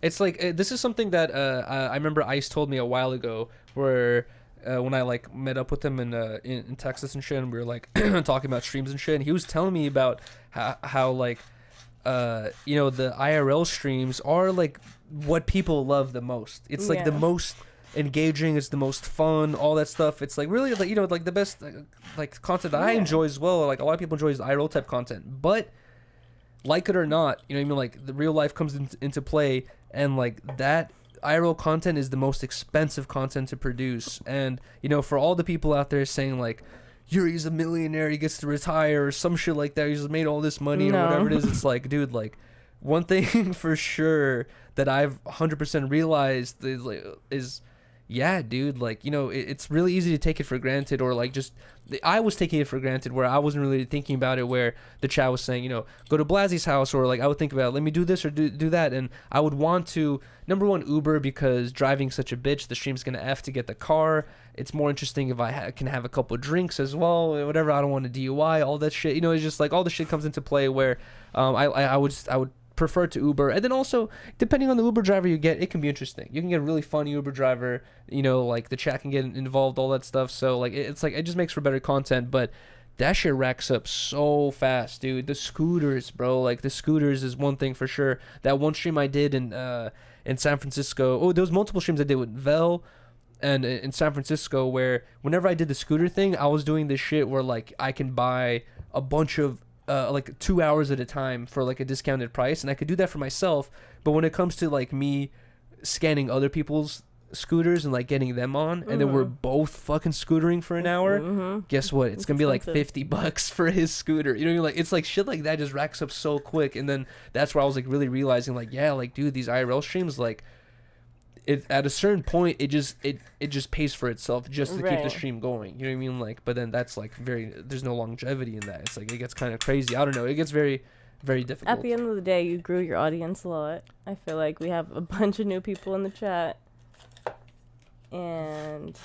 it's like this is something that I remember Ice told me a while ago, where when I like met up with him in Texas and shit, and we were like talking about streams and shit, and he was telling me about how like you know, the IRL streams are like what people love the most. It's like the Yeah. most engaging, it's the most fun, all that stuff. It's like really like, you know, like the best like content that I Yeah. enjoy as well. Like a lot of people enjoy is IRL type content, but like it or not, you know what I mean, like the real life comes into play, and like that IRL content is the most expensive content to produce. And you know, for all the people out there saying like Yuri's a millionaire, he gets to retire or some shit like that, he's made all this money No. or whatever it is, it's like, dude, like one thing for sure that I've 100% realized is yeah, dude, like, you know, it's really easy to take it for granted, or like just I was taking it for granted where I wasn't really thinking about it, where the chat was saying, you know, go to Blasie's house, or like I would think about, let me do this or do that, and I would want to, number one, Uber, because driving such a bitch, the stream's gonna F to get the car. It's more interesting if I can have a couple of drinks as well, whatever. I don't want a DUI, all that shit, you know. It's just like all the shit comes into play where I would prefer to Uber. And then also, depending on the Uber driver you get, it can be interesting. You can get a really funny Uber driver, you know, like the chat can get involved, all that stuff. So like it's like it just makes for better content. But that shit racks up so fast, dude. The scooters, bro, like the scooters is one thing for sure. That one stream I did in San Francisco, oh, there was multiple streams I did with Vel and in San Francisco, where whenever I did the scooter thing, I was doing this shit where like I can buy a bunch of like 2 hours at a time for like a discounted price, and I could do that for myself. But when it comes to like me scanning other people's scooters and like getting them on, and then we're both fucking scootering for an hour, guess what? It's gonna be like $50 for his scooter. You know what I mean? Like it's like shit like that just racks up so quick. And then that's where I was like really realizing like, yeah, like dude, these IRL streams, like it at a certain point it just pays for itself just to keep the stream going. You know what I mean? Like, but then that's like there's no longevity in that. It's like it gets kind of crazy. I don't know. It gets very, very difficult. At the end of the day, you grew your audience a lot. I feel like we have a bunch of new people in the chat, and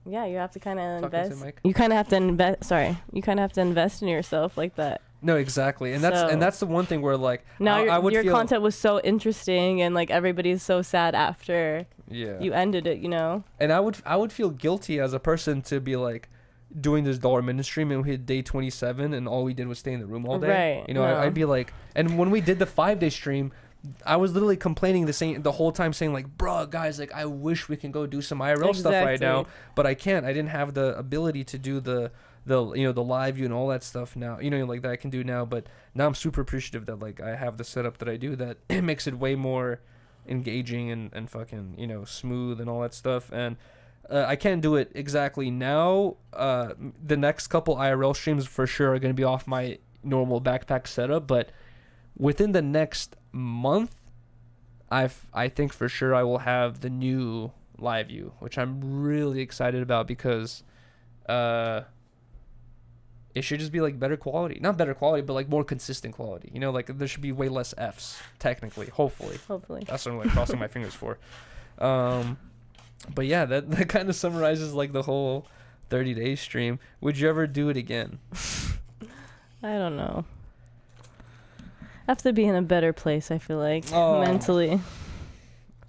yeah, you have to kind of invest. You kind of have to invest. Sorry, you kind of have to invest in yourself like that. No, exactly, and that's the one thing where like now I would your feel, content was so interesting, and like everybody's so sad after you ended it, you know. And I would feel guilty as a person to be like doing this $minute stream, and we hit day 27, and all we did was stay in the room all day. Right. You know, I'd be like, and when we did the 5-day stream, I was literally complaining the whole time, saying like, bruh, guys, like I wish we can go do some IRL stuff right now, but I can't. I didn't have the ability to do the you know, the live view and all that stuff now, you know, like that I can do now. But now I'm super appreciative that like I have the setup that I do, that it makes it way more engaging and fucking, you know, smooth and all that stuff. And I can't do it exactly now. The next couple IRL streams for sure are going to be off my normal backpack setup, but within the next month, I think for sure I will have the new live view, which I'm really excited about, because it should just be like better quality. Not better quality, but like more consistent quality. You know, like there should be way less Fs, technically, hopefully. That's what I'm like crossing my fingers for. But yeah, that kind of summarizes like the whole 30-day stream. Would you ever do it again? I don't know. I have to be in a better place, I feel like, mentally.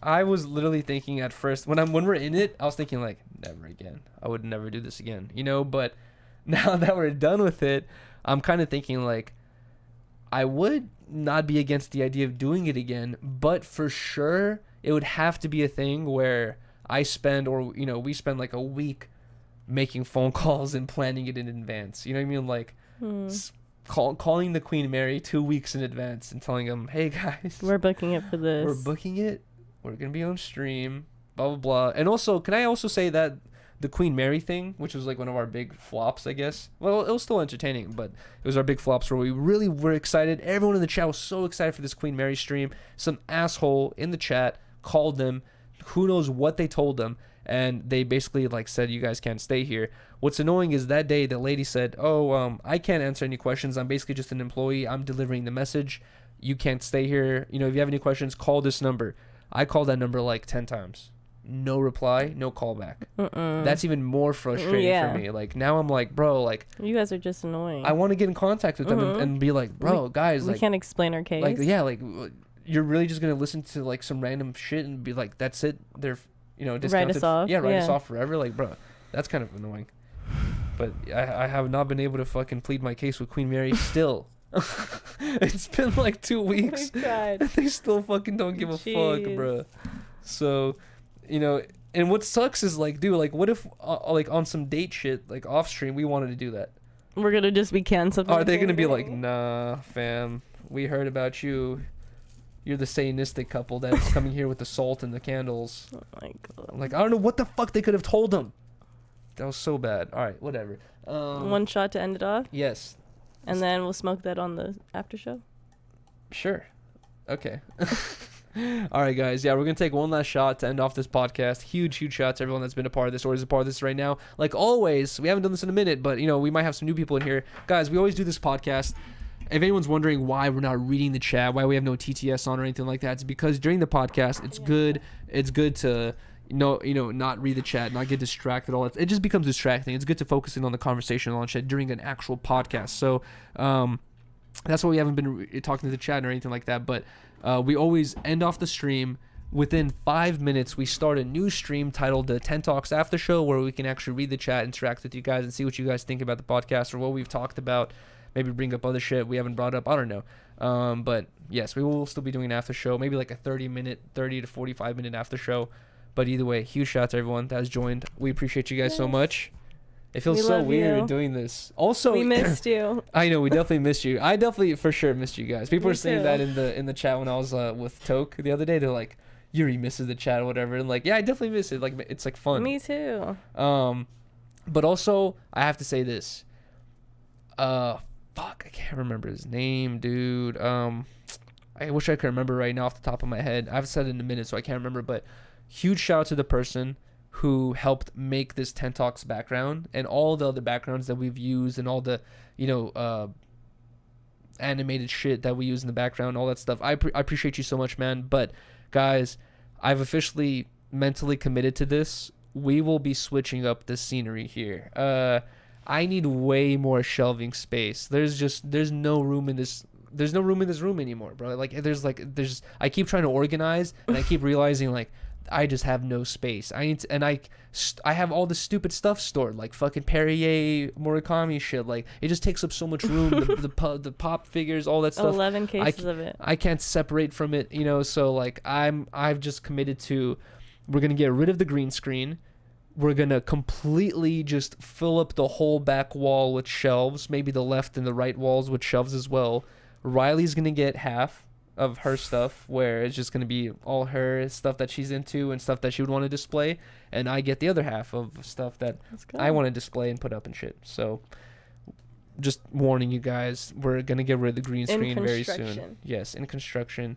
I was literally thinking at first when we're in it, I was thinking like, never again. I would never do this again, you know. But now that we're done with it, I'm kind of thinking like, I would not be against the idea of doing it again, but for sure it would have to be a thing where I spend, or you know, we spend like a week making phone calls and planning it in advance. You know what I mean? Like calling the Queen Mary 2 weeks in advance and telling them, hey guys, We're booking it for this. we're booking it. We're gonna be on stream. Blah blah blah. And also, can I also say that the Queen Mary thing, which was like one of our big flops, I guess. Well, it was still entertaining, but it was our big flops where we really were excited. Everyone in the chat was so excited for this Queen Mary stream. Some asshole in the chat called them. Who knows what they told them, and they basically like said, you guys can't stay here. What's annoying is that day the lady said, I can't answer any questions. I'm basically just an employee. I'm delivering the message. You can't stay here. You know, if you have any questions, call this number. I called that number like 10 times. No reply, no callback. That's even more frustrating for me. Like now I'm like, bro, like you guys are just annoying. I want to get in contact with them and be like, bro, guys, we like can't explain our case. like like you're really just gonna listen to like some random shit and be like, that's it, they're, you know, discounted. Write us off. Yeah, write us off forever. Like, bro, that's kind of annoying. But I have not been able to fucking plead my case with Queen Mary still. It's been like 2 weeks. They still fucking don't give a fuck, bro. So, you know, and what sucks is like, dude, like, what if like on some date shit, like off stream, we wanted to do that? We're gonna just be canceled. Are they gonna be like, nah, fam, we heard about you. You're the Satanistic couple that's coming here with the salt and the candles. Oh my god. Like, I don't know what the fuck they could have told them. That was so bad. All right, whatever. One shot to end it off. Yes. And then we'll smoke that on the after show. Sure. Okay. All right, guys. Yeah, we're going to take one last shot to end off this podcast. Huge shot to everyone that's been a part of this or is a part of this right now. Like always, we haven't done this in a minute, but, you know, we might have some new people in here. Guys, we always do this podcast. If anyone's wondering why we're not reading the chat, why we have no TTS on or anything like that, it's because during the podcast, it's good to, not read the chat, not get distracted. All that. It just becomes distracting. It's good to focus in on the conversation on shit during an actual podcast. So, that's why we haven't been talking to the chat or anything like that. But we always end off the stream. Within 5 minutes, we start a new stream titled the 10 Talks After Show, where we can actually read the chat, interact with you guys, and see what you guys think about the podcast or what we've talked about. Maybe bring up other shit we haven't brought up. I don't know. But yes, we will still be doing an after show. Maybe like a 30 to 45 minute after show. But either way, huge shout out to everyone that has joined. We appreciate you guys so much. It feels so weird doing this. Also, we missed you. I know, we definitely missed you. I definitely for sure missed you guys. People were saying that in the chat when I was with Toke the other day. They're like, Yuri misses the chat or whatever. And like, yeah, I definitely miss it. Like, it's like fun. Me too. But also, I have to say this. Fuck, I can't remember his name, dude. I wish I could remember right now off the top of my head. I haven't said it in a minute, so I can't remember. But huge shout out to the person who helped make this 10 Talks background and all the other backgrounds that we've used and all the, animated shit that we use in the background, all that stuff. I appreciate you so much, man. But guys, I've officially mentally committed to this. We will be switching up the scenery here. I need way more shelving space. There's no room in this room anymore, bro. Like I keep trying to organize and I keep realizing like I just have no space. I have all this stupid stuff stored, like fucking Perrier, Murakami shit. Like it just takes up so much room. the pop figures, all that stuff. 11 cases of it. I can't separate from it, So like I've just committed to, we're gonna get rid of the green screen. We're gonna completely just fill up the whole back wall with shelves. Maybe the left and the right walls with shelves as well. Riley's gonna get half of her stuff, where it's just going to be all her stuff that she's into and stuff that she would want to display, and I get the other half of stuff that I want to display and put up and shit. So just warning you guys, we're going to get rid of the green screen very soon. Yes, in construction.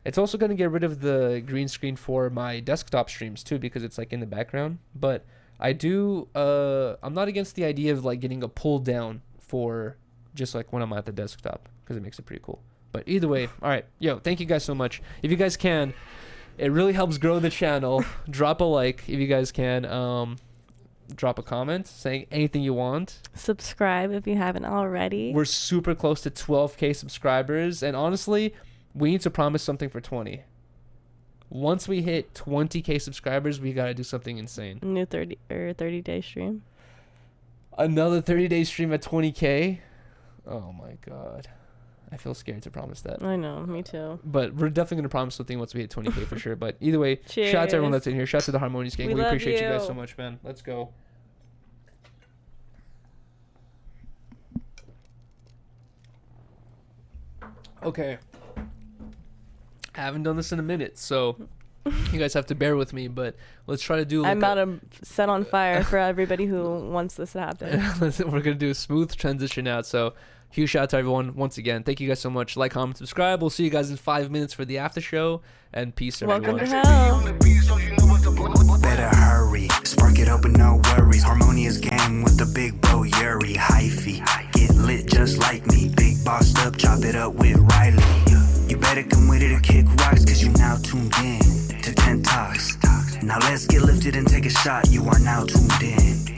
It's also going to get rid of the green screen for my desktop streams too, because it's like in the background. But I do I'm not against the idea of like getting a pull down for just like when I'm at the desktop, because it makes it pretty cool. But either way, all right, thank you guys so much. If you guys can, it really helps grow the channel. Drop a like if you guys can. Drop a comment saying anything you want. Subscribe if you haven't already. We're super close to 12K subscribers, and honestly, we need to promise something for 20. Once we hit 20K subscribers, we gotta do something insane. New 30-day stream. Another 30-day stream at 20K. Oh my god, I feel scared to promise that. I know, me too. But we're definitely gonna promise something once we hit 20K for sure. But either way, Cheers. shout out to everyone that's in here. Shout out to the Harmonious gang. We We love appreciate you guys you. so much, man. Let's go. Okay. I haven't done this in a minute, so you guys have to bear with me, but let's try to do like I'm about to set on fire for everybody who wants this to happen. we're gonna do a smooth transition out. So huge shout out to everyone once again. Thank you guys so much. Like, comment, subscribe. We'll see you guys in 5 minutes for the after show, and peace everyone. Welcome to hell. Better hurry, spark it up with no worries. Harmonious gang with the big bro Yuriy hyphy. Get lit just like me, big bossed up, chop it up with Rylee. You better come with it or kick rocks, cause you now tuned in to 10 Talks. Now let's get lifted and take a shot, you are now tuned in.